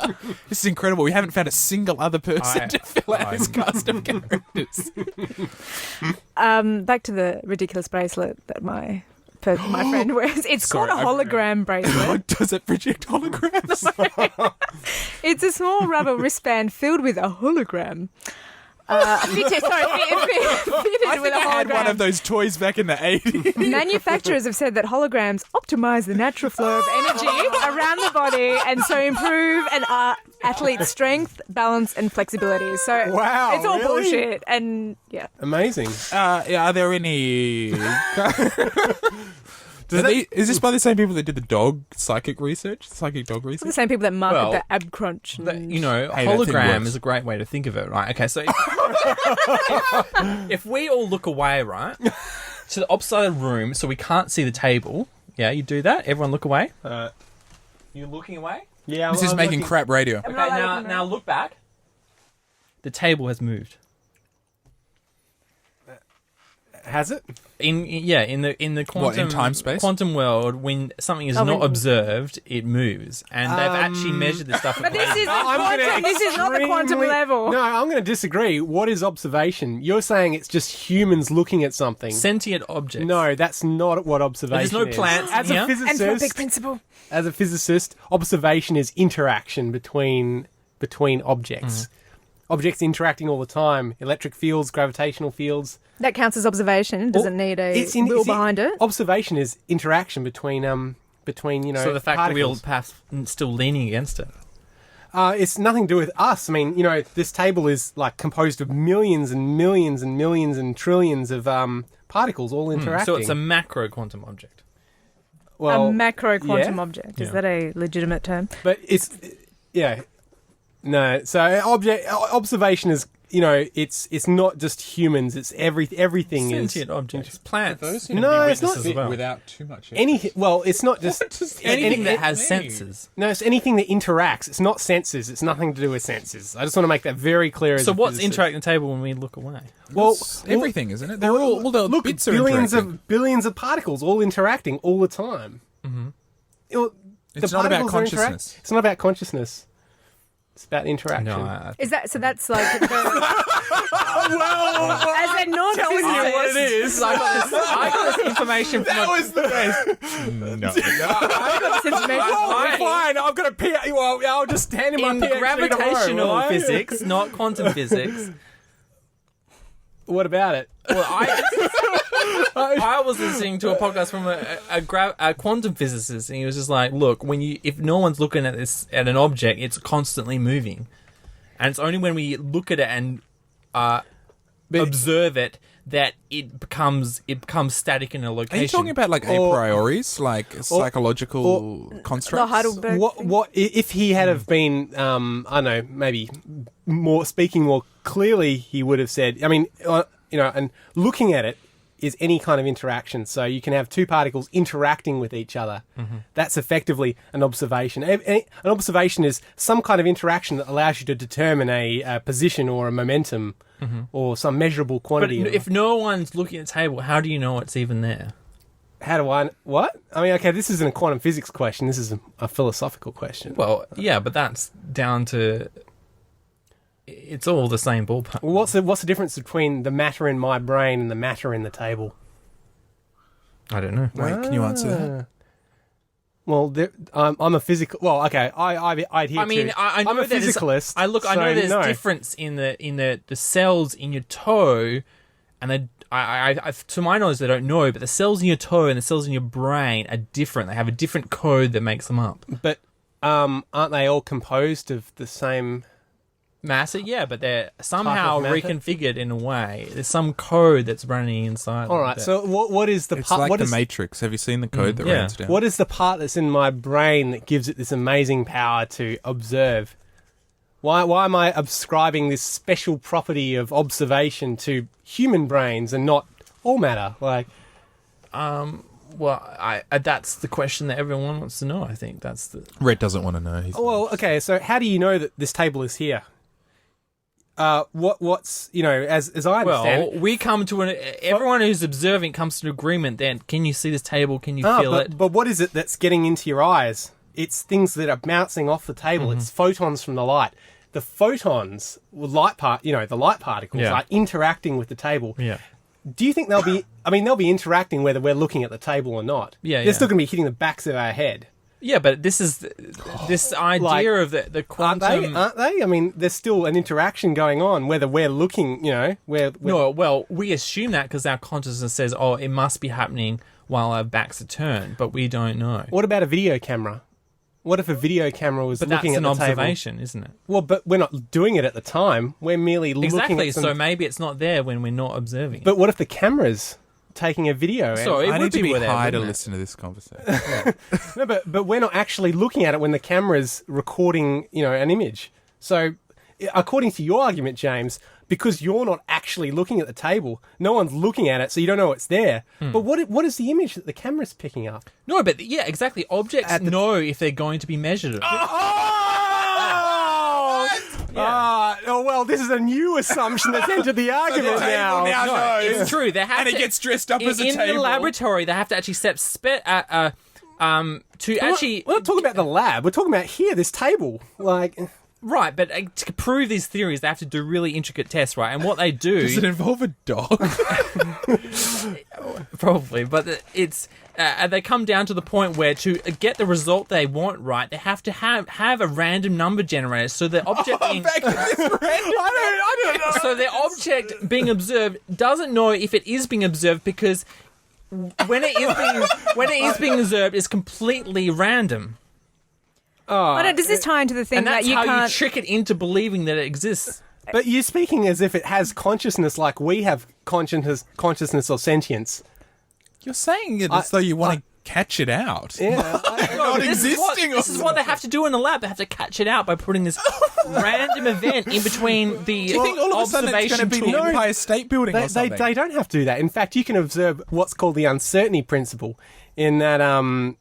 This is incredible. We haven't found a single other person I- to fill out this cast of characters. Back to the ridiculous bracelet that my friend wears. It's Sorry, called a hologram bracelet. Does it project holograms? It's a small rubber wristband filled with a hologram. fitted with a I had one of hologram. those toys back in the 80s. Manufacturers have said that holograms optimize the natural flow of energy around the body and so improve an athlete's strength, balance, and flexibility. So Wow, it's all really? bullshit. And yeah. Amazing. Are there any... that- Is this by the same people that did the dog psychic dog The research? same people that market Well, the ab crunch. That, you know, Hey, that thing hologram works. is a great way to think of it, right? Okay, so if we all look away, right, to the opposite side of the room, so we can't see the table. Yeah, you do that. Everyone look away. You're looking away. Yeah, This is making crap radio. Okay, now look back. The table has moved. Has it? In the quantum What, in time space? quantum world, when something is Oh, not when- observed, it moves, and they've actually measured this stuff. But this is I'm gonna quantum. This is not the quantum extremely- level. No, I'm going to disagree. What is observation? You're saying it's just humans looking at something. sentient objects. No, that's not what observation There's no is. plants As in a here. Anthropic physicist, principle. observation is interaction between objects. Objects interacting all the time. Electric fields, gravitational fields. That counts as observation. Doesn't need a will behind it. Observation is interaction between So the fact that we're all particles. perhaps still leaning against it. It's nothing to do with us. I mean, this table is like composed of millions and millions and millions and trillions of particles all interacting. So it's a macro quantum object. well, a macro quantum yeah. object. Is Yeah. that a legitimate term? But it's no. So observation is it's not just humans. It's everything is Sentient objects. Plants. Those can No, be it's not- witnesses as well. without too much. any. Well, it's not just Anything that any- has me. senses. No, it's anything that interacts. It's not senses. It's nothing to do with senses. I just want to make that very clear. So as a what's physicist. interacting the table when we look away? Well, everything, isn't it? They're all the look, bits are billions of particles all interacting all the time. Mm-hmm. It's not about consciousness. It's not about consciousness. It's about interaction. No, Is that so? That's like the, as a non-physicist. is. I got this information from was the best. No. I got this information. Fine, I've got a PhD. Well, I'll just stand in my in PhD gravitational tomorrow, will I? physics, not quantum physics. What about it? Well, I was listening to a podcast from a quantum physicist, and he was just like, "Look, if no one's looking at an object, it's constantly moving, and it's only when we look at it and observe it that it becomes static in a location." Are you talking about like a prioris, like psychological constructs? The Heidelberg. What if he had have been? I don't know, maybe speaking more clearly, he would have said. I mean, and looking at it is any kind of interaction. So you can have two particles interacting with each other. Mm-hmm. That's effectively an observation. An observation is some kind of interaction that allows you to determine a position or a momentum or some measurable But quantity. if no one's looking at the table, how do you know it's even there? How do I... What? I mean, okay, this isn't a quantum physics question. This is a philosophical question. Well, yeah, but that's down to... It's all the same ballpark. Well, what's the difference between the matter in my brain and the matter in the table? I don't know. Wait, can you answer that? Well, I'm a physical... Well, okay, I adhere I mean, to... I know I'm a that there's- physicalist. I know there's no. difference in the cells in your toe, and I to my knowledge they don't know, but the cells in your toe and the cells in your brain are different. They have a different code that makes them up. But aren't they all composed of the same... Mass, yeah, but they're somehow matter? reconfigured in a way. There's some code that's running inside. All right, so what is the It's part... like what the is- Matrix. Have you seen the code that yeah. runs down? What is the part that's in my brain that gives it this amazing power to observe? Why am I ascribing this special property of observation to human brains and not all matter? Like, well, that's the question that everyone wants to know. I think that's the. Red doesn't want to know. well, okay, so how do you know that this table is here? What's as I understand Well, we come to everyone who's observing comes to an agreement. Then, can you see this table? Can you feel it? but what is it that's getting into your eyes? It's things that are bouncing off the table. Mm-hmm. It's photons from the light. The photons, the light particles, Yeah. are interacting with the table. Yeah. Do you think they'll be? I mean, they'll be interacting whether we're looking at the table or not. Yeah, They're yeah. still going to be hitting the backs of our head. Yeah, but this is this idea of the Aren't quantum. Aren't they? I mean, there's still an interaction going on, whether we're looking, we're No, well, we assume that because our consciousness says, "Oh, it must be happening while our backs are turned," but we don't know. What about a video camera? What if a video camera was But looking that's at an the table? observation, isn't it? Well, but we're not doing it at the time. We're merely looking Exactly. at some... So maybe it's not there when we're not observing it. But what if the camera's taking a video? So it I would need to be there, high to wouldn't it? listen to this conversation. No, but we're not actually looking at it when the camera's recording, an image. So, according to your argument, James, because you're not actually looking at the table, no one's looking at it, so you don't know it's there. But what is the image that the camera's picking up? No, but yeah, exactly. Objects know if they're going to be measured. Well, this is a new assumption that's entered the argument table now. now knows. It's true. They have And to, it gets dressed up as a in the table. laboratory. They have to actually to actually We're not talking about the lab. We're talking about here, this table. right, but to prove these theories, they have to do really intricate tests, right? And what they do Does it involve a dog? probably, but it's they come down to the point where to get the result they want right, they have to have a random number generator. So the object being Back to this random. I don't know. so the object being observed doesn't know if it is being observed because when it is being observed, it's completely random, I don't, does this tie into the thing and that that's you how can't... you trick it into believing that it exists. But you're speaking as if it has consciousness like we have consciousness or sentience. You're saying it as though you want to catch it out. Yeah. Not This is what- existing. This is what they have to do in the lab. They have to catch it out by putting this random event in between the Do you think all of a sudden it's observation going to be the tool. Empire State Building or They something? don't have to do that. In fact, you can observe what's called the uncertainty principle in that,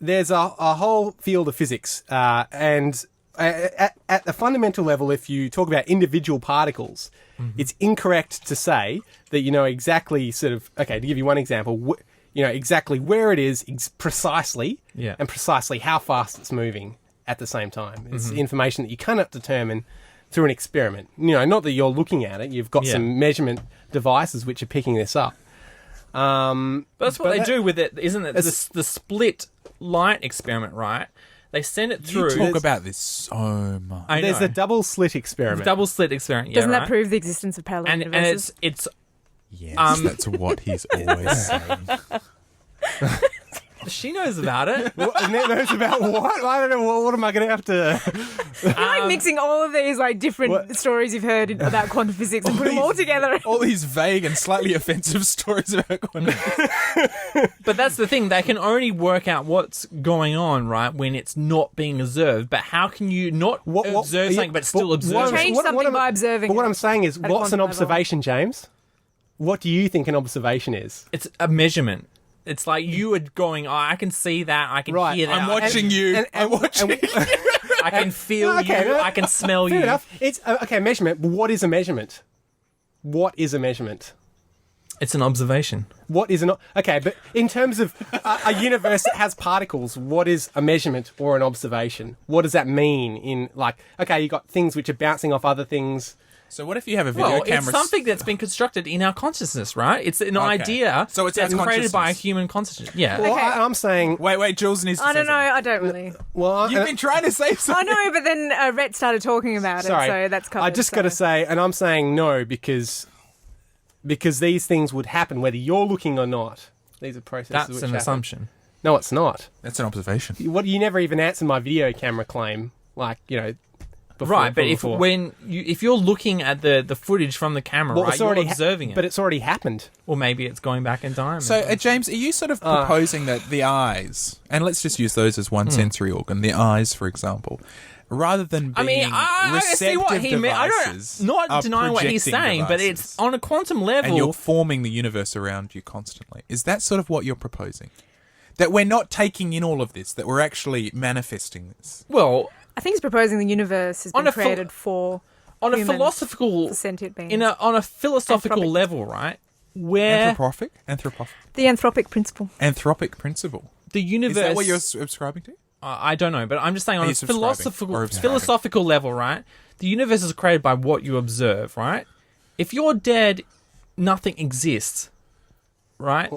there's a whole field of physics, and at the fundamental level, if you talk about individual particles, it's incorrect to say that you know exactly to give you one example, exactly where it is precisely, Yeah. and precisely how fast it's moving at the same time. It's information that you cannot determine through an experiment. Not that you're looking at it, you've got Yeah. some measurement devices which are picking this up. But that's what But they that- do with it, isn't it? The split light experiment, right? They send it through. You talk about this so much. I There's know. a double slit experiment. double slit experiment. Doesn't yeah, that right? prove the existence of parallel And universes? it's Yes, Um, that's what he's always saying. she knows about it. What, knows about what? I don't know. What am I going to have to... You're like mixing all of these different What? stories you've heard about quantum physics and put them all together. All these vague and slightly offensive stories about quantum. But that's the thing; they can only work out what's going on, right, when it's not being observed. But how can you not observe something but still observe it? Change something by observing But what it I'm saying is, at a what's an quantum level. observation, James? What do you think an observation is? It's a measurement. It's like you are going, oh, I can see that, I can Right, hear that, I'm watching you. I'm watching. I can feel Okay, you, no, I can smell Fair you. enough. It's measurement. But what is a measurement? What is a measurement? It's an observation. What is an... Okay, but in terms of a universe that has particles, what is a measurement or an observation? What does that mean in, you got things which are bouncing off other things... So what if you have a video Well, camera? it's something that's been constructed in our consciousness, right? It's an idea So it's that's our created by a consciousness. human consciousness. Yeah. Well, Okay. I'm saying... Wait, Jules needs to I say don't know. something. I don't really. Well, You've been trying to say I something. know, but then Rhett started talking about Sorry, it, so that's covered. I just got to say, and I'm saying no because these things would happen whether you're looking or not. These are processes That's which an happen. assumption. No, it's not. That's an observation. You never even answered my video camera claim, before, Right, but before. if you're looking at the footage from the camera, Well, right, it's you're already observing it. but it's already happened. Or maybe it's going back in time. So, James, are you sort of proposing that the eyes, and let's just use those as one sensory organ, the eyes, for example, rather than I being mean, I see what receptive he meant. I devices, don't not are denying what he's projecting saying, but devices. it's on a quantum And you're level. forming the universe around you constantly. Is that sort of what you're proposing? That we're not taking in all of this, that we're actually manifesting this. Well, I think he's proposing the universe has On been a created for on a humans, philosophical, for sentient beings. on a philosophical Anthropic. level, right? Where Anthropic The anthropic principle. principle. the universe Is that what you're subscribing to? I don't know, but I'm just saying Are on you a subscribing or observing? philosophical level, right? The universe is created by what you observe, right? If you're dead, nothing exists, right?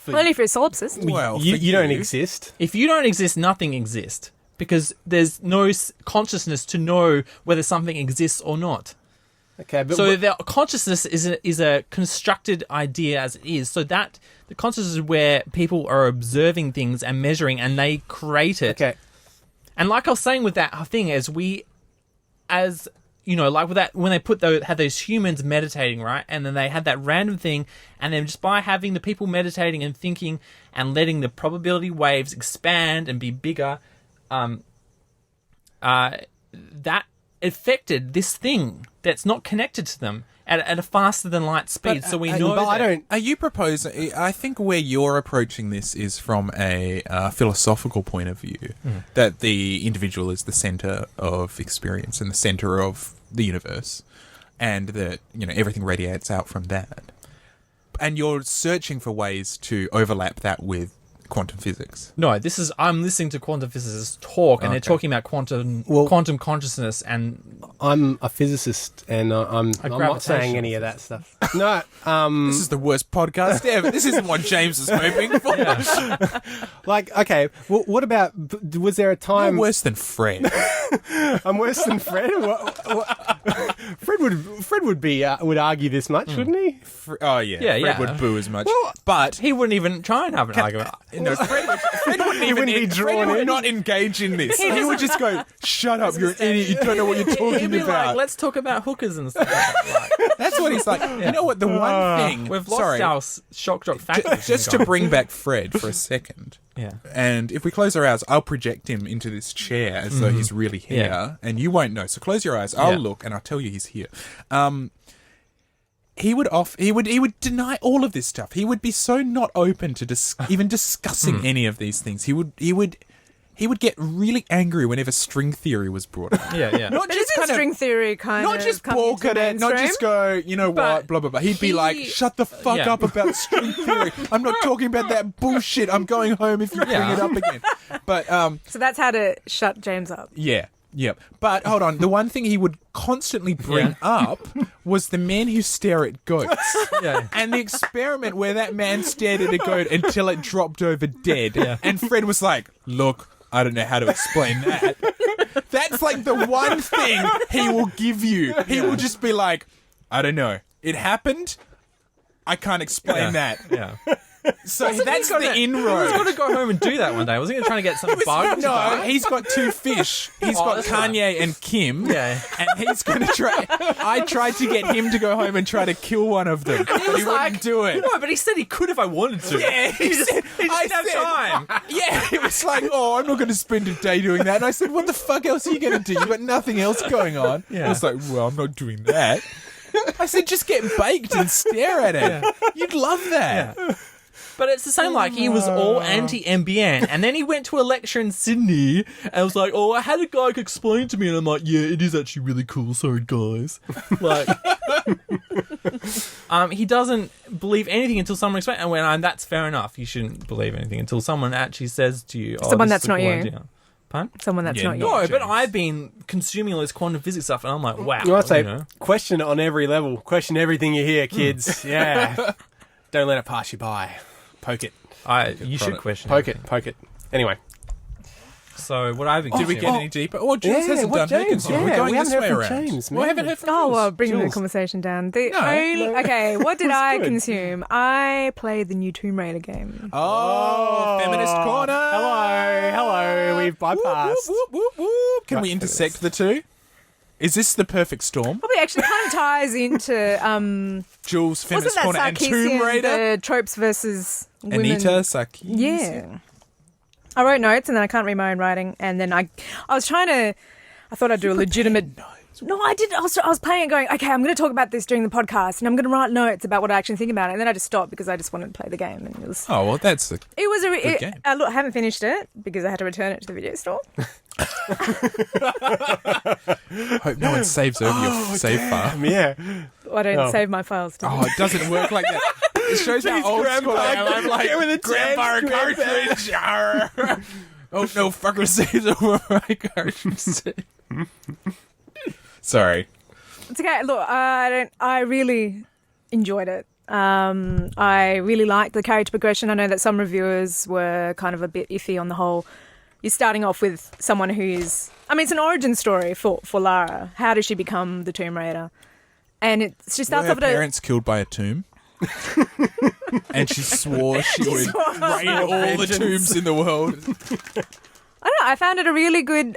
Only if you're a solipsist. Well, you, for you don't you. exist. If you don't exist, nothing exists. Because there's no consciousness to know whether something exists or not. Okay, but So the consciousness is a constructed idea as it is. So that the consciousness is where people are observing things and measuring, and they create it. okay. And like I was saying with that thing, like with that, when they had those humans meditating, right, and then they had that random thing, and then just by having the people meditating and thinking and letting the probability waves expand and be bigger, that affected this thing that's not connected to them at a faster than light speed. So we know. But I that- don't. Are you proposing? I think where you're approaching this is from a philosophical point of view, that the individual is the center of experience and the center of the universe, and that everything radiates out from that. And you're searching for ways to overlap that with quantum physics. No, I'm listening to quantum physicists talk, and they're talking about quantum consciousness, and I'm a physicist, and I'm not gravitational saying any of that stuff. No. This is the worst podcast ever. This isn't what James was hoping for. Like, okay. Well, what about? Was there a time? I'm worse than Fred. I'm worse than Fred. Fred would argue this much, wouldn't he? Oh yeah, Yeah, Fred yeah. would boo as much. But he wouldn't even try and have an argument. no, Fred wouldn't even wouldn't be drawn Fred would in. not engage in this. He would just go, "Shut up, you're an idiot. You don't know what you're He'd talking be about." like, let's talk about hookers and stuff. That's what he's like. You know what? The one thing We've lost our shock jock factor. just to bring back Fred for a second. Yeah. And if we close our eyes, I'll project him into this chair as though he's really here, Yeah. and you won't know. So close your eyes. I'll Yeah. look, and I'll tell you he's here. He would deny all of this stuff. He would be so not open to even discussing any of these things. He would get really angry whenever string theory was brought up. Yeah. Not But just isn't kind of string theory kind not of just coming balk to at it, not mainstream? just go, you know But what, blah, blah, blah. He'd be like, shut the fuck Yeah. up about string theory. I'm not talking about that bullshit. I'm going home if you bring Yeah. it up again. But, So that's how to shut James up. yeah. But hold on. The one thing he would constantly bring up was the men who stare at goats. Yeah. And the experiment where that man stared at a goat until it dropped over dead. Yeah. And Fred was like, look, I don't know how to explain that. That's like the one thing he will give you. He will just be like, I don't know. It happened. I can't explain that. Yeah. So that's the inroad. He's got to go home and do that one day. Was he trying to get some bug? No, he's got two fish. He's got that's Kanye and Kim. Yeah. And he's going to try. I tried to get him to go home and try to kill one of them. But he wouldn't do it. No, but he said he could if I wanted to. Yeah, he said, He just didn't have time. Yeah, it was like, oh, I'm not going to spend a day doing that. And I said, what the fuck else are you going to do? You've got nothing else going on. Yeah. I was like, well, I'm not doing that. I said, just get baked and stare at it. You'd love that. Yeah. But it's the same, like, he was all anti-NBN, and then he went to a lecture in Sydney, and was like, oh, I had a guy explain to me, and I'm like, yeah, it is actually really cool, sorry, guys. Like, he doesn't believe anything until someone explains, and when that's fair enough, you shouldn't believe anything until someone actually says to you, oh, Someone this that's is a not cool you. idea. Pardon? Someone that's Yeah, not no. you. No, but James. I've been consuming all this quantum physics stuff, and I'm like, wow. I'd say you know? question it on every level. Question everything you hear, kids. Yeah. Don't let it pass you by. Poke it. You should question Poke it. Anyway. So what I've been Did we get any deeper? Oh, James hasn't what done her James? consumer. Yeah, We're going we this haven't way heard from around. James, Well, I man. haven't heard from Oh, Jules. well, bringing the Jules. conversation down. The No. only okay, what did I good. consume? I played the new Tomb Raider game. Oh, feminist corner. Hello. We've bypassed. Whoop, whoop, whoop. Can Right, we intersect the two? Is this the perfect storm? Probably actually kind of ties into Jules, wasn't feminist that corner, and Tomb Sarkeesian, Raider. the tropes versus women? Anita Sarkeesian. Yeah. I wrote notes and then I can't read my own writing, and then I was trying to. I thought I'd do a legitimate. No, I did. I was playing it, going, okay, I'm going to talk about this during the podcast, and I'm going to write notes about what I actually think about it. And then I just stopped because I just wanted to play the game, and it was. Oh well, that's the. It was Good game. look, I haven't finished it because I had to return it to the video store. Hope no one saves over your save file. Yeah. I don't Oh. save my files. To Oh, it doesn't work like that. It shows how old school I am. I'm like, grandpa cartridge. Arr. Oh no, fucker saves over my cartridge. Sorry. It's okay. Look, I really enjoyed it. I really liked the character progression. I know that some reviewers were kind of a bit iffy on the whole. You're starting off with someone who's... I mean, it's an origin story for Lara. How does she become the Tomb Raider? And she starts Were off her at parents killed by a tomb? And she swore she would raid all the tombs in the world. I don't know. I found it a really good...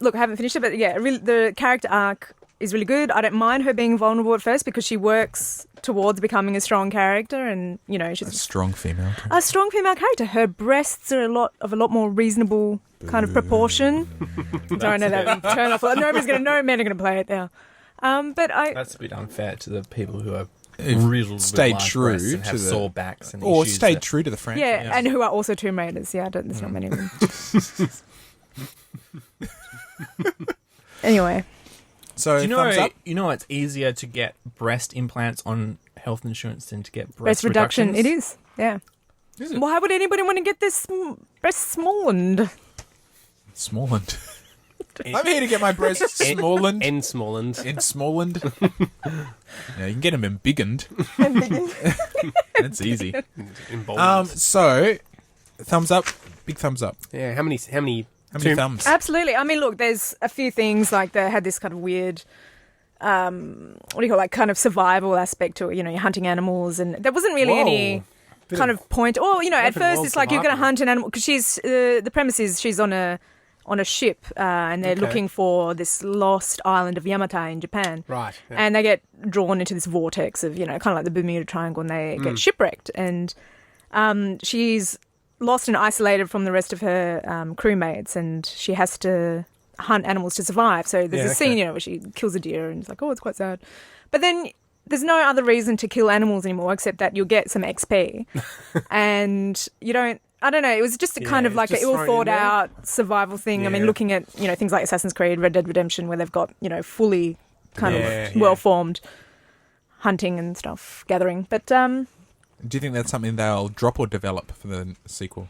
look, I haven't finished it, but yeah, really, the character arc is really good. I don't mind her being vulnerable at first because she works towards becoming a strong character, and she's A strong female. a strong female character. Her breasts are a lot more reasonable kind of proportion. Don't know that turn off. No men are gonna play it now. But That's a bit unfair to the people who are riddled stayed with large true breasts and to have the- sore backs and Or issues stayed that- true to the franchise. yeah, and who are also Tomb Raiders. Yeah, there's not many of them. Anyway, So, Do thumbs up. you know it's easier to get breast implants on health insurance than to get breast reduction. reductions? It is. Yeah. Is it? Why would anybody want to get this breast smallened? Smalland. I'm here to get my breasts smallened. N Smallland. In Smalland. Yeah, you can get them embiggened. That's easy. Emboldened. So, thumbs up. Big thumbs up. Yeah, how many How many Tomb- thumbs? Absolutely. I mean, look, there's a few things like they had this kind of weird, what do you call it, like kind of survival aspect to it. You're hunting animals, and there wasn't really any Bit kind of- of point. Or at open first world it's like you're going to survival. hunt an animal because she's the premise is she's on a ship and they're Okay. looking for this lost island of Yamata in Japan. Right. Yeah. And they get drawn into this vortex of, kind of like the Bermuda Triangle, and they get shipwrecked. And she's lost and isolated from the rest of her crewmates, and she has to hunt animals to survive. So there's Yeah, a scene, okay. where she kills a deer, and it's like, oh, it's quite sad. But then there's no other reason to kill animals anymore except that you'll get some XP. And you don't... I don't know. It was just a kind Yeah, of like an just thrown in ill thought there. out survival thing. I mean, Yeah. looking at things like Assassin's Creed, Red Dead Redemption, where they've got fully kind Yeah, of yeah. well formed hunting and stuff, gathering. But Do you think that's something they'll drop or develop for the sequel?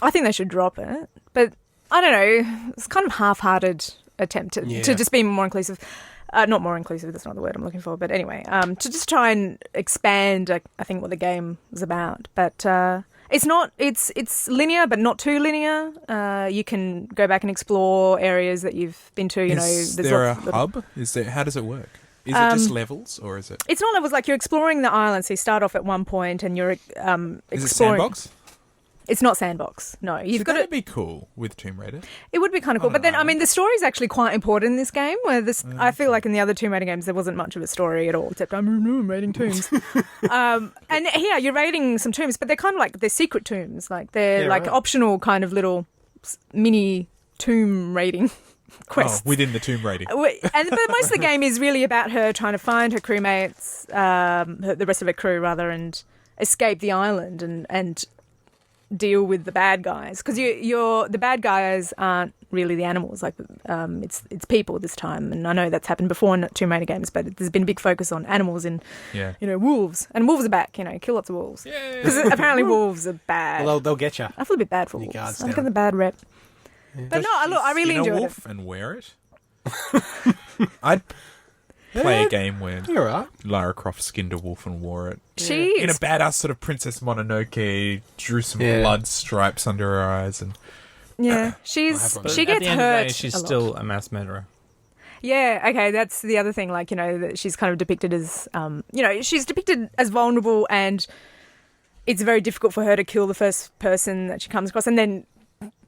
I think they should drop it. But I don't know. It's kind of half-hearted attempt to Yeah. just be more inclusive. Not more inclusive. That's not the word I'm looking for. But anyway, to just try and expand, I think, what the game was about. But it's not. It's linear, but not too linear. You can go back and explore areas that you've been to. Is there's there a lots of- hub? How does it work? Is it just levels, or is it? It's not levels. Like you're exploring the island. So you start off at one point, and you're Is it exploring. sandbox? It's not sandbox. No, you've So got to. that'd be cool with Tomb Raider. It would be kind of cool. But then, I mean, the story is actually quite important in this game, where I feel like in the other Tomb Raider games, there wasn't much of a story at all, except I'm raiding tombs. And here, you're raiding some tombs, but they're kind of like, they're secret tombs. Like, they're Yeah, like right. optional kind of little mini tomb raiding quests. Oh, within the Tomb Raider. But most of the game is really about her trying to find her crewmates, the rest of her crew, rather, and escape the island and deal with the bad guys, because the bad guys aren't really the animals, like it's people this time. And I know that's happened before in Tomb Raider games, but there's been a big focus on animals and Yeah. wolves, and wolves are back. Kill lots of wolves, because apparently wolves are bad. Well, they'll get you. I feel a bit bad for Your wolves. guards I down. get the bad rep. But no, look, I really Skin a enjoyed wolf it. and wear it. I'd play a game where You're right. Lara Croft skinned a wolf and wore it. She In a is badass sort of Princess Mononoke, drew some Yeah. blood stripes under her eyes, and Yeah, I'll she's have one. she At gets the end of the hurt. day, she's a lot. still a mass murderer. Yeah, okay, that's the other thing. Like, that she's kind of depicted as, she's depicted as vulnerable, and it's very difficult for her to kill the first person that she comes across, and then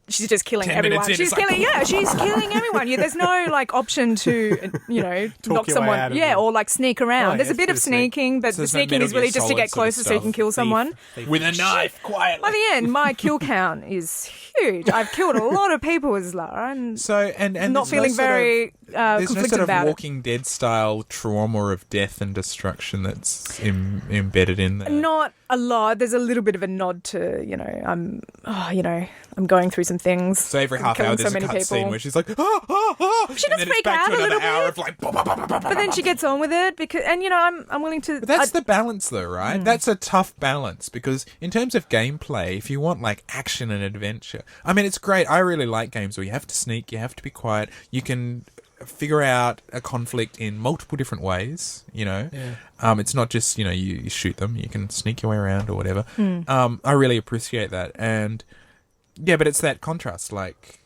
she's just killing 10 everyone. minutes in, She's it's like, killing, she's killing everyone. Yeah, there's no like option to, knock your way someone, out of it. or like sneak around. Oh, there's yeah, a bit of it's pretty sneak. sneaking, but So the there's no sneaking Metal is really Gear just to get Solid sort of closer so you can stuff. kill someone. with a knife, quietly. By the end, my kill count is huge. I've killed a lot of people as Lara, and So and not there's feeling no sort of- very there's no conflicted sort of about it. Walking Dead style trauma of death and destruction that's embedded in there. Not a lot. There's a little bit of a nod to, I'm going through some things. So every half killing hour so there's a many cut people. scene where she's like, ah. She and does then it's freak back out to a another little hour bit. of like, bah, bah, bah, bah, bah, But then she gets on with it because, and I'm willing to. But that's the balance, though, right? That's a tough balance because in terms of gameplay, if you want like action and adventure, I mean, it's great. I really like games where you have to sneak, you have to be quiet, you can figure out a conflict in multiple different ways, you know. Yeah. It's not just, you know, you shoot them, you can sneak your way around or whatever. I really appreciate that. And yeah, but it's that contrast, like,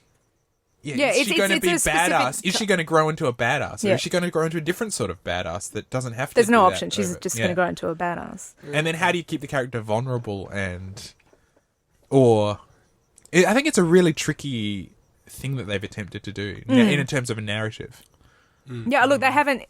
Yeah, is she going to it's be a specific badass? Is she going to grow into a badass? Or Yeah. is she going to grow into a different sort of badass that doesn't have to There's do no that option. She's over- just yeah. going to grow into a badass. And then how do you keep the character vulnerable I think it's a really tricky thing that they've attempted to do in terms of a narrative. Yeah, look, they haven't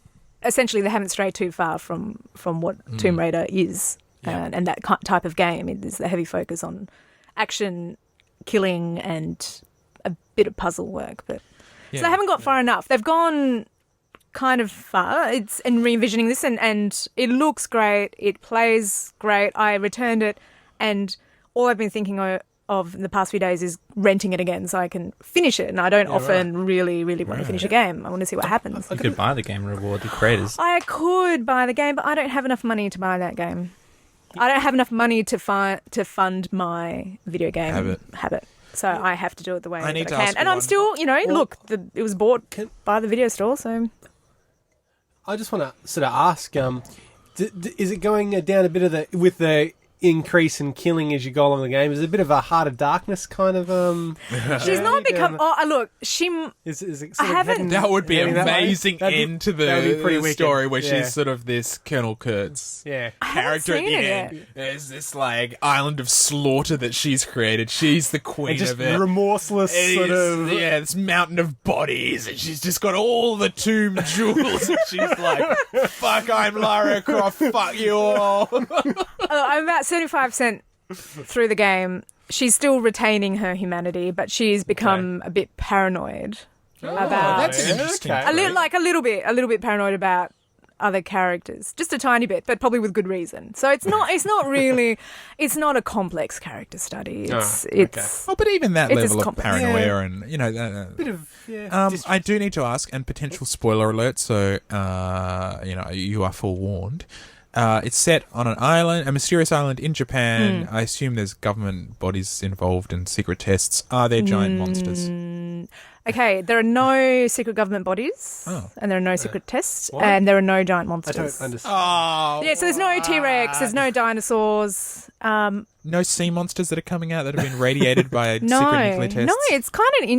strayed too far from what Tomb Raider is, and that type of game. It is the heavy focus on action, killing, and a bit of puzzle work. But so they haven't got far enough. They've gone kind of far. It's in re-envisioning this, and it looks great. It plays great. I returned it, and all I've been thinking of in the past few days is renting it again so I can finish it. And I don't often really want to finish a game. I want to see what happens. You could buy the game and reward the creators. I could buy the game, but I don't have enough money to buy that game. I don't have enough money to fund my video game habit. So I have to do it the way I need that to I can. ask And you I'm one- still, it was bought by the video store, so... I just want to sort of ask, is it going down a bit of with the increase in killing as you go along the game? Is it a bit of a Heart of Darkness kind of? She's not become... Oh, look, she... Is it I haven't- heading- That would be heading that way? amazing That'd be- end to that would be pretty the wicked. story where Yeah. she's sort of this Colonel Kurtz Yeah. character at seen the it end. yet. There's this like island of slaughter that she's created. She's the queen And just of it. remorseless sort of... This mountain of bodies, and she's just got all the tomb jewels. And she's like, "Fuck, I'm Lara Croft. Fuck you all." I'm about 75% through the game. She's still retaining her humanity, but she's become a bit paranoid about... That's an interesting. okay. trait. a little bit paranoid about other characters, just a tiny bit, but probably with good reason. So it's not a complex character study. It's Oh, but even that It's level just of complex. paranoia and, you know, bit of... I do need to ask, and potential spoiler alert, so, you are forewarned. It's set on an island, a mysterious island in Japan. I assume there's government bodies involved in secret tests. Are there giant monsters? okay. There are no secret government bodies, and there are no secret tests, and there are no giant I monsters. don't understand. Oh, Yeah, so there's no T-Rex, there's no dinosaurs. no sea monsters that are coming out that have been radiated by No, secret nuclear tests? no, it's kind of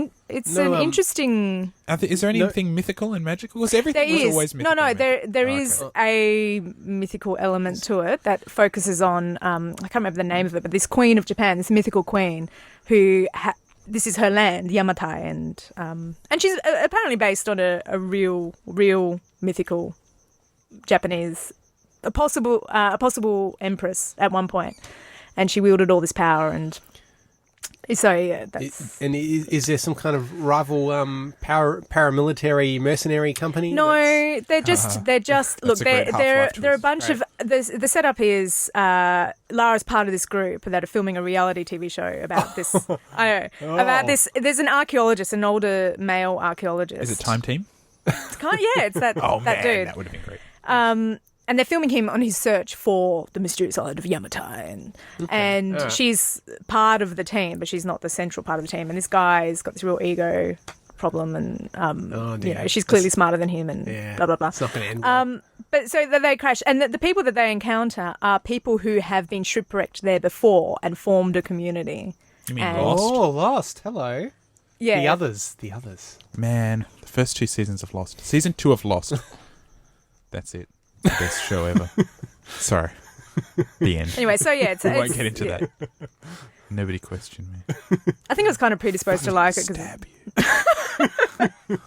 No, an interesting. Is there anything mythical and magical? Was everything There was is always mythical? no. There Oh, is okay. a mythical element to it that focuses on. I can't remember the name of it, but this queen of Japan, this mythical queen, who this is her land, Yamatai, and she's apparently based on a real mythical Japanese, a possible empress at one point, and she wielded all this power and. So yeah, that's And is there some kind of rival paramilitary mercenary company? no. that's- They're just look. a great They're Half-Life a twist. bunch of the setup is Lara's part of this group that are filming a reality TV show about this. I know about this. There's an archaeologist, an older male archaeologist. Is it Time Team? It's that Oh, that man, dude. that would have been great. And they're filming him on his search for the mysterious island of Yamatai, and she's part of the team, but she's not the central part of the team. And this guy's got this real ego problem, and dear. she's clearly smarter than him, and blah blah blah. It's not going to end well. But so they crash, and the people that they encounter are people who have been shipwrecked there before and formed a community. You mean and- Lost? Oh, Lost. Hello. Yeah, The others. Man, the first 2 seasons of Lost. Season 2 of Lost. That's it. The best show ever. Sorry. The end. Anyway, so yeah, We won't get into that. Nobody question me. I think I was kind of predisposed to like it. Stab you.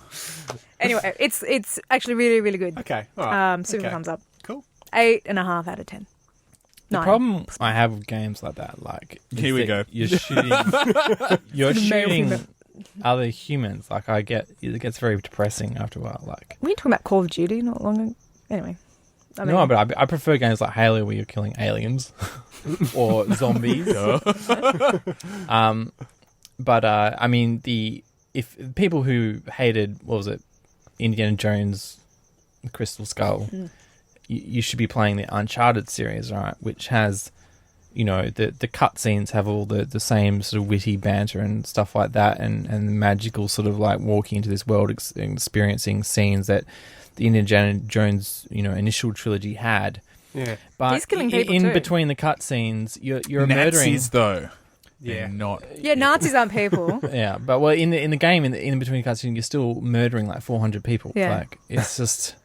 Anyway, it's actually really really good. Okay. All right. Super Okay. thumbs up. Cool. 8.5 out of 10. The 9. problem I have with games like that, like, is Here we that go. You're shooting human. other humans. Like, it gets very depressing after a while. Like, Were you talking about Call of Duty not long ago? Anyway. no, but I prefer games like Halo where you're killing aliens or zombies. I mean, if people who hated, what was it, Indiana Jones, the Crystal Skull, you should be playing the Uncharted series, right? Which has the cutscenes have all the same sort of witty banter and stuff like that, and the magical sort of like walking into this world, experiencing scenes that the Indiana Jones initial trilogy had. Yeah, but he's killing people in too. between the cutscenes, you're Nazis, murdering. though. Yeah. Not. Yeah, Nazis aren't people. Yeah, but well, in the game, in between cutscenes, you're still murdering like 400 people. Yeah. Like it's just.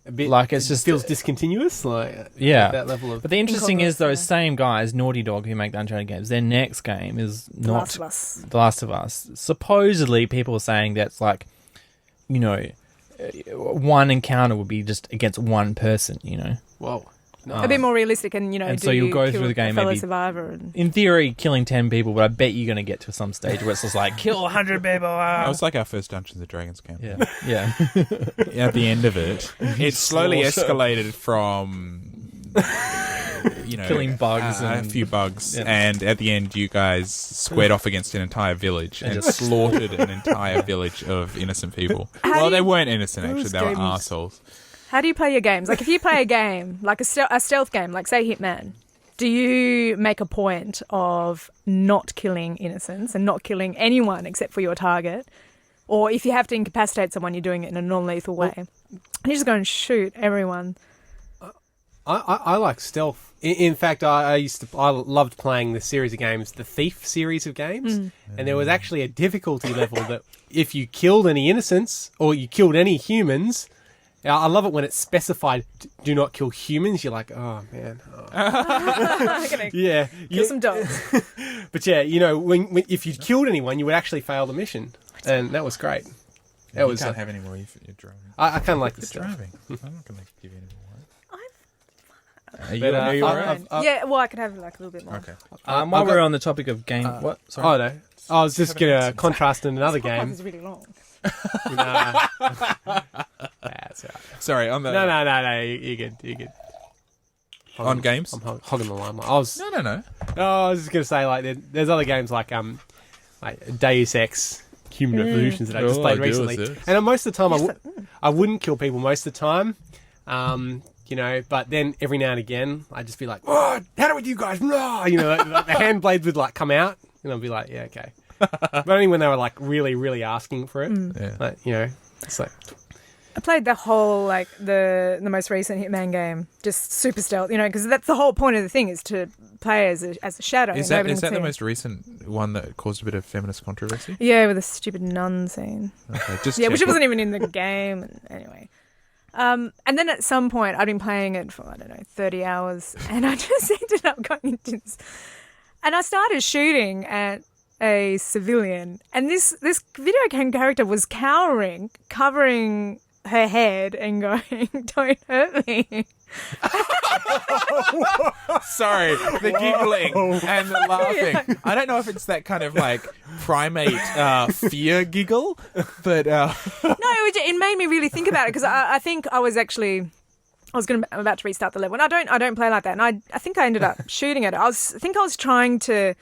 a bit Like, it's just- feels discontinuous. Like that level of. But the interesting is those Yeah. same guys, Naughty Dog, who make the Uncharted games, their next game is The not Last of Us. The Last of Us. Supposedly, people are saying that's like, one encounter would be just against one person. Whoa. No. A bit more realistic, and And do so you'll you go kill through the game a fellow maybe- survivor. And... In theory, killing 10 people, but I bet you're going to get to some stage where it's just like, kill 100 people. That was like our first Dungeons and Dragons campaign. Yeah, yeah. At the end of it, it slowly Slaughter. escalated from Killing bugs a and- few bugs, Yeah. and at the end, you guys squared off against an entire village and just slaughtered an entire village of innocent people. How Well, do they you- weren't innocent actually; Those they were games- assholes. How do you play your games? Like, if you play a game, like a stealth game, like, say, Hitman, do you make a point of not killing innocents and not killing anyone except for your target? Or if you have to incapacitate someone, you're doing it in a non-lethal way. And you just go and shoot everyone. I like stealth. In fact, I loved playing the series of games, the Thief series of games, and there was actually a difficulty level that if you killed any innocents or you killed any humans, I love it when it's specified, do not kill humans. You're like, oh man, I'm gonna yeah, kill some dogs. But yeah, when if you killed anyone, you would actually fail the mission, and that was great. That You was can't have any more if you're driving. I kind of like the It's stealth. driving. I'm not going to give you any more. I've- Are you, But, are you I've- alright? I've- yeah, well, I could have like a little bit more. Okay. While I've we're got- on the topic of game... what? Sorry. Oh no, I was just Haven't gonna answered. contrast in another This podcast game. is really long. Nah. That's all right. Sorry, on the No. You're good. You're good. on games. I'm hogging the limelight. I was No. I was just gonna say like there's other games like Deus Ex Human Revolutions that I just Oh, played Deus recently, Ex. and most of the time Yes, I wouldn't kill people most of the time, but then every now and again I'd just be like, oh, how do we do, guys? Like the hand blades would like come out, and I'd be like, yeah, okay, but only when they were like really, really asking for it. Yeah. Like it's like I played the whole, like, the most recent Hitman game, just super stealth, because that's the whole point of the thing, is to play as a shadow. Is and that nobody can the see. most recent one that caused a bit of feminist controversy? Yeah, with the stupid nun scene. Okay, just Yeah, which check. wasn't even in the game. And anyway. And then at some point, I'd been playing it for, 30 hours, and I just ended up going into this. And I started shooting at a civilian, and this video game character was cowering, covering her head and going, don't hurt me. Sorry, the giggling and the laughing. I don't know if it's that kind of like primate fear giggle, but No, it made me really think about it, because I think I was about to restart the level, and I don't play like that, and I think I ended up shooting at it. I think I was trying to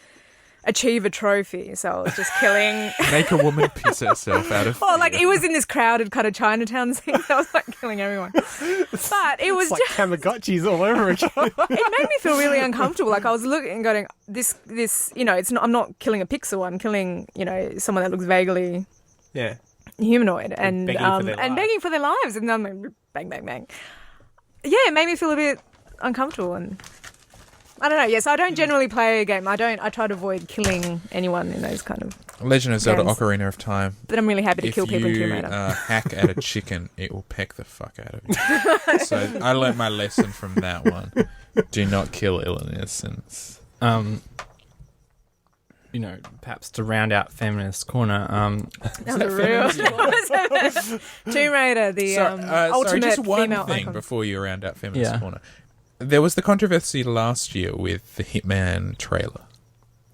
achieve a trophy, so I was just killing. make a woman piss herself out of. Well, like, it was in this crowded kind of Chinatown scene, so I was like killing everyone. But it was it's like Tamagotchis all over again. it made me feel really uncomfortable. Like, I was looking and going, this, it's not. I'm not killing a pixel. I'm killing, someone that looks vaguely Yeah. humanoid and begging for their lives. begging for their lives, and I'm like, bang, bang, bang. Yeah, it made me feel a bit uncomfortable, and I don't know. Yes, I don't generally play a game. I try to avoid killing anyone in those kind of. Legend of Zelda: Games. Ocarina of Time. But I'm really happy to If kill people in Tomb you Raider. hack at a chicken, it will peck the fuck out of you. So I learnt my lesson from that one. Do not kill innocents. Perhaps to round out Feminist Corner, Now the real Tomb Raider, the Sorry, ultimate just one female thing icon. before you round out Feminist Yeah. Corner. There was the controversy last year with the Hitman trailer.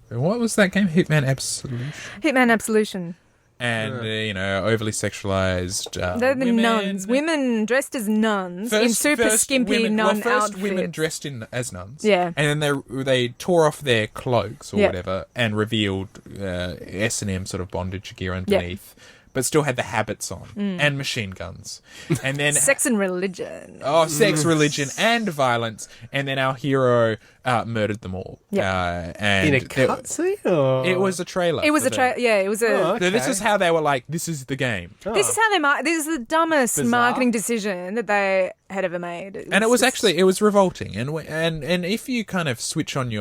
What was that game? Hitman Absolution? Hitman Absolution. And, overly sexualized They're the women. nuns. Women dressed as nuns in super skimpy women, nun first outfits. women dressed as nuns. Yeah. And then they tore off their cloaks or Yeah. whatever and revealed S&M sort of bondage gear underneath. but still had the habits on and machine guns. And then Sex and religion. sex, religion, and violence. And then our hero murdered them all. And In a cutscene? Or? it was a trailer. It was a it was a. Oh, So this okay. is how they were like, this is the game. This is how they this is the dumbest Bizarre. marketing decision that they had ever made. And it was actually, it was revolting. And if you kind of switch on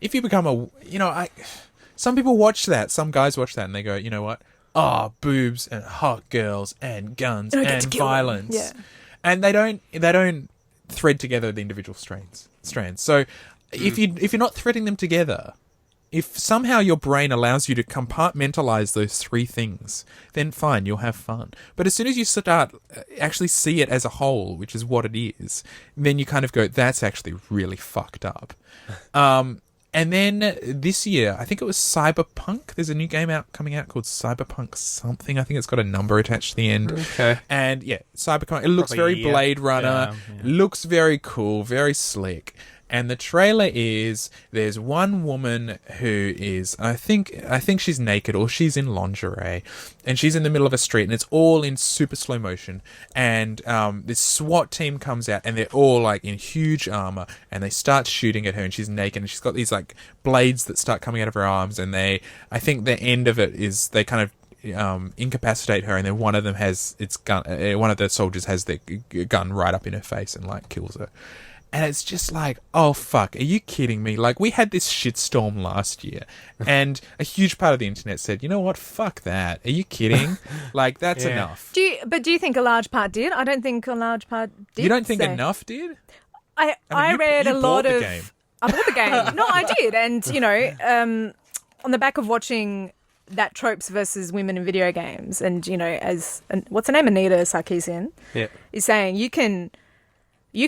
if you become some people watch that, some guys watch that and they go, you know what? Oh, boobs and hot girls and guns And I get to and kill them. violence. Yeah. And they don't thread together the individual strands. So if you're not threading them together, if somehow your brain allows you to compartmentalize those three things, then fine, you'll have fun. But as soon as you start actually see it as a whole, which is what it is, then you kind of go, that's actually really fucked up. And then this year, I think it was Cyberpunk. There's a new game coming out called Cyberpunk something. I think it's got a number attached to the end. Okay. And yeah, Cyberpunk. It looks Probably, very Blade Runner. Yeah. Looks very cool, very slick. And the trailer is there's one woman who is I think she's naked or she's in lingerie, and she's in the middle of a street, and it's all in super slow motion. And this SWAT team comes out, and they're all like in huge armor, and they start shooting at her, and she's naked, and she's got these like blades that start coming out of her arms, and I think the end of it is they kind of incapacitate her, and then one of them has its gun. One of the soldiers has their gun right up in her face and like kills her. And it's just like, oh, fuck, are you kidding me? Like, we had this shitstorm last year, and a huge part of the internet said, you know what, fuck that. Are you kidding? Like, that's enough. Do you think a large part did? I don't think a large part did. You don't think so. enough did? I you read a bought lot the of. game. I bought the game. No, I did, and on the back of watching that tropes versus women in video games, and what's her name, Anita Sarkeesian, is saying you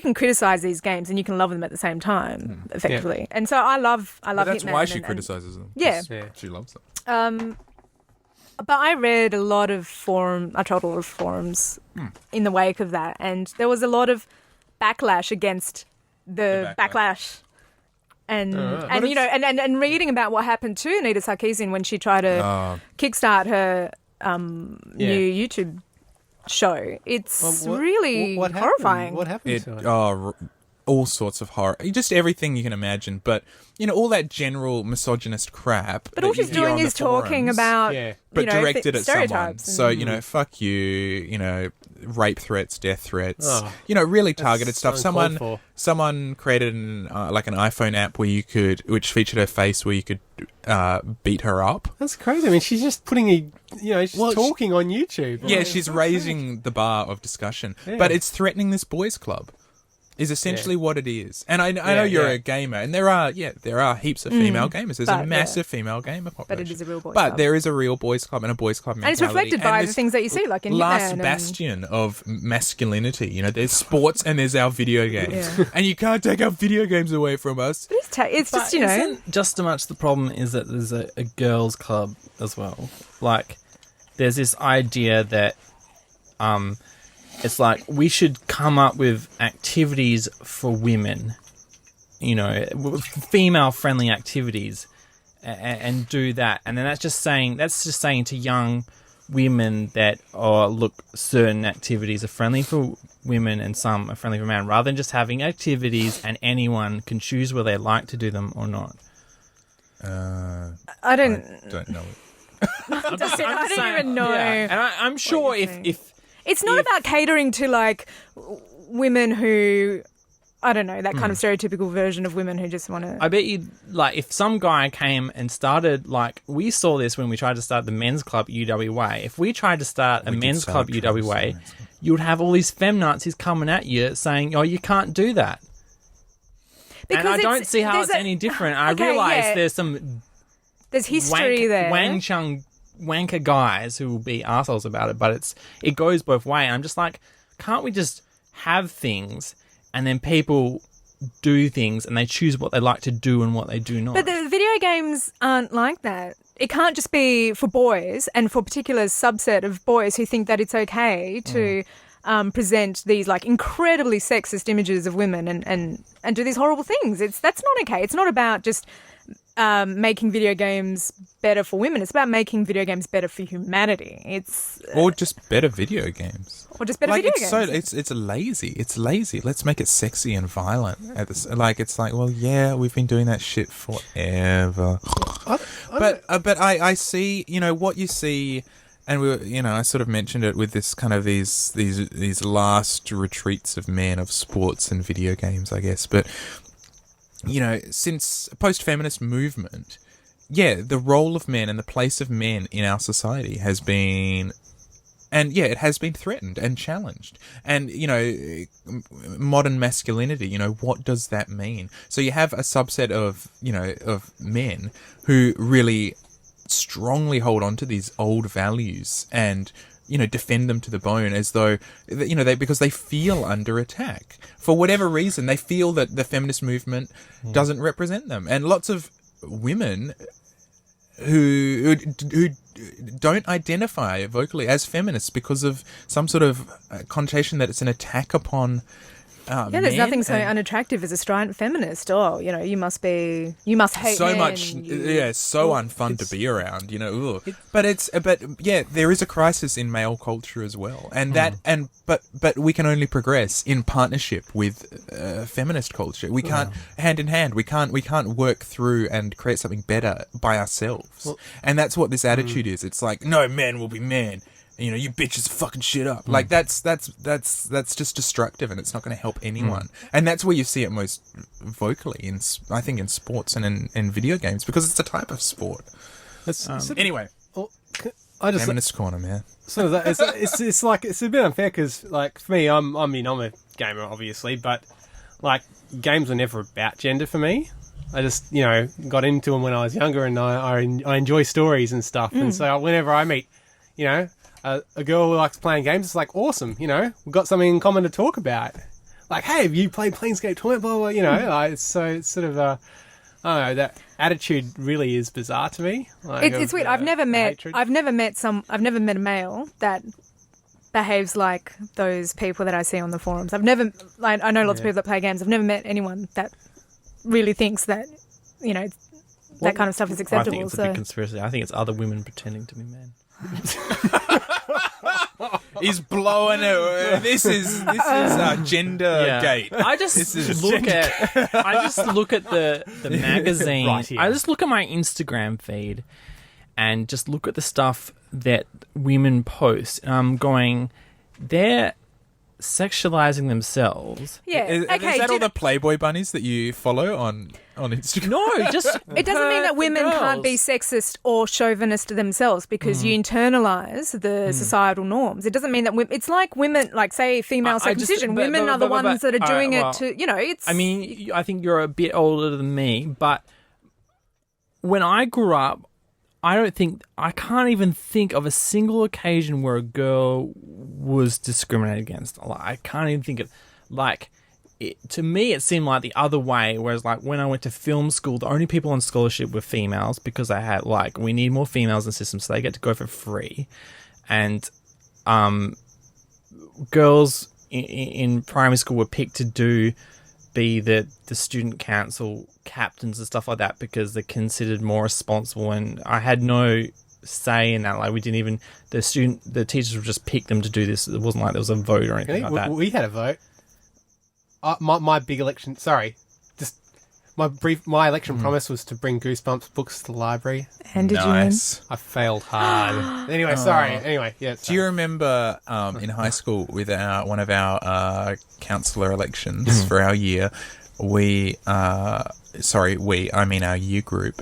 can criticize these games and you can love them at the same time, effectively. And so I love But that's Hitman why she and criticizes them. Yeah. 'Cause she loves them. But I read a lot of I trolled a lot of forums in the wake of that, and there was a lot of backlash against the backlash. And and reading about what happened to Anita Sarkeesian when she tried to kickstart her new YouTube show. It's really what happened? horrifying. What happened to it? All sorts of horror. Just everything you can imagine. But, all that general misogynist crap. But all that you she's hear doing on the is talking forums, about, but directed at someone. stereotypes. So, fuck you, rape threats, death threats, Oh, really targeted stuff. uncalled for. Someone created an iPhone app which featured her face where you could beat her up. That's crazy. I mean, she's just putting she's talking on YouTube. Yeah, Like, she's for raising the bar of discussion, Yeah. but it's threatening this boys' club. Is essentially what it is. And I know you're a gamer, and there are heaps of female gamers. There's a massive female gamer population. But it is a real boys' But club. there is a real boys' club and a boys' club And mentality. it's reflected by the things that you see, like in last Hitman bastion of masculinity. There's sports and there's our video games. Yeah. And you can't take our video games away from us. It's But just, isn't just so much the problem is that there's a girls' club as well. Like, there's this idea that it's like we should come up with activities for women, female-friendly activities, and do that. And then that's just saying to young women that, look, certain activities are friendly for women and some are friendly for men, rather than just having activities and anyone can choose whether they like to do them or not. I don't know. I don't even know. Yeah. And I'm sure you're if It's not about catering to like women who, I don't know, that kind of stereotypical version of women who just want to. I bet you, like, if some guy came and started, like, we saw this when we tried to start the men's club UWA. If we tried to start a men's club UWA, you would have all these feminazis coming at you saying, "Oh, you can't do that." Because and I don't see how it's any different. I realise there's history there. Wanker guys who will be arseholes about it, but it goes both ways. I'm just like, can't we just have things and then people do things and they choose what they like to do and what they do not? But the video games aren't like that. It can't just be for boys and for a particular subset of boys who think that it's okay to present these like incredibly sexist images of women and do these horrible things. That's not okay. It's not about just making video games better for women. It's about making video games better for humanity. It's Or just better video games. or just better Like, video it's games. so it's lazy. It's lazy. Let's make it sexy and violent. Like, it's like, well, yeah, we've been doing that shit forever. But I see, what you see, and I sort of mentioned it with this kind of these last retreats of men of sports and video games, I guess. But since post-feminist movement, the role of men and the place of men in our society has been. And it has been threatened and challenged. And, modern masculinity, what does that mean? So you have a subset of men who really strongly hold on to these old values and, defend them to the bone as though, because they feel under attack. For whatever reason, they feel that the feminist movement doesn't represent them. And lots of women who don't identify vocally as feminists because of some sort of connotation that it's an attack upon there's nothing so unattractive as a strident feminist. Oh, you must hate so men. much, so unfun to be around. Ugh. But there is a crisis in male culture as well, and but we can only progress in partnership with feminist culture. We can't hand in hand. We can't work through and create something better by ourselves. And that's what this attitude is. It's like, no, men will be men. You bitches fucking shit up. Like that's just destructive, and it's not going to help anyone. And that's where you see it most vocally I think in sports and in video games, because it's a type of sport. Anyway, feminist corner, man. So that it's like it's a bit unfair because like for me, I'm a gamer obviously, but like games were never about gender for me. I just got into them when I was younger, and I enjoy stories and stuff. And so whenever I meet a girl who likes playing games, it's like, awesome, we've got something in common to talk about. Like, hey, have you played Planescape Torment? Blah, blah, like, it's sort of, I don't know, that attitude really is bizarre to me. Like, It's weird. I've never met a male that behaves like those people that I see on the forums. I know lots of people that play games. I've never met anyone that really thinks that, that kind of stuff is acceptable. I think it's a big conspiracy. I think it's other women pretending to be men. He's blowing it. This is gender gate. I just look at the magazine. Right here. I just look at my Instagram feed and just look at the stuff that women post, and I'm going, they're sexualizing themselves. Yeah. Is that all the Playboy bunnies that you follow on Instagram? No, just it doesn't mean that women can't be sexist or chauvinist themselves because you internalize the societal norms. It doesn't mean that it's like women, like say female circumcision. Women are the ones that are doing it to, it's. I mean, I think you're a bit older than me, but when I grew up, I can't even think of a single occasion where a girl was discriminated against. Like, I can't even think of, to me, it seemed like the other way, whereas, like, when I went to film school, the only people on scholarship were females because they had, we need more females in the system, so they get to go for free. And girls in primary school were picked to be the student council captains and stuff like that because they're considered more responsible, and I had no say in that. Like, we didn't even, the teachers would just pick them to do this. It wasn't like there was a vote or anything like that. We had a vote. My big election, my election promise was to bring Goosebumps books to the library. And did you win? I failed hard. Anyway, sorry. Anyway, yeah. Do you remember in high school with one of our councillor elections for our year, our year group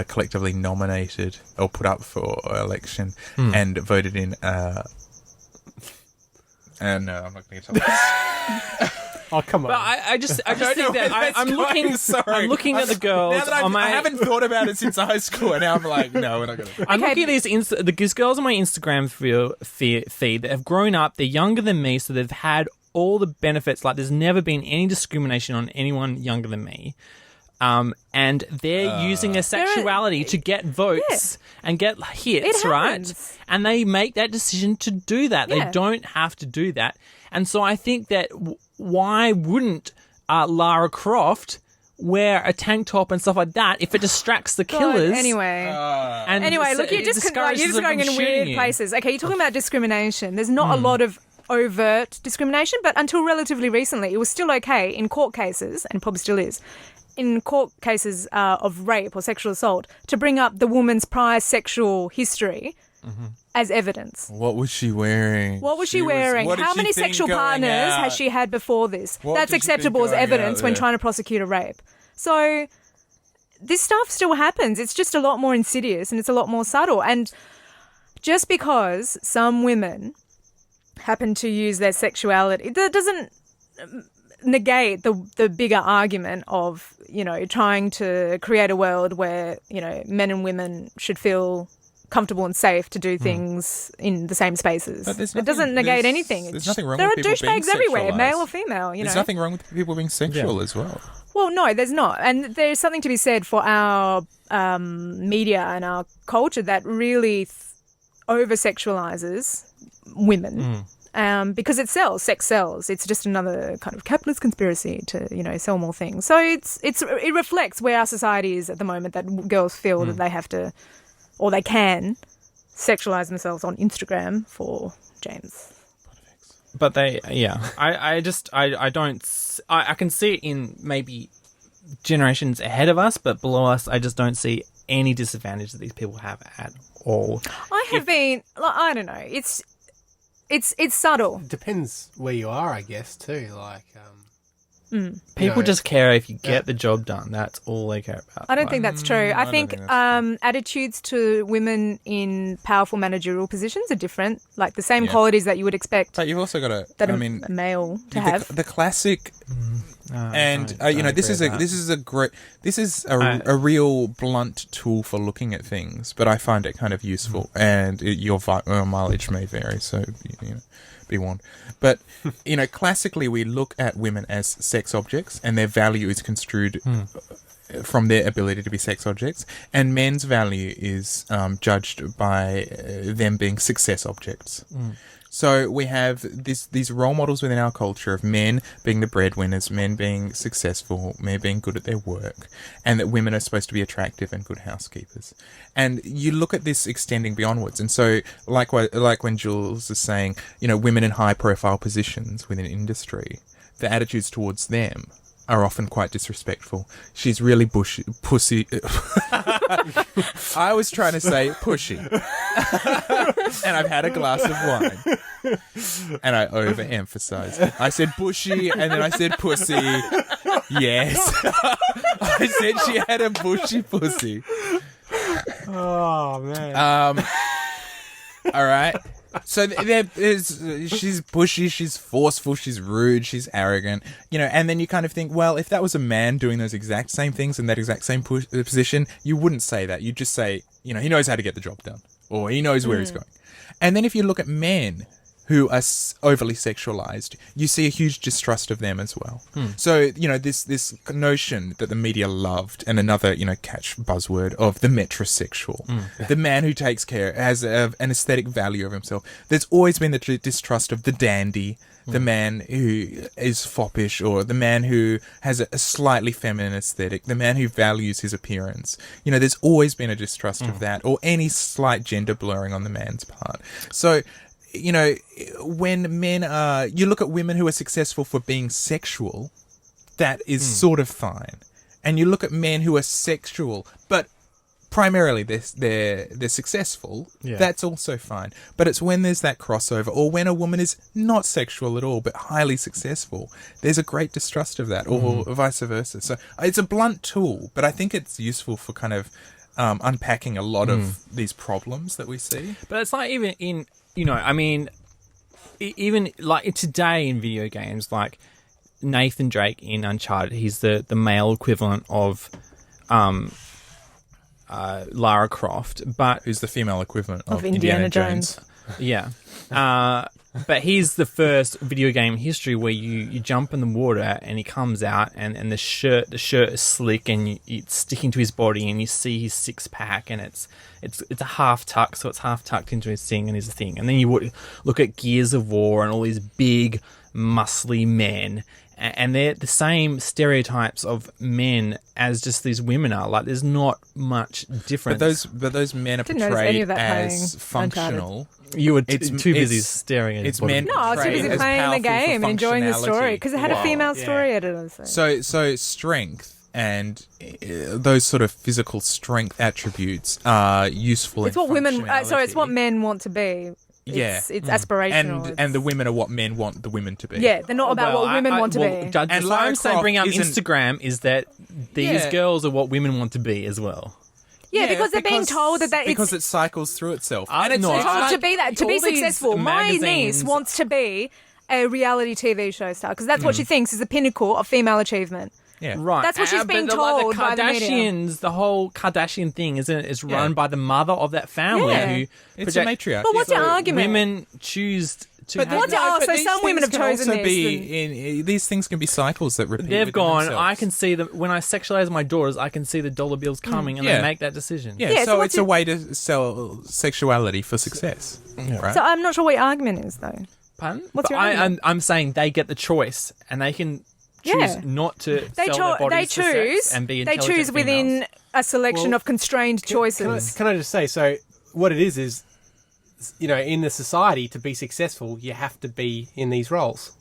collectively nominated or put up for election and voted in and no, I'm not going to tell this. Oh, come on. But I just think that I'm looking at the girls. Now that I haven't thought about it since high school, and now I'm like, no, we're not going to. I'm looking at these girls on my Instagram feed that have grown up. They're younger than me, so they've had all the benefits. Like, there's never been any discrimination on anyone younger than me. And they're using their sexuality to get votes and get hits, right? And they make that decision to do that. Yeah. They don't have to do that. And so I think that why wouldn't Lara Croft wear a tank top and stuff like that if it distracts the God, killers. anyway. And Anyway, look, you're it just discourages them going from in shooting weird you. places. Okay, you're talking about discrimination. There's not a lot of overt discrimination, but until relatively recently, it was still okay in court cases, and probably still is, in court cases of rape or sexual assault, to bring up the woman's prior sexual history as evidence. What was she wearing? What was she wearing? what did How she many think sexual going partners out? has she had before this? What That's did she think acceptable as going evidence out when there? trying to prosecute a rape. So this stuff still happens. It's just a lot more insidious and it's a lot more subtle. And just because some women happen to use their sexuality, that doesn't negate the bigger argument of, trying to create a world where, men and women should feel comfortable and safe to do things in the same spaces. But there's It doesn't nothing- negate there's- anything. there's nothing wrong there with are people being douchebags everywhere, sexualised. male or female. There's nothing wrong with people being sexual as well. Well, no, there's not. And there's something to be said for our media and our culture that really over-sexualizes women because it sells. Sex sells. It's just another kind of capitalist conspiracy to, sell more things. So it reflects where our society is at the moment, that girls feel that they have to, or they can, sexualize themselves on Instagram for James. But I can see it in maybe generations ahead of us, but below us, I just don't see any disadvantage that these people have at all. I don't know. It's subtle. Depends where you are, I guess, too. Like, People just care if you get the job done. That's all they care about. I don't think that's true. I don't think think that's attitudes to women in powerful managerial positions are different. Like the same Yeah. qualities that you would expect But you've also got to, that I a mean, male to have. the classic, and this is a real blunt tool for looking at things, but I find it kind of useful, and your mileage may vary, so be warned. But classically, we look at women as sex objects, and their value is construed from their ability to be sex objects, and men's value is judged by them being success objects. So we have these role models within our culture of men being the breadwinners, men being successful, men being good at their work, and that women are supposed to be attractive and good housekeepers. And you look at this extending beyondwards. And so, like when Jules is saying, women in high-profile positions within industry, the attitudes towards them are often quite disrespectful. She's really pussy. I was trying to say pushy. And I've had a glass of wine. And I overemphasized. I said bushy, and then I said pussy. Yes. I said she had a bushy pussy. oh man. All right. So she's pushy, she's forceful, she's rude, she's arrogant, and then you kind of think, well, if that was a man doing those exact same things in that exact same position, you wouldn't say that. You'd just say, he knows how to get the job done, or he knows where he's going. And then if you look at men who are overly sexualized, you see a huge distrust of them as well. So, this notion that the media loved, and another, catch buzzword of the metrosexual, the man who takes care, has an aesthetic value of himself. There's always been the distrust of the dandy, the man who is foppish, or the man who has a slightly feminine aesthetic, the man who values his appearance. There's always been a distrust of that, or any slight gender blurring on the man's part. So, when men you look at women who are successful for being sexual, that is sort of fine. And you look at men who are sexual, but primarily they're successful, that's also fine. But it's when there's that crossover, or when a woman is not sexual at all, but highly successful, there's a great distrust of that, or vice versa. So it's a blunt tool, but I think it's useful for kind of unpacking a lot of these problems that we see. But it's like even in, even like today in video games, like Nathan Drake in Uncharted, he's the male equivalent of Lara Croft, but Who's the female equivalent Of Indiana Jones. yeah. But he's the first video game in history where you jump in the water and he comes out and the shirt is slick and it's sticking to his body and you see his six pack and it's a half tuck, so it's half tucked into his thing and his thing. And then you would look at Gears of War and all these big muscly men and they're the same stereotypes of men as just these women are. Like, there's not much difference. But those men are Didn't notice any portrayed of that as playing functional. You were It's- too busy it's- staring at it's the bottom. men- No, I was too portrayed busy as playing the powerful for game and enjoying the story because it had a functionality. female Yeah. story editor. So. So strength and those sort of physical strength attributes are useful. It's in what women. Sorry, it's what functionality. men want to be. Yeah. It's aspirational. And the women are what men want the women to be. Yeah, they're not about Well, what women want to be. And And why Lara I'm saying Croft bring up isn't- Instagram is that these Yeah. girls are what women want to be as well. Yeah, because they're being told that because it cycles through itself. I and know. It's not to be that, to be all these successful. My niece magazines- wants to be a reality TV show star because that's what she thinks is the pinnacle of female achievement. yeah. Right. That's what she's But being like told the by the media. Kardashians, the whole Kardashian thing, isn't it? Is run Yeah. by the mother of that family Yeah. who It's a project- matriarch. But what's your argument? Women choose to But have What's your- so these some women things have can chosen also this be these things can be cycles that repeat. They've within gone, themselves. I can see them when I sexualize my daughters, I can see the dollar bills coming and Yeah. they make that decision. Yeah, Yeah, so so what's it's a your- way to sell sexuality for success, right? So I'm not sure what your argument is, though. Pardon? What's But your argument? I'm saying they get the choice and they can choose Yeah. not to They sell their bodies they for choose. sex and be They intelligent choose within females. a selection Well, of constrained choices. Can I just say, so what it is, you know, in the society, to be successful, you have to be in these roles.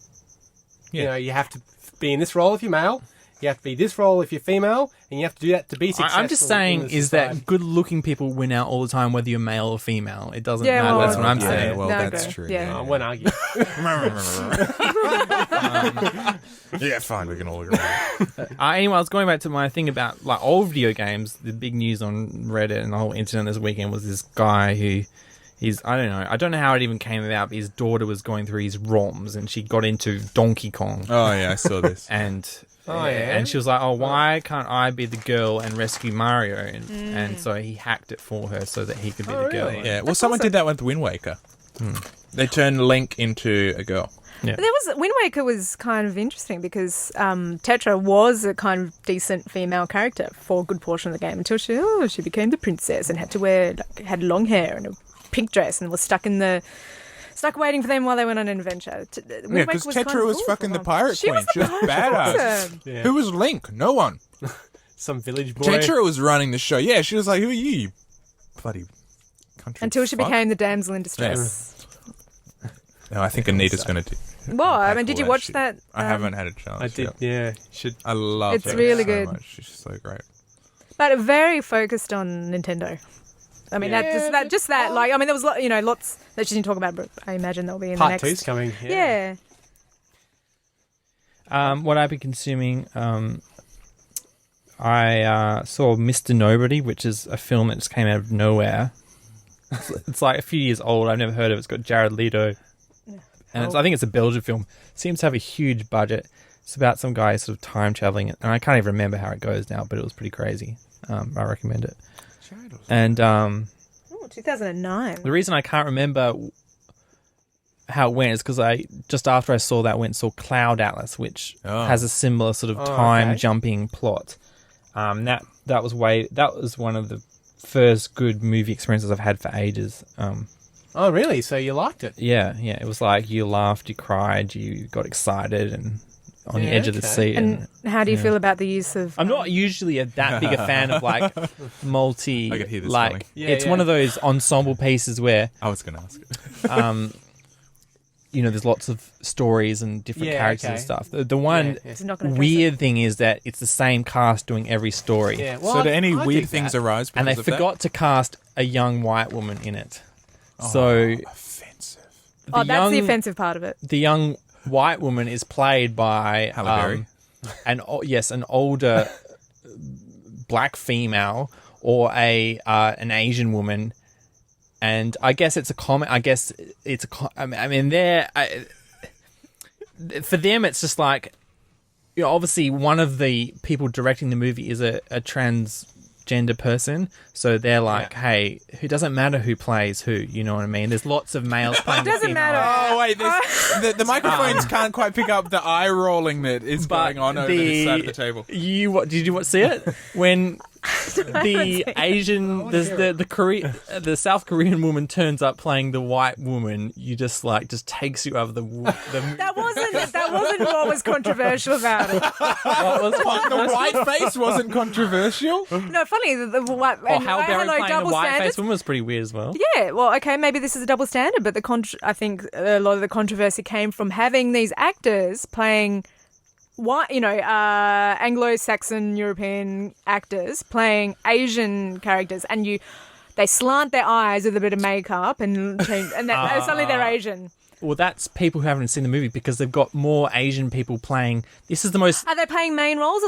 You Yeah. know, you have to be in this role if you're male, you have to be this role if you're female, and you have to do that to be successful. I'm just in saying the is society. that good-looking people win out all the time, whether you're male or female. It doesn't Yeah, matter. well, That's what I'm yeah, saying. well, No, that's go. true. Yeah. I won't argue. Yeah, fine, we can all agree. Anyway, I was going back to my thing about like old video games. The big news on Reddit and the whole internet this weekend was this guy who I don't know how it even came about, but his daughter was going through his ROMs and she got into Donkey Kong. Oh yeah, I saw this. And Oh, yeah? and she was like, oh, why can't I be the girl and rescue Mario? And so he hacked it for her so that he could be Oh, the girl. really? Yeah, well, someone did that with Wind Waker. They turned Link into a girl. Yeah. But Wind Waker was kind of interesting because Tetra was a kind of decent female character for a good portion of the game until she became the princess and had to had long hair and a pink dress and was stuck waiting for them while they went on an adventure. Yeah, because Tetra was fucking the pirate She queen. was the She was badass. Awesome. Yeah. Who was Link? No one. Some village boy. Tetra was running the show. Yeah, she was like, "Who are you, you bloody country?" Until she fuck?" became the damsel in distress. No, I think Anita's going to do. Well, I mean, tackle did you that watch shit. that? I haven't had a chance. I did, yet. yeah. Should I love It's her really so good. much. She's so great. But very focused on Nintendo. I mean, Yeah, just that. Like, I mean, there was lots that she didn't talk about, but I imagine there'll be in part the next. two's coming. Yeah. What I've been consuming, I saw Mr. Nobody, which is a film that just came out of nowhere. It's like a few years old. I've never heard of it. It's got Jared Leto. And I think it's a Belgian film. Seems to have a huge budget. It's about some guy sort of time traveling. And I can't even remember how it goes now, but it was pretty crazy. I recommend it. And Oh, 2009. the reason I can't remember how it went is because just after I saw that, went and saw Cloud Atlas, which Oh. has a similar sort of Oh, time okay. jumping plot. That was one of the first good movie experiences I've had for ages. Oh, really? So you liked it? Yeah, it was like you laughed, you cried, you got excited, and on the Yeah, edge of the okay. seat. And how do you feel about the use of? I'm not usually that big a fan of like multi. I could hear this like coming. Yeah, it's yeah. one of those ensemble pieces where I was going to ask it. there's lots of stories and different Yeah, characters and okay. stuff. The one Yeah, yeah. It's not gonna address weird thing is that it's the same cast doing every story. Yeah. Well, So do I- any I weird dig things that. arise because And they of that? forgot to cast a young white woman in it. Oh, So offensive. Oh, that's the young- offensive part of it. the young white woman is played by Halle Berry. an older black female or an Asian woman, and I guess it's a comment. I guess it's I mean, for them, it's just like, obviously one of the people directing the movie is a transgender person, so they're like, hey, it doesn't matter who plays who, you know what I mean? There's lots of males playing. It doesn't female. matter. Oh wait, the microphones can't quite pick up the eye rolling that is But going on over this side of the table. Did you see it when the Asian, the South Korean woman turns up playing the white woman, you just takes you over the That wasn't what was controversial about it. The white face wasn't controversial. No, funny the white. Or Halle Berry playing the double white standards. face woman was pretty weird as well. Yeah, well, okay, maybe this is a double standard, but I think a lot of the controversy came from having these actors playing white, Anglo-Saxon European actors playing Asian characters, and they slant their eyes with a bit of makeup and change, and suddenly they're Asian. Well, that's people who haven't seen the movie because they've got more Asian people playing. This is the most... Are they playing main roles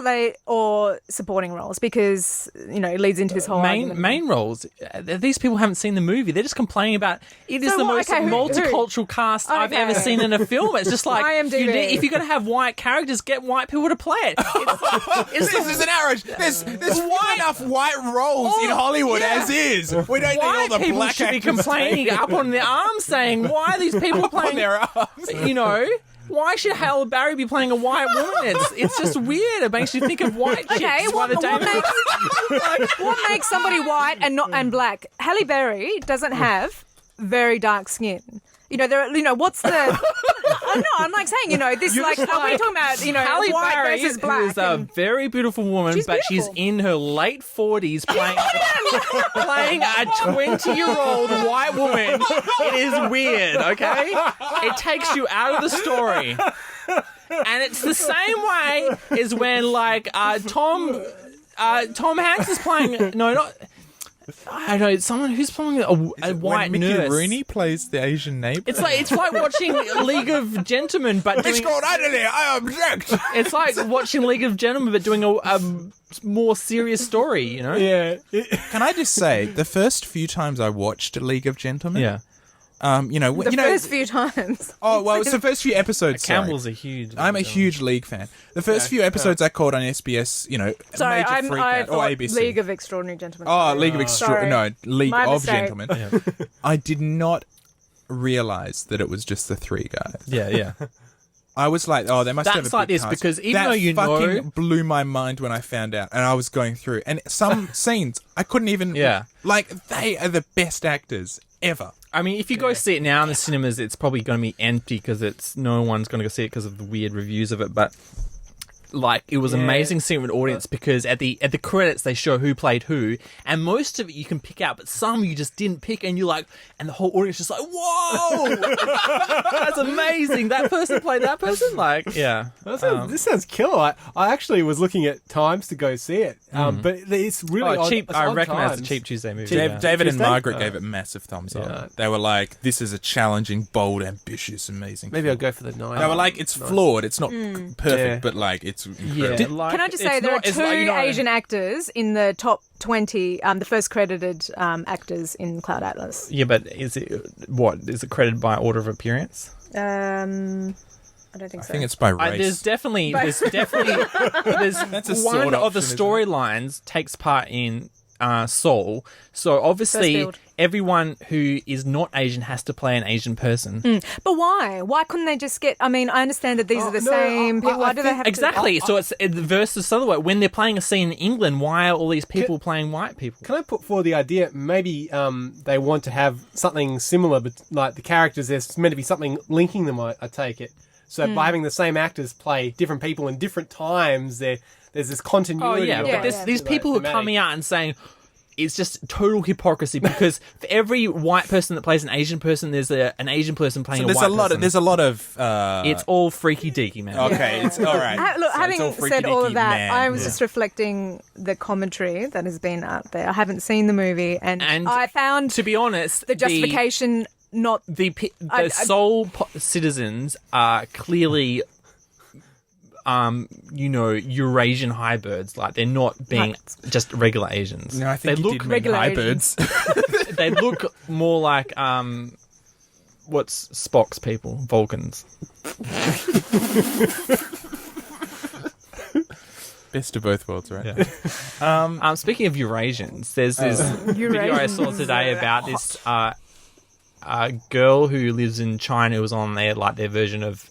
or supporting roles? Because, it leads into this whole argument. Main roles. These people haven't seen the movie. They're just complaining about it is the most multicultural cast I've ever seen in a film. It's just like, if you're going to have white characters, get white people to play it. This is an outrage. There's enough white roles in Hollywood as is. We don't need all the people black should be actors complaining up on their arms saying, why are these people playing on their arms? Why should Halle Berry be playing a white woman? It's just weird. It makes you think of white chicks. Okay, what makes somebody white and black? Halle Berry doesn't have very dark skin. What's the? I'm saying, this are we talking about, Halle white Berry versus black? is a very beautiful woman, but she's in her late 40s playing a 20-year-old white woman. It is weird, okay? It takes you out of the story. And it's the same way as when, Tom Hanks is playing... No, not... I don't know, someone who's playing a white when Mickey nurse. Rooney plays the Asian neighbour. It's like watching League of Gentlemen, but doing... It's called Adelaide, I object! It's like watching League of Gentlemen, but doing a more serious story, Yeah. Can I just say, the first few times I watched League of Gentlemen... Yeah. The first few times. Oh, well, it's the first few episodes. Campbell's a huge... I'm a huge League fan. The first few episodes I caught on SBS, Sorry, major freak I out, or thought ABC. League of Extraordinary Gentlemen. Oh, League of Sorry. League My of mistake. Gentlemen. I did not realise that it was just the three guys. Yeah. I was like, oh, they must have a That's like big this, cast. because even though that fucking blew my mind when I found out, and I was going through, and some scenes I couldn't even. Yeah. They are the best actors ever. I mean, if you go see it now in the cinemas, it's probably going to be empty because no one's going to go see it because of the weird reviews of it. But it was amazing seeing it with an audience because at the credits they show who played who, and most of it you can pick out, but some you just didn't pick, and you're like, and the whole audience is just like, whoa, that's amazing! That person played that person, yeah. This sounds killer. I actually was looking at times to go see it, but it's really cheap. It's I odd recommend it's a times. cheap Tuesday movie. David and Tuesday? Margaret gave it massive thumbs up. They were like, this is a challenging, bold, ambitious, amazing Maybe film. I'll go for the 9. They were like, it's flawed. It's not perfect, but it's incredible. Can I just say there are two Asian actors in the top 20, the first credited actors in Cloud Atlas? Yeah, but is it credited by order of appearance? I don't think so. I think it's by race. There's definitely That's a one sword of the option, isn't it? storylines takes part in Soul. So obviously everyone who is not Asian has to play an Asian person. But why? Why couldn't they just get... I mean, I understand that these are the same people. Why do they have Exactly. So it's versus other way. When they're playing a scene in England, why are all these people playing white people? Can I put forward the idea? Maybe they want to have something similar, but like the characters, there's meant to be something linking them. I take it. So by having the same actors play different people in different times, there's this continuity. But these people who are coming out and saying it's just total hypocrisy because for every white person that plays an Asian person, there's an Asian person playing a white person. There's a lot of. It's all freaky deaky, man. Okay, it's all right. Look, So having it's all said all of freaky-deaky, that, man. I was just reflecting the commentary that has been out there. I haven't seen the movie, and I found, to be honest, the justification not... The Seoul citizens are clearly, Eurasian hybrids. Like they're not being just regular Asians. No, I think they look regular hybrids. They look more like what's Spock's people? Vulcans. Best of both worlds, right? Yeah. Speaking of Eurasians, there's this video I saw today about this girl who lives in China who was on their version of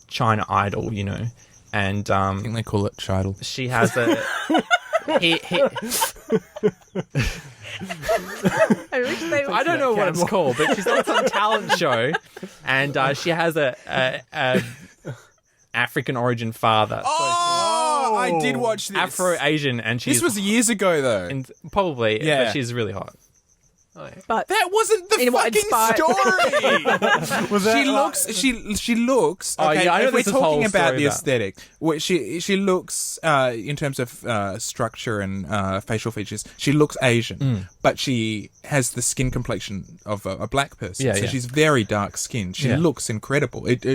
China Idol, and I think they call it Chidel. she has a I wish they I don't know what it's called, but she's on some talent show, and she has a African origin father. Oh, I did watch this. Afro-Asian, and she's This was years ago, though. probably, Yeah. but she's really hot. But That wasn't the In what fucking inspired- story. She looks. Oh, Okay, yeah, I know if we're there's this whole talking about story the about- aesthetic, she looks in terms of structure and facial features. She looks Asian, but she has the skin complexion of a black person. Yeah, so yeah. she's very dark skinned. She Yeah. looks incredible. It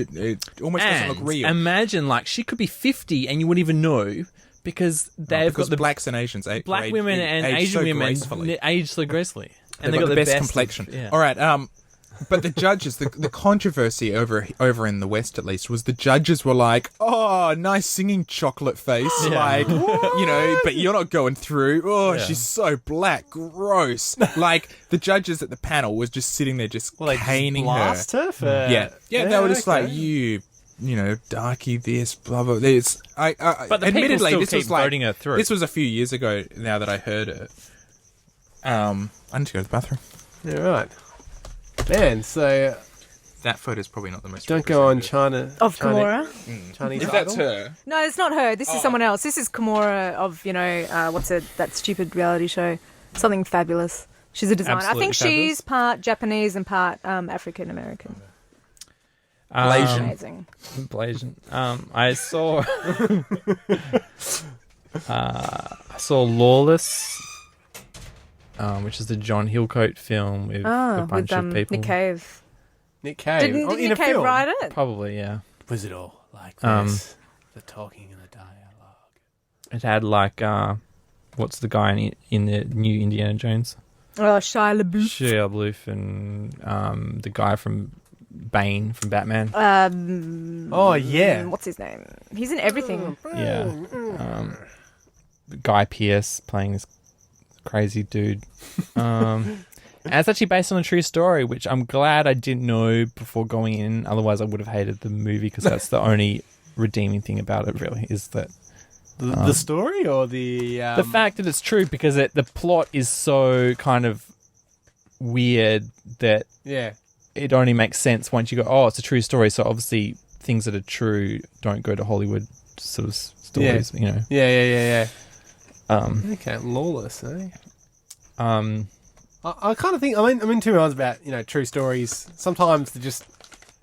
almost doesn't look real. Imagine, like, she could be 50 and you wouldn't even know because they've because got the blacks and Asians, black women and Asian so women gracefully. age so gracefully. And they've got the best complexion. Yeah. All right. But the judges, the controversy over in the West at least was the judges were like, "Oh, nice singing chocolate face," like but you're not going through. Oh, Yeah. she's so black, gross. Like the judges at the panel was just sitting there, just caning her. blast her for... Yeah, they were just okay. like you know, darky this, blah blah. This, I But the people admittedly, still this keep was like voting her through. this was a few years ago now that I heard it. I need to go to the bathroom. Yeah, right. Man, so That photo's probably not the most. don't go on representative. China... of Kimura. Chinese If Idol? that's her. No, it's not her. This is someone else. This is Kimura of, that stupid reality show? Something Fabulous. She's a designer. Absolutely I think Fabulous. she's part Japanese and part African American. Malaysian. Amazing. Blasian. I saw I saw Lawless, which is the John Hillcoat film with a bunch with of people. Nick Cave. Nick Cave. Didn't Oh, in Nick a Cave film. write it? Probably, yeah. Was it all like Um, this? The talking and the dialogue. It had like what's the guy in the new Indiana Jones? Oh, Shia LaBeouf. Shia LaBeouf and the guy from Bane from Batman. Oh, yeah. What's his name? He's in everything. Yeah. Guy Pearce playing this crazy dude. And it's actually based on a true story, which I'm glad I didn't know before going in. Otherwise, I would have hated the movie because that's the only redeeming thing about it, really, is that The story or the... the fact that it's true because the plot is so kind of weird that Yeah. it only makes sense once you go, oh, it's a true story. So obviously things that are true don't go to Hollywood sort of stories, you know. Yeah. Okay, Lawless, eh? I kind of think I'm in two minds about true stories. Sometimes they're just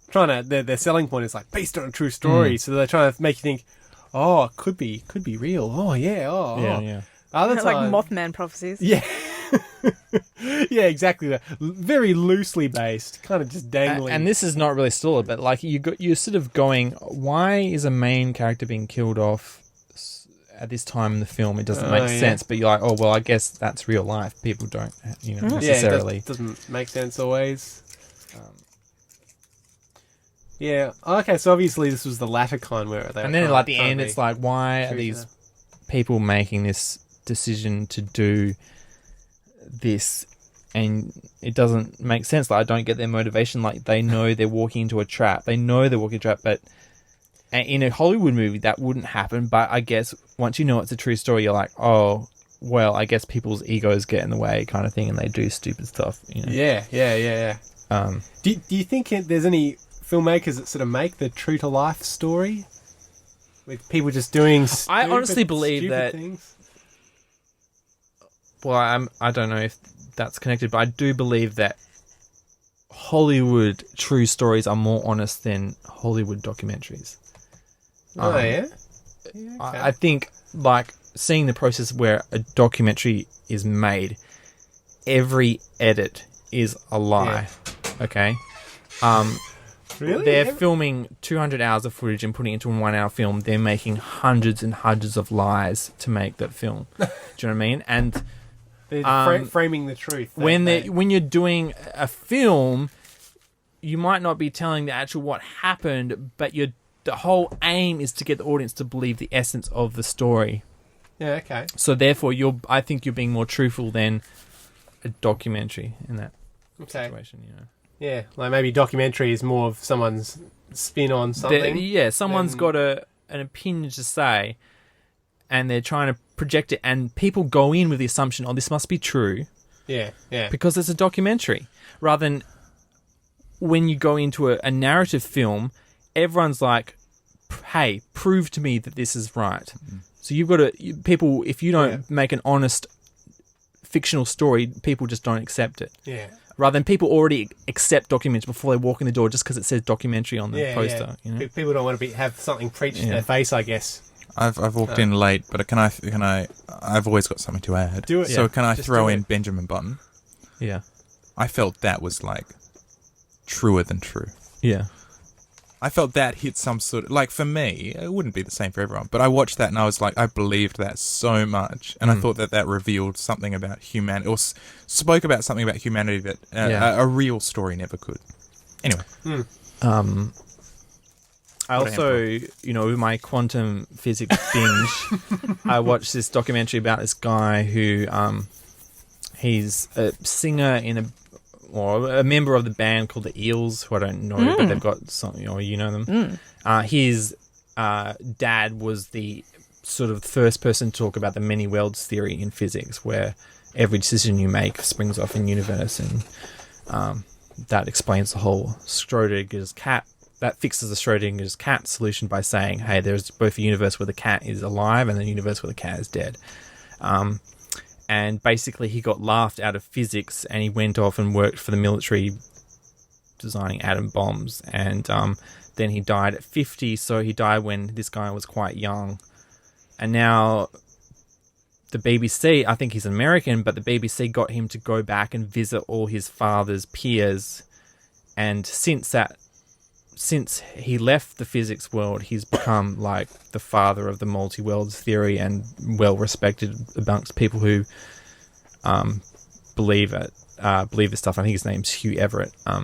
trying to their selling point is like based on a true story, so they're trying to make you think, oh, it could be real. Oh yeah, Yeah. Other Like times, Mothman prophecies. yeah, yeah, exactly. That. Very loosely based, kind of just dangling. And this is not really still, but like you're sort of going, why is a main character being killed off at this time in the film? It doesn't make sense. But you're like, oh well, I guess that's real life. People don't, necessarily. Yeah, it doesn't make sense always. Yeah. Okay. So obviously this was the latter kind where they. And then at the end, it's like, why are these people making this decision to do this? And it doesn't make sense. Like, I don't get their motivation. Like, they know they're walking into a trap. But in a Hollywood movie, that wouldn't happen. But I guess once you know it's a true story, you're like, oh, well, I guess people's egos get in the way, kind of thing, and they do stupid stuff. You know? Yeah. Do you think there's any filmmakers that sort of make the true to life story with people just doing? I honestly believe stupid that. Things? Well, I don't know if that's connected, but I do believe that Hollywood true stories are more honest than Hollywood documentaries. Oh yeah. I think, like, seeing the process where a documentary is made, every edit is a lie. Okay. Really? They're filming 200 hours of footage and putting it into a 1 hour film. They're making hundreds and hundreds of lies to make that film. Do you know what I mean? And They're framing the truth. when you're doing a film, you might not be telling the actual what happened, but the whole aim is to get the audience to believe the essence of the story. Yeah. Okay. So therefore, I think you're being more truthful than a documentary in that situation. You know. Yeah, like maybe documentary is more of someone's spin on something. Someone's got an opinion to say, and they're trying to project it, and people go in with the assumption, oh, this must be true. Yeah, yeah. Because it's a documentary. Rather than when you go into a narrative film, everyone's like, hey, prove to me that this is right. So you've got to... People, if you don't make an honest fictional story, people just don't accept it. Yeah. Rather than people already accept documentaries before they walk in the door just because it says documentary on the poster. Yeah. You know? People don't want to have something preached in their face, I guess. I've walked in late, but I've always got something to add. Do it. So Yeah. can I Just throw do in it. Benjamin Button? Yeah. I felt that was like truer than true. Yeah. I felt that hit some sort of, like, for me, it wouldn't be the same for everyone, but I watched that and I was like, I believed that so much, and I thought that revealed something about humanity, or spoke about something about humanity that a real story never could. Anyway. I also, with my quantum physics binge, I watched this documentary about this guy who, he's a singer a member of the band called the Eels, who I don't know, but they've got something, you know them. His dad was the sort of first person to talk about the many worlds theory in physics, where every decision you make springs off in universe, and that explains the whole Schrodinger's cat. That fixes the Schrodinger's cat solution by saying, hey, there's both a universe where the cat is alive and a universe where the cat is dead. And basically he got laughed out of physics, and he went off and worked for the military designing atom bombs. And then he died at 50, so he died when this guy was quite young. And now the BBC, I think he's American, but the BBC got him to go back and visit all his father's peers. And since he left the physics world, he's become like the father of the multi-worlds theory and well respected amongst people who believe this stuff. I think his name's Hugh Everett. So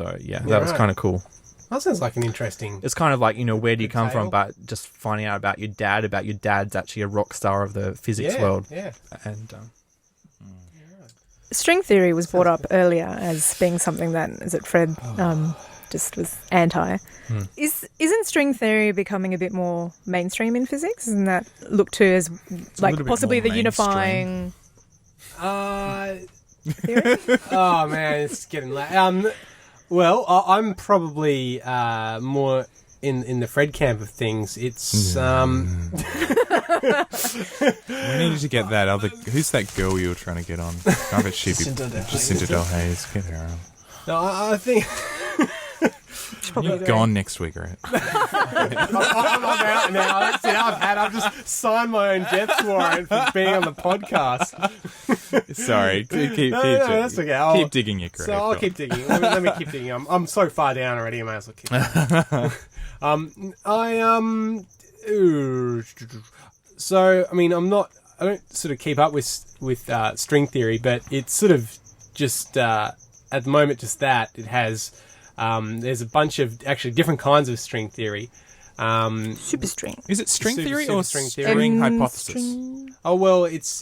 that was kind of cool. That sounds like an interesting... It's kind of like, where do you come from, tale. but just finding out about your dad's actually a rock star of the physics world. Yeah. And String theory was brought up earlier as being something that, is it Fred, just was anti. Isn't string theory becoming a bit more mainstream in physics? Isn't that looked to as like possibly the unifying theory? Oh man, it's getting late. Well, I'm probably more in the Fred camp of things. It's We need to get that other... Who's that girl you were trying to get on? I bet she'd be... Jacinta Del Hayes. Get her on. No, I think... You're gone next week, right? I'm out now. That's it. I've just signed my own death warrant for being on the podcast. Sorry. Keep No, that's okay. Keep digging your grave. So I'll keep digging. Let me keep digging. I'm so far down already. I might as well keep digging. So I mean, I don't sort of keep up with string theory, but it's sort of just at the moment just that it has. There's a bunch of actually different kinds of string theory. Superstring. Is it string theory or string string hypothesis? String. Oh well, it's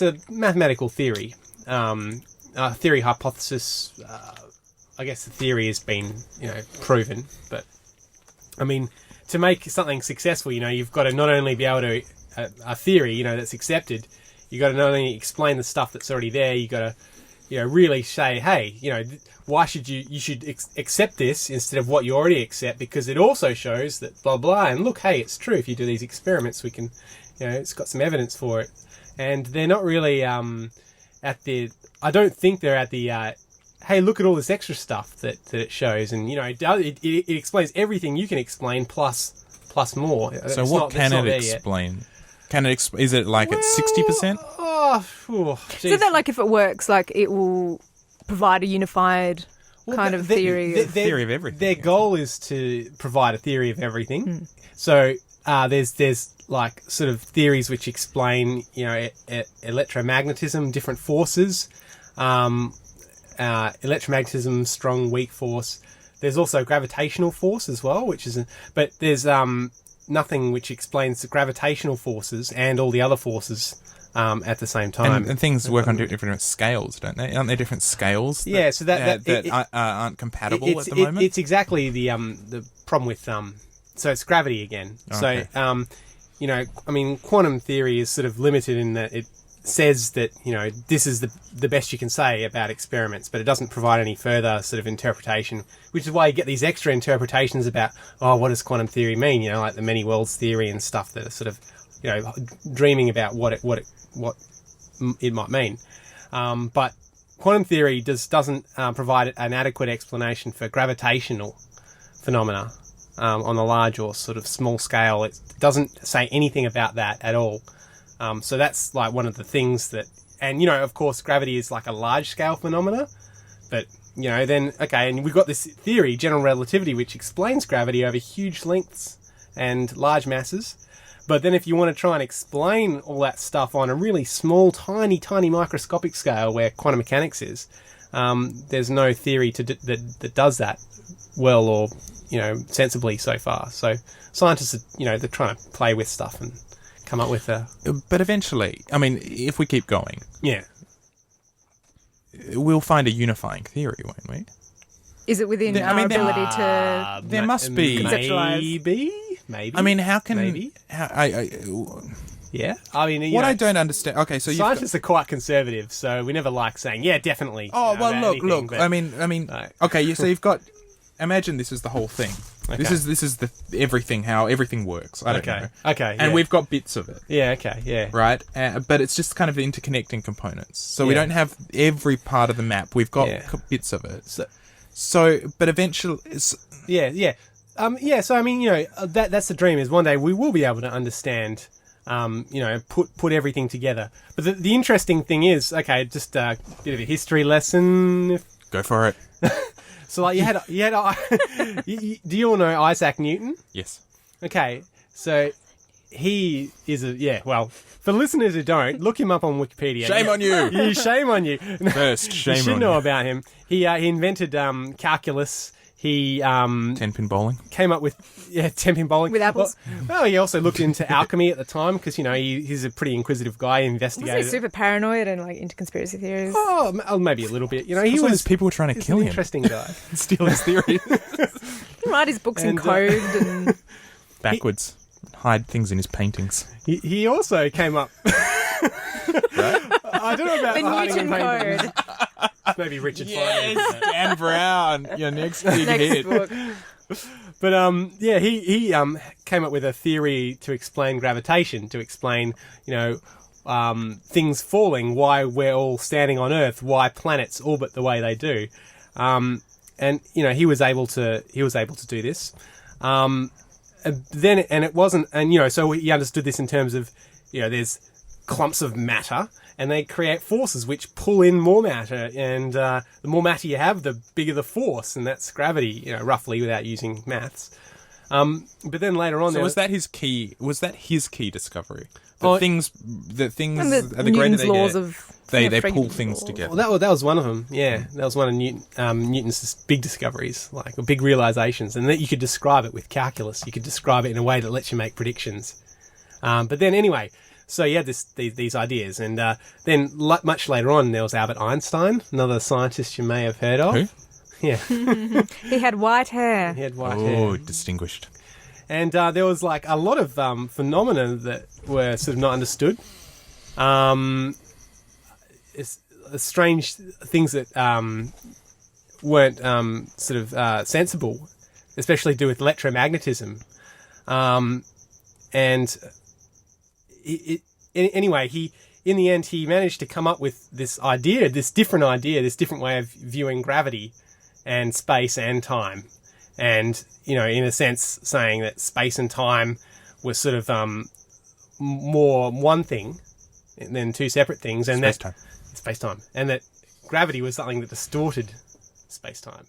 a mathematical theory. Theory hypothesis. I guess the theory has been proven, but I mean to make something successful, you've got to not only be able to a theory that's accepted. You got to not only explain the stuff that's already there. You got to really say, hey, why should you should accept this instead of what you already accept, because it also shows that blah blah, and look, hey, it's true. If you do these experiments, we can, it's got some evidence for it. And they're not really at the. I don't think they're at the. Hey, look at all this extra stuff that it shows, and it explains everything you can explain plus more. So what can it explain? Is it like at 60%? So that like if it works, like it will provide a unified kind of theory. Theory of everything. Their goal is to provide a theory of everything. So there's like sort of theories which explain electromagnetism, different forces, electromagnetism, strong, weak force. There's also gravitational force as well, but there's nothing which explains the gravitational forces and all the other forces at the same time. And things work on different scales, don't they? Aren't there different scales? Yeah, so that aren't compatible at the moment. It's exactly the problem with so it's gravity again. Okay. So, you know, I mean, quantum theory is sort of limited in that it says that, you know, this is the best you can say about experiments, but it doesn't provide any further sort of interpretation, which is why you get these extra interpretations about, oh, what does quantum theory mean? You know, like the many worlds theory and stuff that are sort of, you know, dreaming about what it might mean. But quantum theory doesn't provide an adequate explanation for gravitational phenomena on a large or sort of small scale. It doesn't say anything about that at all. So that's like one of the things that, and you know, of course, gravity is like a large scale phenomena, but you know, then okay, and we've got this theory, general relativity, which explains gravity over huge lengths and large masses. But then if you want to try and explain all that stuff on a really small, tiny microscopic scale where quantum mechanics is, there's no theory that does that well or, you know, sensibly so far. So scientists are, you know, they're trying to play with stuff and come up with a... But eventually, I mean, if we keep going, Yeah. we'll find a unifying theory, won't we? Is it within I our mean, ability to... There must be. Conceptualize. Maybe. I mean, how can... Maybe. Yeah. I mean, What I don't understand... Okay, so scientists are quite conservative, so we never like saying, yeah, definitely. Oh, you know, well, about look. anything, but- I mean. No. Okay, so you've got... Imagine this is the whole thing. Okay. This is the everything, how everything works. I don't know. Okay. And yeah. we've got bits of it, Yeah, okay, yeah. right? But it's just kind of interconnecting components. So we Yeah. don't have every part of the map. We've got Yeah. bits of it. So, But eventually... yeah. So I mean, you know, that's the dream, is one day we will be able to understand, you know, put everything together. But the interesting thing is, okay, just a bit of a history lesson. Go for it. So like you had do you all know Isaac Newton? Yes. Okay, so he is well, for listeners who don't, look him up on Wikipedia. Shame on you. Shame on you. First, shame You should on know you. about him. He invented calculus. He 10-pin bowling. came up with 10-pin bowling With apples? Well, he also looked into alchemy at the time because, you know, he's a pretty inquisitive guy. He Was investigated. he super paranoid and like into conspiracy theories? Oh, maybe a little bit. You know, he He was was people were trying to he's kill an him, interesting guy. steal his theory He write his books in And, code and backwards, hide things in his paintings. He also came up. I don't know about the hiding Newton in paintings. code. Maybe Richard Feynman. Dan Brown, your next big Next hit. book. But he came up with a theory to explain gravitation, to explain, you know, things falling, why we're all standing on Earth, why planets orbit the way they do, and you know he was able to do this. Then it wasn't, and you know, so he understood this in terms of, you know, there's clumps of matter, and they create forces which pull in more matter, and the more matter you have, the bigger the force, and that's gravity, you know, roughly, without using maths. But then later on, So was that his key? Was that his key discovery? The Oh, things, And the greater Newton's they laws get, of they Frank- pull things together. Well, that was one of them. Yeah, that was one of Newton's big discoveries, like or bbig realizations, and that you could describe it with calculus. You could describe it in a way that lets you make predictions. But then anyway, so he had these ideas, and then much later on, there was Albert Einstein, another scientist you may have heard of. Who? Yeah, He had white hair. he had white hair. Oh, distinguished. And there was like a lot of phenomena that were sort of not understood. It's strange things that weren't sort of sensible, especially to do with electromagnetism. And anyway, in the end, he managed to come up with this different way of viewing gravity and space and time. And, you know, in a sense, saying that space and time were sort of more one thing than two separate things. And Space-time. Space-time. And that gravity was something that distorted space-time.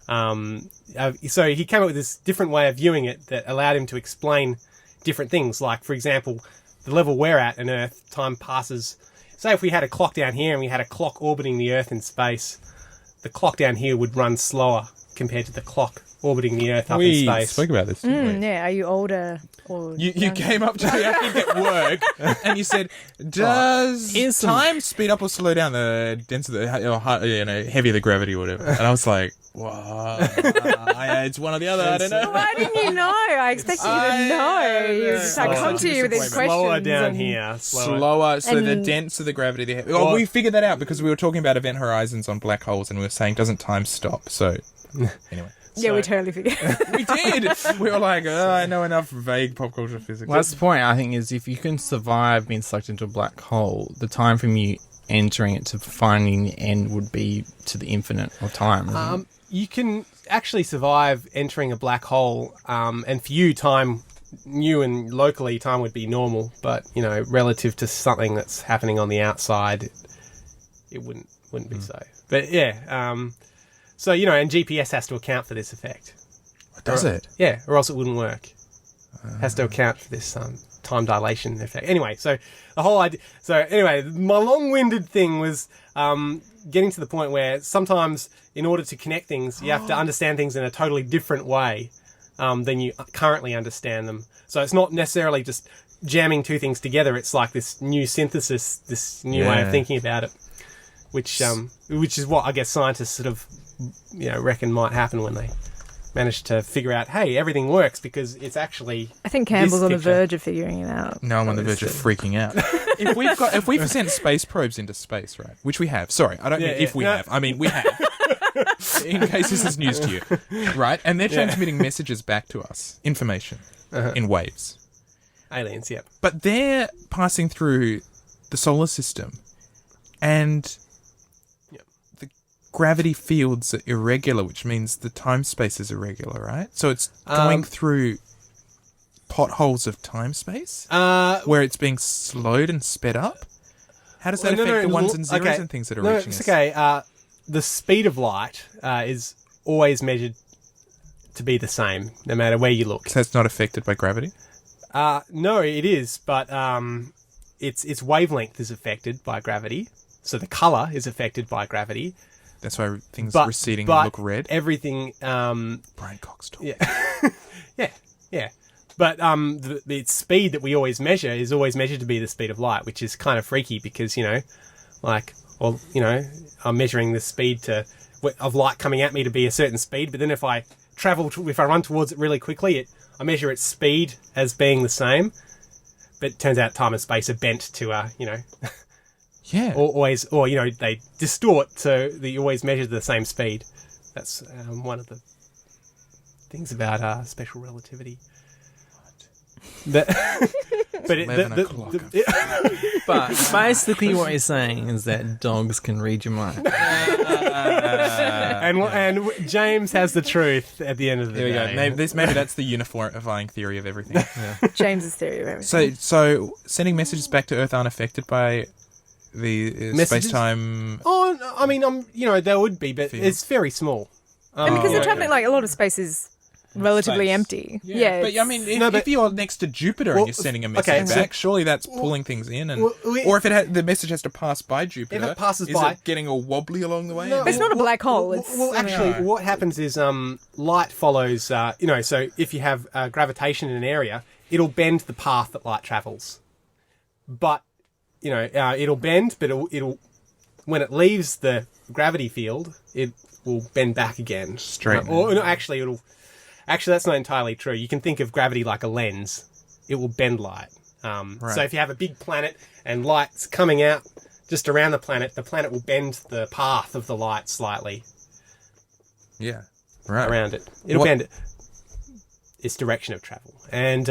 So he came up with this different way of viewing it that allowed him to explain different things. Like, for example, the level we're at on Earth, time passes. Say if we had a clock down here and we had a clock orbiting the Earth in space, the clock down here would run slower compared to the clock orbiting the Earth up in We space. spoke about this, didn't we? Yeah, are you older or You younger? came up to me, I think, at work, and you said, "Does here's some- time speed up or slow down the density, heavier the gravity or whatever?" And I was like, Wow. It's one or the other. I don't know. Why didn't you know? I expected you to know. I come to you with these questions. Slower down and- here. Slower, so the And- denser the gravity they have. Well, we figured that out because we were talking about event horizons on black holes, and we were saying, doesn't time stop? So, anyway. Yeah, we totally figured. We did. We were like, I know enough vague pop culture physics. Well, that's the point, I think, is if you can survive being sucked into a black hole, the time from you entering it to finding the end would be to the infinite of time. Isn't it? You can actually survive entering a black hole, and for you, and locally, time would be normal, but, relative to something that's happening on the outside, it wouldn't be so. But, yeah, so, and GPS has to account for this effect. Does it? Yeah, or else it wouldn't work. It has to account for this time dilation effect. Anyway, so the whole idea... So, anyway, my long-winded thing was getting to the point where sometimes, in order to connect things, you have to understand things in a totally different way than you currently understand them. So it's not necessarily just jamming two things together. It's like this new synthesis, this new way of thinking about it, which is what I guess scientists sort of reckon might happen when they manage to figure out, hey, everything works because it's actually... I think Campbell's on the picture. verge of figuring it out. No, I'm on the verge of freaking out. if we've sent space probes into space, right? Which we have. Sorry, I don't mean if we have. I mean we have. In case this is news to you, right? And they're transmitting messages back to us, information in waves. Aliens, yep. But they're passing through the solar system, and the gravity fields are irregular, which means the time space is irregular, right? So it's going through potholes of time space where it's being slowed and sped up. How does that affect the ones and zeros and things that are reaching us? Okay. The speed of light is always measured to be the same, no matter where you look. So it's not affected by gravity? No, it is, but its wavelength is affected by gravity. So the colour is affected by gravity. That's why things receding look red? Everything... Brian Cox talk. Yeah. yeah. But the speed that we always measure is always measured to be the speed of light, which is kind of freaky because, I'm measuring the speed of light coming at me to be a certain speed, but then if I run towards it really quickly, I measure its speed as being the same, but it turns out time and space are bent to, Yeah. or they distort so that you always measure the same speed. That's one of the things about special relativity. But But basically what you're saying is that dogs can read your mind. and James has the truth at the end of the day. There we go. Maybe that's the unifying theory of everything. Yeah. James's theory of everything. So sending messages back to Earth aren't affected by the space-time... Oh, I mean, there would be, but it's very small. and because they're traveling, a lot of space is relatively empty. Yeah. But I mean, if you're next to Jupiter and you're sending a message back, surely that's pulling things in, or if the message has to pass by Jupiter, if it passes is by, it getting all wobbly along the way? But it's not a black hole. What happens is light follows. So if you have gravitation in an area, it'll bend the path that light travels. But it'll bend, but it'll when it leaves the gravity field, it will bend back again. Straight. Actually, that's not entirely true. You can think of gravity like a lens. It will bend light. So if you have a big planet and light's coming out just around the planet will bend the path of the light slightly. Yeah. Right. Around it. It'll bend its direction of travel. And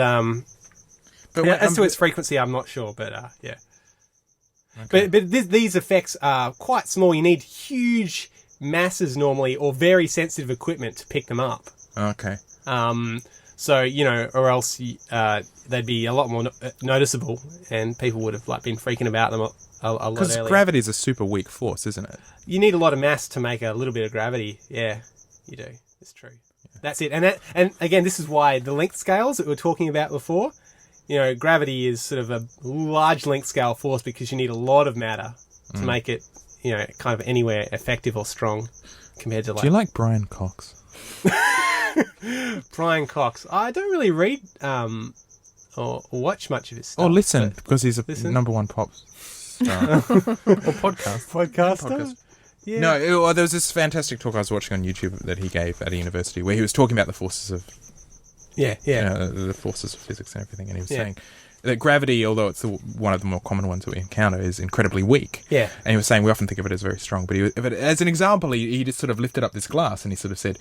but as to its frequency, I'm not sure, but yeah. Okay. But these effects are quite small. You need huge masses normally or very sensitive equipment to pick them up. Okay. So, or else they'd be a lot more noticeable and people would have been freaking about them a lot earlier. Because gravity is a super weak force, isn't it? You need a lot of mass to make a little bit of gravity. Yeah, you do. It's true. Yeah. That's it. And again, this is why the length scales that we were talking about before, gravity is sort of a large length scale force because you need a lot of matter to make it, kind of anywhere effective or strong compared to Do you like Brian Cox? Brian Cox. I don't really read or watch much of his stuff. Or listen, because he's a number one pop star. Or podcast. Podcaster? Yeah. No, there was this fantastic talk I was watching on YouTube that he gave at a university where he was talking about the forces of Yeah. the forces of physics and everything, and he was saying that gravity, although it's one of the more common ones that we encounter, is incredibly weak. Yeah. And he was saying we often think of it as very strong, but as an example, he just sort of lifted up this glass and he sort of said,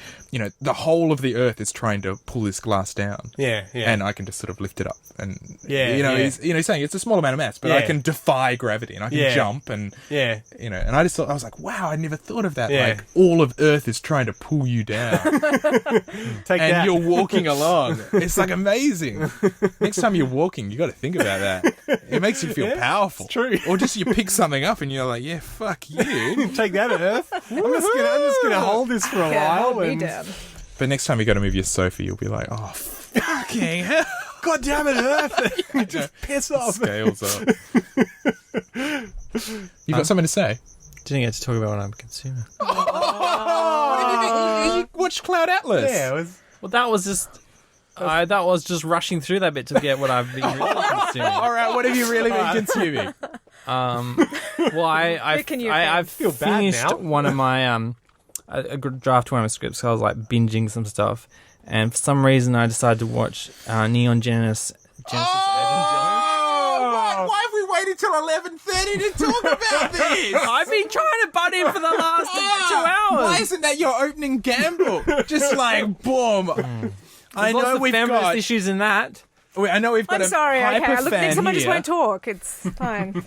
the whole of the Earth is trying to pull this glass down. Yeah. Yeah. And I can just sort of lift it up, and He's he's saying it's a small amount of mass, but I can defy gravity and I can jump, and and I just thought, I was like, wow, I never thought of that. Yeah. Like all of Earth is trying to pull you down, Take and that. you're walking along. It's like amazing. Next time you're walking, you got to think about that. It makes you feel powerful. it's true. Or just you pick something up and you're like, yeah, fuck you. Take that, Earth. I'm just gonna hold this for a while. Hold me And down. But next time you got to move your sofa, you'll be like, oh, fucking hell. God damn it, Earth! Just piss off. Scales up. You've got something to say? Didn't get to talk about what I'm consuming. You watched Cloud Atlas. Yeah, it was. Well, that was just rushing through that bit to get what I've been really consuming. All right, what have you really been consuming? Well, I've feel bad finished now. one of my a draft one of my scripts. So I was like binging some stuff, and for some reason I decided to watch Neon Genesis Why have we waited till 11:30 to talk about this? I've been trying to butt in for the last 2 hours. Why isn't that your opening gamble? Just like boom. I There's lots know of we've feminist got. issues in that. I know we've got I'm a sorry. hyper Okay, look, fan next time I just here. won't talk. It's fine.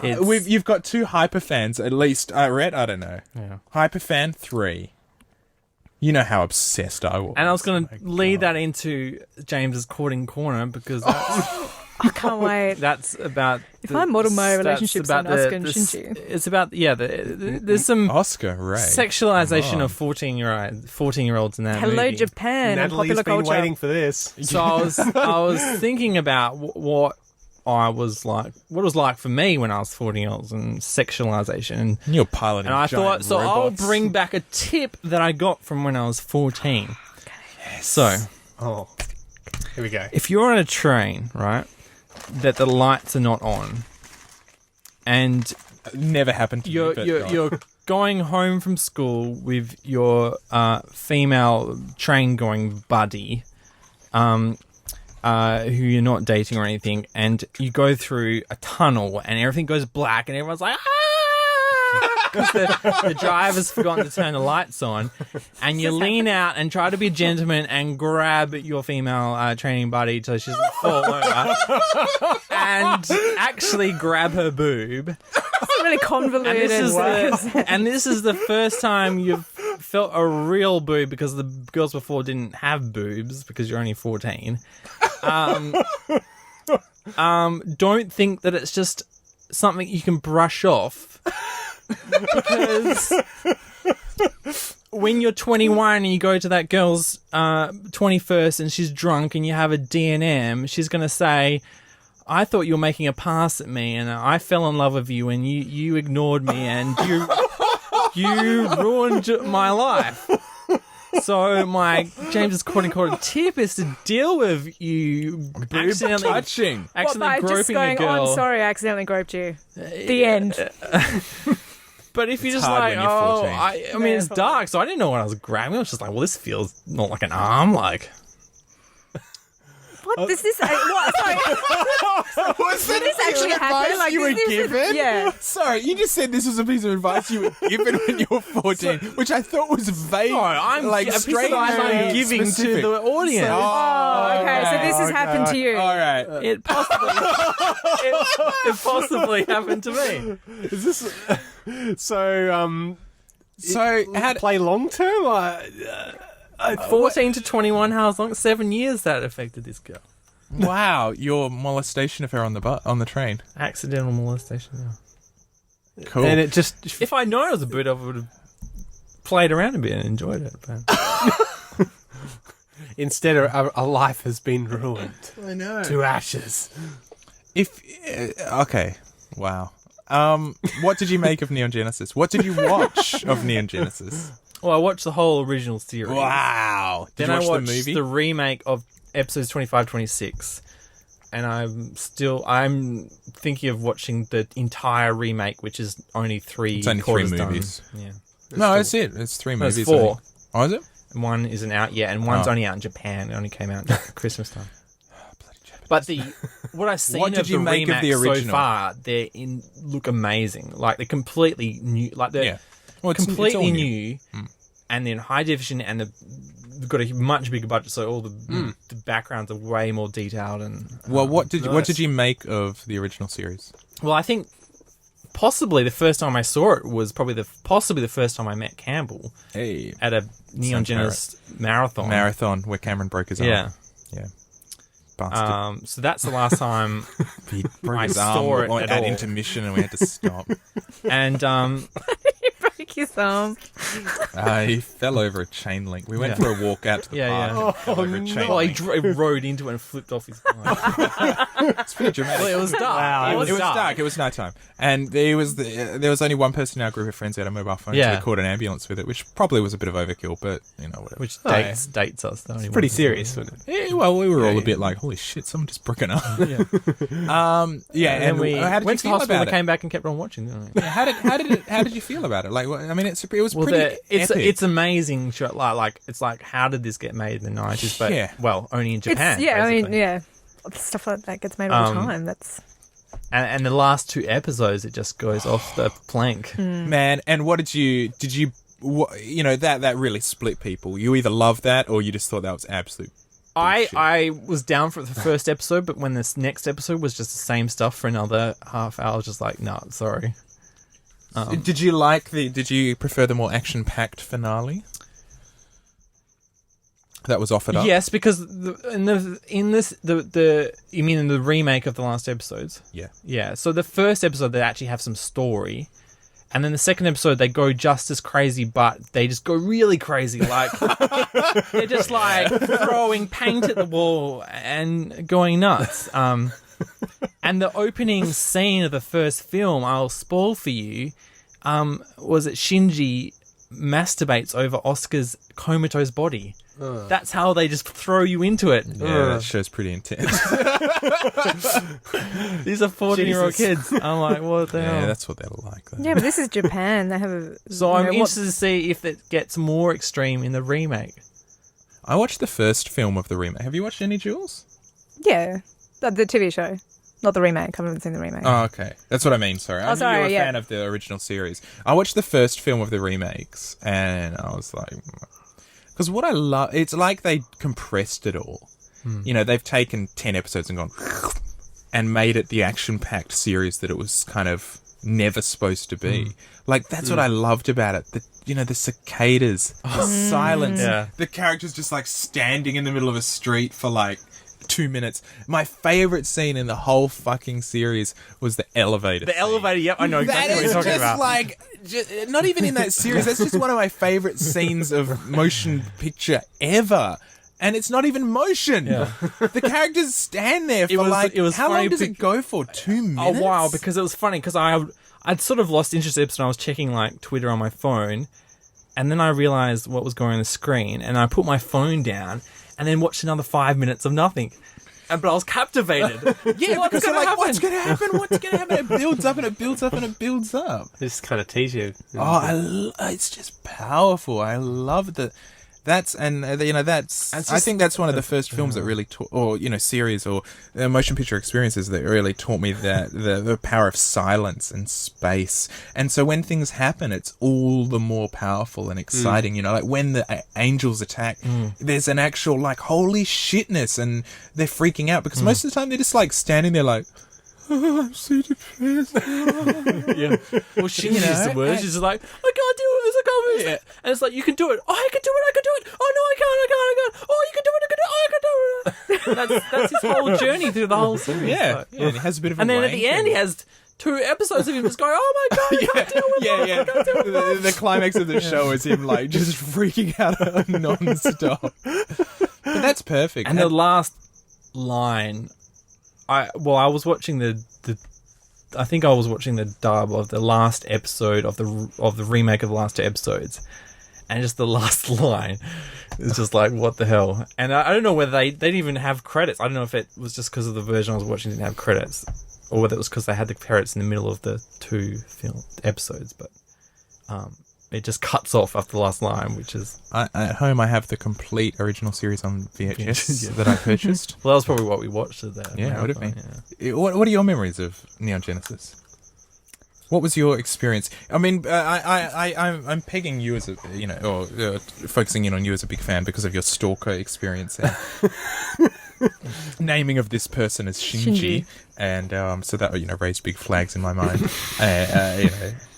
You've got 2 hyper fans, at least. Rhett, I don't know. Yeah. Hyper fan 3. You know how obsessed I was. And I was going to lead that into James's courting corner because I can't wait. that's about. If I model my relationships on Oscar and Shinji. It's about there's some Oscar, Ray. sexualization of 14-year-olds in that Hello, movie. Japan. and Natalie's popular been culture. waiting for this. So I was thinking about what it was like for me when I was 14 years old and sexualization. And You're piloting I thought, giant so I'll robots. bring back a tip that I got from when I was 14. Yes. So, Oh, here we go. if you're on a train, right, that the lights are not on, and Never happened to me. But you're going home from school with your female train-going buddy, who you're not dating or anything, and you go through a tunnel and everything goes black and everyone's like, because the driver's forgotten to turn the lights on, and you lean out and try to be a gentleman and grab your female training buddy so she doesn't fall over and actually grab her boob. It's really convoluted. And this is the first time you've felt a real boob, because the girls before didn't have boobs because you're only 14. Don't think that it's just something you can brush off, because when you're 21 and you go to that girl's 21st and she's drunk and you have a D&M, she's going to say, I thought you were making a pass at me and I fell in love with you and you ignored me and you ruined my life. So my James's courting tip is to deal with you accidentally touching. By just groping going, a girl. oh, I'm sorry, I accidentally groped you. The end. But if you're just hard like, when you're 14. I mean, it's dark, so I didn't know what I was grabbing. I was just like, well, this feels not like an arm, like. What? Does this... what? Sorry. Was Did this actually happen? Like, you were is this given? yeah. Sorry, you just said this was a piece of advice you were given when you were 14, which I thought was vague. No, I'm like a piece of straight advice I'm giving specific. to the audience. Oh, okay. So this has happened to you. All right. It possibly happened to me. Is this so? So, how Play long term? 14 to 21, how long? 7 years that affected this girl. wow, your molestation affair on the train. Accidental molestation, yeah. Cool. And it just If I known it was a boot, I would have played around a bit and enjoyed it. But instead a life has been ruined I know. to ashes. If okay, wow. What did you make of Neon Genesis? What did you watch of Neon Genesis? well, I watched the whole original series. Wow. Did Then you I watch watched the movie? the remake of episodes 25, 26. and I'm thinking of watching the entire remake, which is only three. It's only 3 quarters movies. Done. Yeah, No, that's it. It's 3 No, it's movies. 4. Oh, is it? And one isn't out yet, and one's Oh. only out in Japan. It only came out at Christmas time. But what I've seen What did of you the make of remake the so original? far, look amazing. Like they're completely new. Like they're Yeah. Well, it's all completely new. new, and then high definition, and they've got a much bigger budget, so all the backgrounds are way more detailed. And Well, what did Nice. you make of the original series? well, I think possibly the first time I saw it was possibly the first time I met Campbell Hey, at a Neon Genesis marathon where Cameron broke his arm. Yeah. Yeah. Bastard. So that's the last time, He broke I his saw arm it at at all. intermission and we had to stop. and Break his arm. He fell over a chain link. We went Yeah. for a walk out to the Yeah, park yeah. and fell over a chain well, he link. rode into it and flipped off his bike. It's pretty dramatic. Well, it was dark. Wow, It was dark. It was nighttime, and there was only one person in our group of friends who had a mobile phone, Yeah. so we called an ambulance with it, which probably was a bit of overkill, but whatever. Which Oh, yeah. dates us. It's pretty serious, wasn't it? Yeah, well, we were all Yeah. a bit like, "Holy shit, someone just broke an arm." Yeah. Yeah, And then we how did went you to the feel hospital about and it? came back and kept on watching. Didn't we? Yeah, how did you feel about it? Like, I mean, it was Well, pretty it's epic. it's amazing. Like it's like, how did this get made in the 90s? But Yeah. well, only in Japan. It's, yeah, I mean, basically. yeah. Stuff like that gets made all the Um, time. That's And the last 2 episodes, it just goes off the plank. Man, and what did you that really split people. You either loved that or you just thought that was absolute bullshit. I was down for the first episode, but when this next episode was just the same stuff for another half hour, I was just like, no, sorry. Did you prefer the more action-packed finale that was offered up? Yes, because you mean in the remake of the last episodes? Yeah. Yeah. So the first episode they actually have some story, and then the second episode they go just as crazy, but they just go really crazy. Like they're just like throwing paint at the wall and going nuts. And the opening scene of the first film, I'll spoil for you, was that Shinji masturbates over Oscar's comatose body. That's how they just throw you into it. Yeah, that show's pretty intense. These are 14-year-old Jesus. kids. I'm like, what the hell? Yeah, that's what they're like. Though. yeah, but this is Japan. They have a So you I'm know, interested to see if it gets more extreme in the remake. I watched the first film of the remake. Have you watched any, Jules? Yeah, the TV show, not the remake. I haven't seen the remake. Oh, okay. That's what I mean, sorry. I knew sorry, you were a yeah. fan of the original series. I watched the first film of the remakes, and I was like... Because what I love... It's like they compressed it all. You know, they've taken 10 episodes and gone... and made it the action-packed series that it was kind of never supposed to be. Like, that's what I loved about it. The cicadas, the silence, Yeah. the characters just, like, standing in the middle of a street for, like, 2 minutes. My favourite scene in the whole fucking series was the elevator The scene. elevator, yep, I know exactly That what is you're talking just about. like, not even in that series. That's just one of my favourite scenes of motion picture ever. And it's not even motion. Yeah. The characters stand there for it was how funny long does it bec- go for? 2 minutes? A while, because it was funny, because I'd sort of lost interest in it, and I was checking like Twitter on my phone, and then I realised what was going on the screen, and I put my phone down, and then watched another 5 minutes of nothing. But I was captivated. Yeah, What's because you're gonna like, happen? what's going to happen? What's going to happen? It builds up and it builds up and it builds up. Just kind of tease you. Oh, it's just powerful. I love the... I think that's one of the first films that really taught, or series or motion picture experiences that really taught me that the power of silence and space. And so when things happen, it's all the more powerful and exciting. Like when the angels attack, there's an actual like holy shitness, and they're freaking out because most of the time they're just like standing there like. Oh, I'm so depressed. Yeah. Well, she used the words. She's just like, I can't do this. I can't do it. And it's like, you can do it. Oh, I can do it. I can do it. Oh, no, I can't. Oh, you can do it. I can do it. Oh, I can do it. That's his whole journey through the whole series. Yeah. Like, Yeah, and he has a bit of a And then at wank the end, he has 2 episodes of him just going, oh my God, I can't deal with it. yeah. I can't deal with it. The climax of the show is him like just freaking out non-stop. But that's perfect. And the last line, I was watching I think I was watching the dub of the last episode of the remake of the last 2 episodes, and just the last line is just like, what the hell? And I don't know whether they didn't even have credits. I don't know if it was just because of the version I was watching didn't have credits, or whether it was because they had the credits in the middle of the 2 film episodes, but it just cuts off after the last line, which is... At home, I have the complete original series on VHS that I purchased. Well, that was probably what we watched at that. Yeah, it would have been. Yeah. What are your memories of Neon Genesis? What was your experience? I mean, I'm pegging you as a, or focusing in on you as a big fan because of your stalker experience and naming of this person as Shinji. And so that raised big flags in my mind.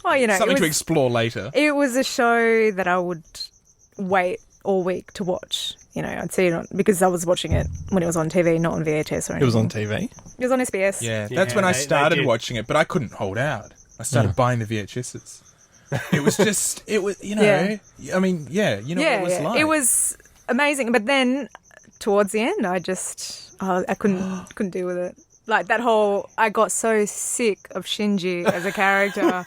Well, something to explore later. It was a show that I would wait all week to watch. I'd see it because I was watching it when it was on TV, not on VHS or anything. It was on TV? It was on SBS. Yeah, that's when I started watching it, but I couldn't hold out. I started buying the VHSs. It was just, I mean, what it was like. It was amazing. But then towards the end, I couldn't deal with it. Like that whole, I got so sick of Shinji as a character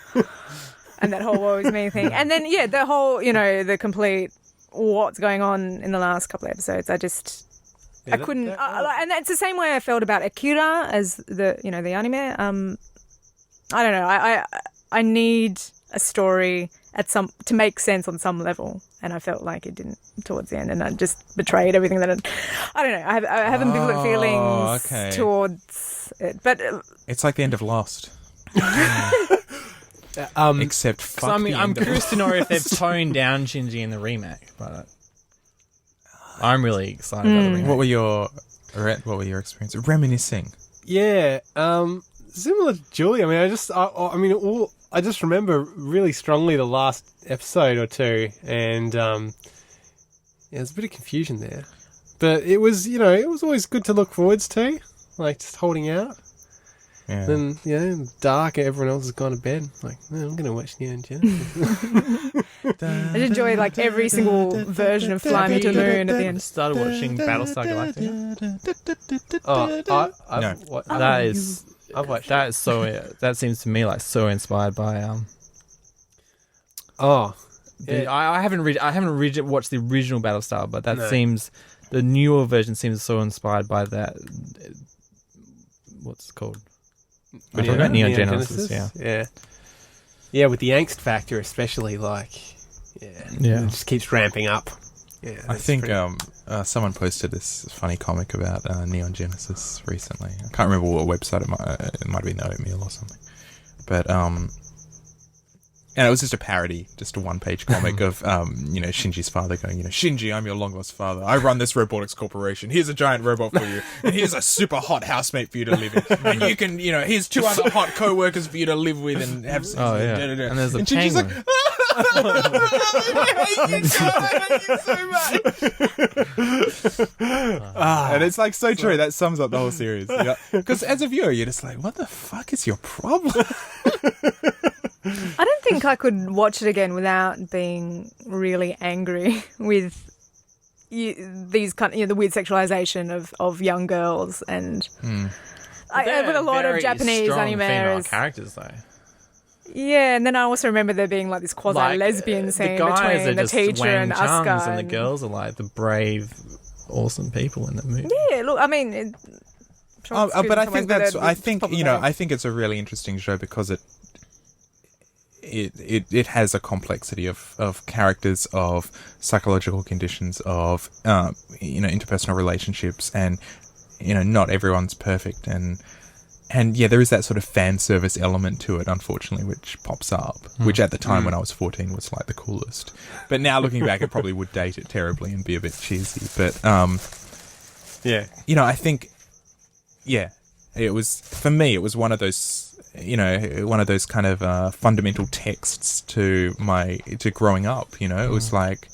and that whole woe is me thing. And then, the whole, the complete what's going on in the last couple of episodes. I couldn't, and that's the same way I felt about Akira as the anime. I don't know. I need a story to make sense on some level, and I felt like it didn't towards the end, and I just betrayed everything that I don't know. I have ambivalent feelings towards it, but it's like the end of Lost. Except fuck I'm curious to know if they've toned down Shinji in the remake, but I'm really excited about the remake. What were your experiences? Reminiscing. Yeah, similar to Julie. I mean, I just remember really strongly the last episode or two, and there's a bit of confusion there. But it was, it was always good to look forwards to, like just holding out. Yeah. Then, dark, everyone else has gone to bed. Like, I'm going to watch Neon Genesis. I enjoy like every single version of Fly Me to the Moon at the end. Started watching Battlestar Galactica. I've watched that. Is so. That seems to me like so inspired by. I haven't watched the original Battlestar, but that seems the newer version seems so inspired by that. What's it called? We're talking about Neon Genesis. Yeah, with the angst factor especially, it just keeps ramping up. Yeah, I think someone posted this funny comic about Neon Genesis recently. I can't remember what website it might have been Oatmeal or something. But and it was just a parody, just a one-page comic of Shinji's father going, Shinji, I'm your long-lost father. I run this robotics corporation. Here's a giant robot for you, and here's a super hot housemate for you to live in, and you can, here's 2 other hot co-workers for you to live with and have. Oh yeah, and there's a Shinji's penguin. like, I hate you so much. And it's like so true. That sums up the whole series. Yeah, because as a viewer, you're just like, what the fuck is your problem? I don't think I could watch it again without being really angry with these kind of, the weird sexualization of young girls and with a lot of Japanese anime characters though. Yeah, and then I also remember there being like this quasi-lesbian scene between the teacher and Asuka. And the girls are like the brave, awesome people in the movie. Yeah, look, I mean... but I think I think it's a really interesting show because it has a complexity of characters, of psychological conditions, of interpersonal relationships, and not everyone's perfect, and there is that sort of fan service element to it, unfortunately, which pops up, which at the time when I was 14 was like the coolest, but now looking back it probably would date it terribly and be a bit cheesy, but I think it was, for me, it was one of those kind of fundamental texts to growing up. It was like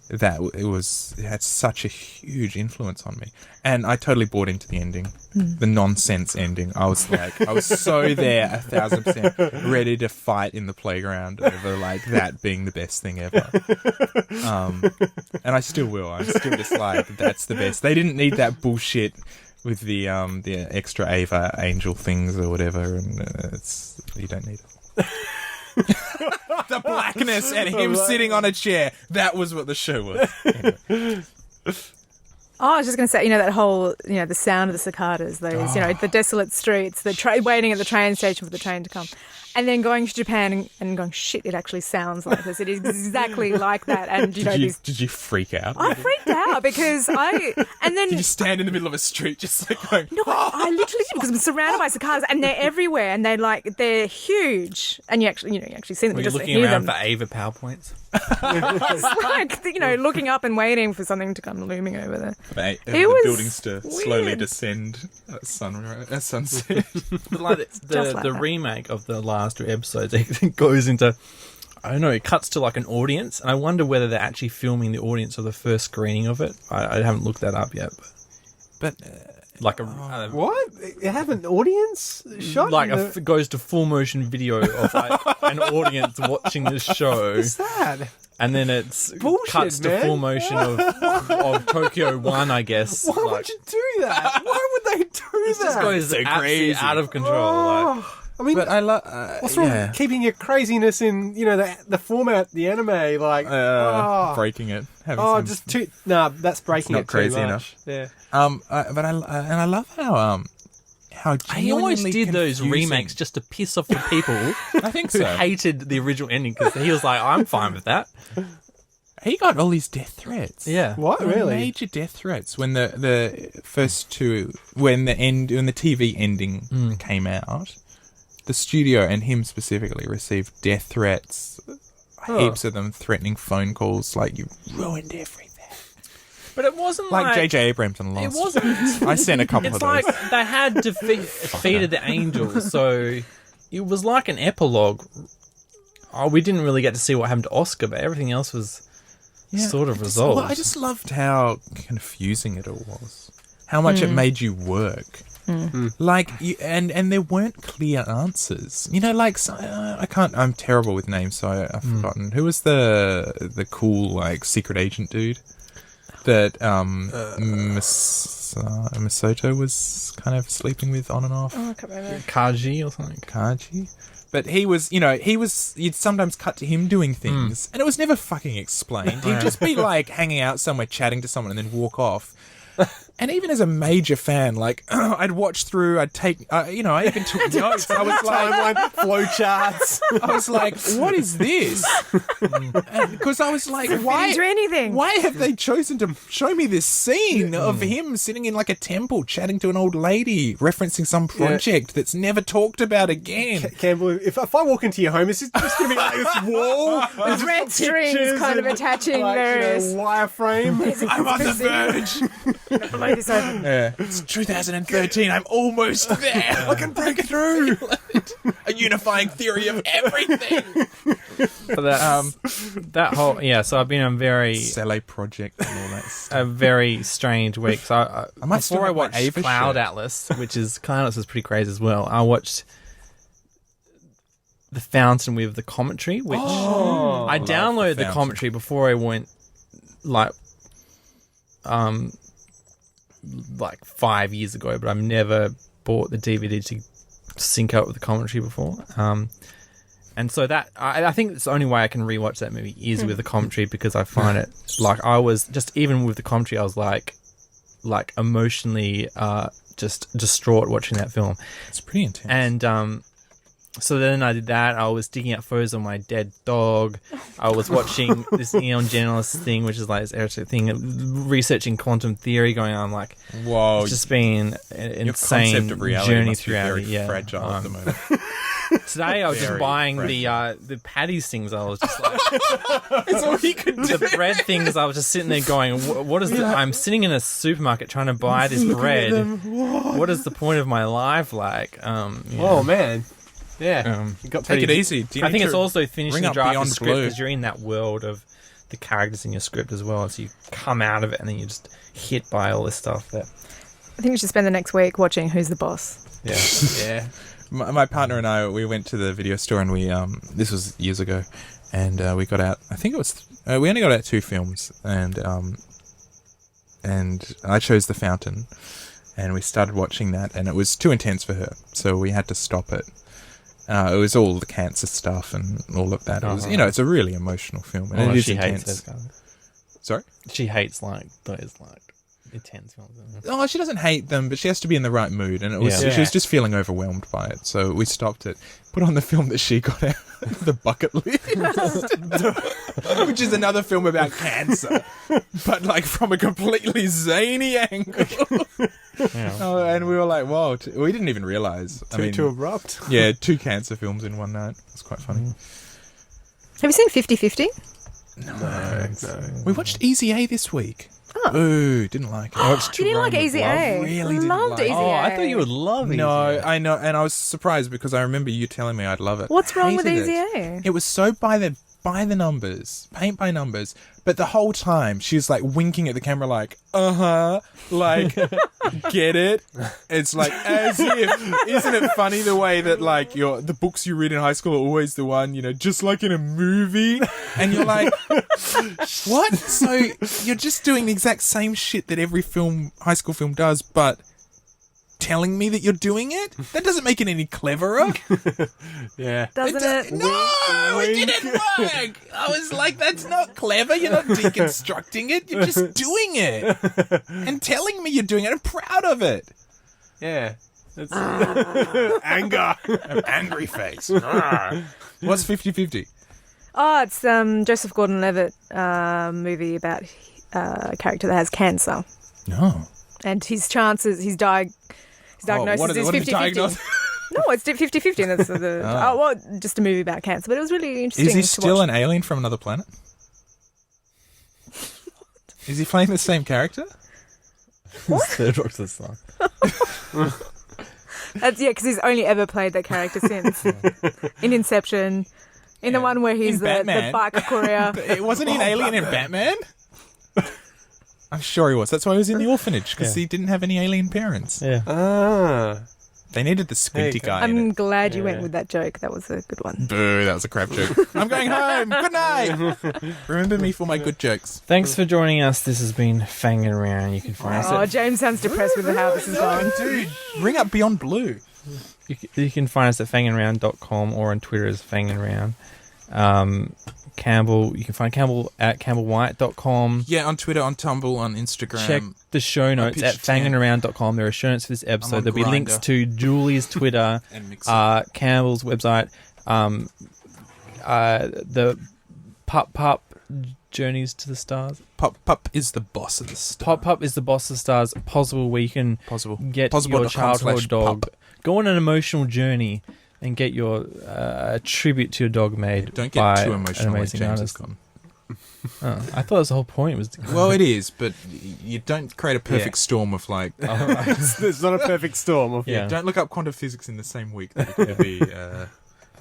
that. It had such a huge influence on me, and I totally bought into the ending, the nonsense ending. I was so there 1,000%, ready to fight in the playground over like that being the best thing ever. And I still will. I'm still just like, that's the best. They didn't need that bullshit with the extra Ava angel things or whatever, and you don't need it. the blackness and him sitting on a chair. That was what the show was. Anyway. Oh, I was just going to say, that whole, the sound of the cicadas, those, the desolate streets, waiting at the train station for the train to come. And then going to Japan and going, shit, it actually sounds like this. It is exactly like that. And, Did you freak out? I freaked out because Did you stand in the middle of a street just like going... No, I literally did because I'm surrounded by cicadas and they're everywhere and they're huge. And you actually see them. Were you just looking hear around them. for Ava PowerPoints? It's like, looking up and waiting for something to come looming over there. The was buildings to slowly weird. descend at sunset. But like the remake of the last 2 episodes, it goes into, I don't know, it cuts to like an audience, and I wonder whether they're actually filming the audience of the first screening of it. I haven't looked that up yet, But like a What? You have an audience shot? like it goes to full motion video of like an audience watching this show, What's that? and then it's Bullshit, cuts to man. full motion of Tokyo 1, I guess. Why like, would you do that? Why would they do it that? just goes So absolutely crazy. out of control. Like, I mean, I love... what's wrong with keeping your craziness in, the format, the anime, like... breaking it. Having Oh, some- just too... Nah, that's breaking not it too crazy much. enough. Yeah. But I love how he always genuinely did those confusing- remakes just to piss off the people I think who so. hated the original ending because he was like, I'm fine with that. He got all these death threats. Yeah. What, There were really? Major death threats when the first 2, when the TV ending came out. The studio and him specifically received death threats. Heaps of them threatening phone calls like, you ruined everything. But it wasn't Like J.J. Abrams and It Lost. wasn't. I sent a couple It's of like those. they had defeated the angels, so it was like an epilogue. Oh, we didn't really get to see what happened to Oscar, but everything else was sort of resolved. Well, I just loved how confusing it all was. How much it made you work. Like, and there weren't clear answers. I'm terrible with names, so I've forgotten. Who was the cool, like, secret agent dude that Misoto was kind of sleeping with on and off? Oh, I can't remember. Kaji or something. Kaji? But you'd sometimes cut to him doing things, and it was never fucking explained. He'd just be, like, hanging out somewhere chatting to someone and then walk off. And even as a major fan, like, I'd watch through, I'd take, I even took notes. I was like, Timeline, flow charts. I was like, what is this? Because I was like, why? Into anything. Why have they chosen to show me this scene of him sitting in like a temple chatting to an old lady, referencing some project that's never talked about again? Campbell, if I walk into your home, it's just going to be like this wall. With red strings kind of attaching various... wireframe. I'm on the verge. Blow this open. Yeah. It's 2013. I'm almost there. I can break through. A unifying theory of everything. But that whole so I've been on Cele project and all that stuff. a very strange week. So I might still before I have my watched Ava Cloud shirt. Atlas, which is Cloud Atlas is pretty crazy as well. I watched The Fountain with the commentary, which I downloaded the Fountain. commentary before I went like 5 years ago, but I've never bought the DVD to sync up with the commentary before. And so that I think it's the only way I can rewatch that movie is with the commentary, because I find it like I was just, even with the commentary, I was like emotionally just distraught watching that film. It's pretty intense. And so then I did that. I was digging out photos of my dead dog. I was watching this Neon Genesis thing, which is like this erotic thing, researching quantum theory, going on like, whoa, it's just been an your insane concept of reality journey must be throughout very it. Yeah. fragile at the moment. Today I was just Very buying fragile. the Paddy's things. I was just like, It's all you could do. the bread things. I was just sitting there going, what is I'm sitting in a supermarket trying to buy this bread. What is the point of my life? Like, Oh, man. Yeah. You got Take it pretty- easy. Do you I need think it's to also finishing ring the up draft of Beyond the script, Blue? because you're in that world of the characters in your script as well. So you come out of it and then you're just hit by all this stuff. That I think we should spend the next week watching Who's the Boss. yeah. My partner and I, we went to the video store, and we this was years ago, and we got out. I think it was we only got out 2 films, and I chose The Fountain, and we started watching that, and it was too intense for her, so we had to stop it. It was all the cancer stuff and all of that. It was, it's a really emotional film. And Oh, it is she hates intense. those guys. Sorry? She hates those intense films. Oh, she doesn't hate them, but she has to be in the right mood. And it was Yeah. she was just feeling overwhelmed by it. So we stopped it. Put on the film that she got out, The Bucket List, which is another film about cancer, but like from a completely zany angle. Oh, and we were like, whoa. We didn't even realize. Too abrupt. Yeah, 2 cancer films in one night. It's quite funny. Have you seen 50-50? No. We watched Easy A this week. Oh. Ooh, didn't like it. You didn't like Easy A? really didn't Loved like Easy it. Oh, A. I thought you would love it. No, I know, and I was surprised because I remember you telling me I'd love it. What's wrong with Hated Easy it. A? It was so by the numbers, paint by numbers, but the whole time she was like winking at the camera like, like, get it? It's like as if, isn't it funny the way that like the books you read in high school are always the one, just like in a movie, and you're like, what? So you're just doing the exact same shit that every high school film does, but telling me that you're doing it? That doesn't make it any cleverer. Yeah. Doesn't it? No, it didn't work. I was like, that's not clever. You're not deconstructing it. You're just doing it. And telling me you're doing it. I'm proud of it. Yeah. That's Anger. An angry face. What's 50-50? Oh, it's Joseph Gordon-Levitt movie about a character that has cancer. No. And his chances, his diagnosis is 50-50. No, it's 50-50. And that's just a movie about cancer. But it was really interesting. Is he to still watch. an alien from another planet? Is he playing the same character? Third Rock to the Sun. Because he's only ever played that character since. In Inception. In the one where he's In the Batman. bike courier. Wasn't he an alien in Batman? I'm sure he was. That's why he was in the orphanage, because he didn't have any alien parents. Yeah. Ah. They needed the squinty guy in I'm it. glad you went with that joke. That was a good one. Boo, that was a crap joke. I'm going home. Good night. Remember me for my good jokes. Thanks for joining us. This has been Fangin' Around. You can find us Oh, at, James sounds depressed with how this is going. Dude, ring up Beyond Blue. you can find us at fanginround.com or on Twitter as fanginround. Campbell, you can find Campbell at campbellwhite.com. Yeah, on Twitter, on Tumblr, on Instagram. Check the show notes at fangingaround.com. There are show notes for this episode. There'll be Grindr. links to Julie's Twitter, And Mixer. Campbell's website, the Pup Journeys to the Stars. Pup is the boss of the star. Pup is the boss of the stars. Possible, where you can get your childhood dog, go on an emotional journey, and get your tribute to your dog made. Don't by get too an emotional when amazing James is artist. gone. Oh, I thought that was the whole point. Was Well, it is, but you don't create a perfect storm of like... It's not a perfect storm. Of, Yeah. Don't look up quantum physics in the same week that you're going to be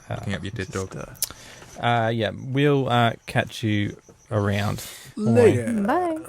looking up your dead dog. we'll catch you around. Later. Bye.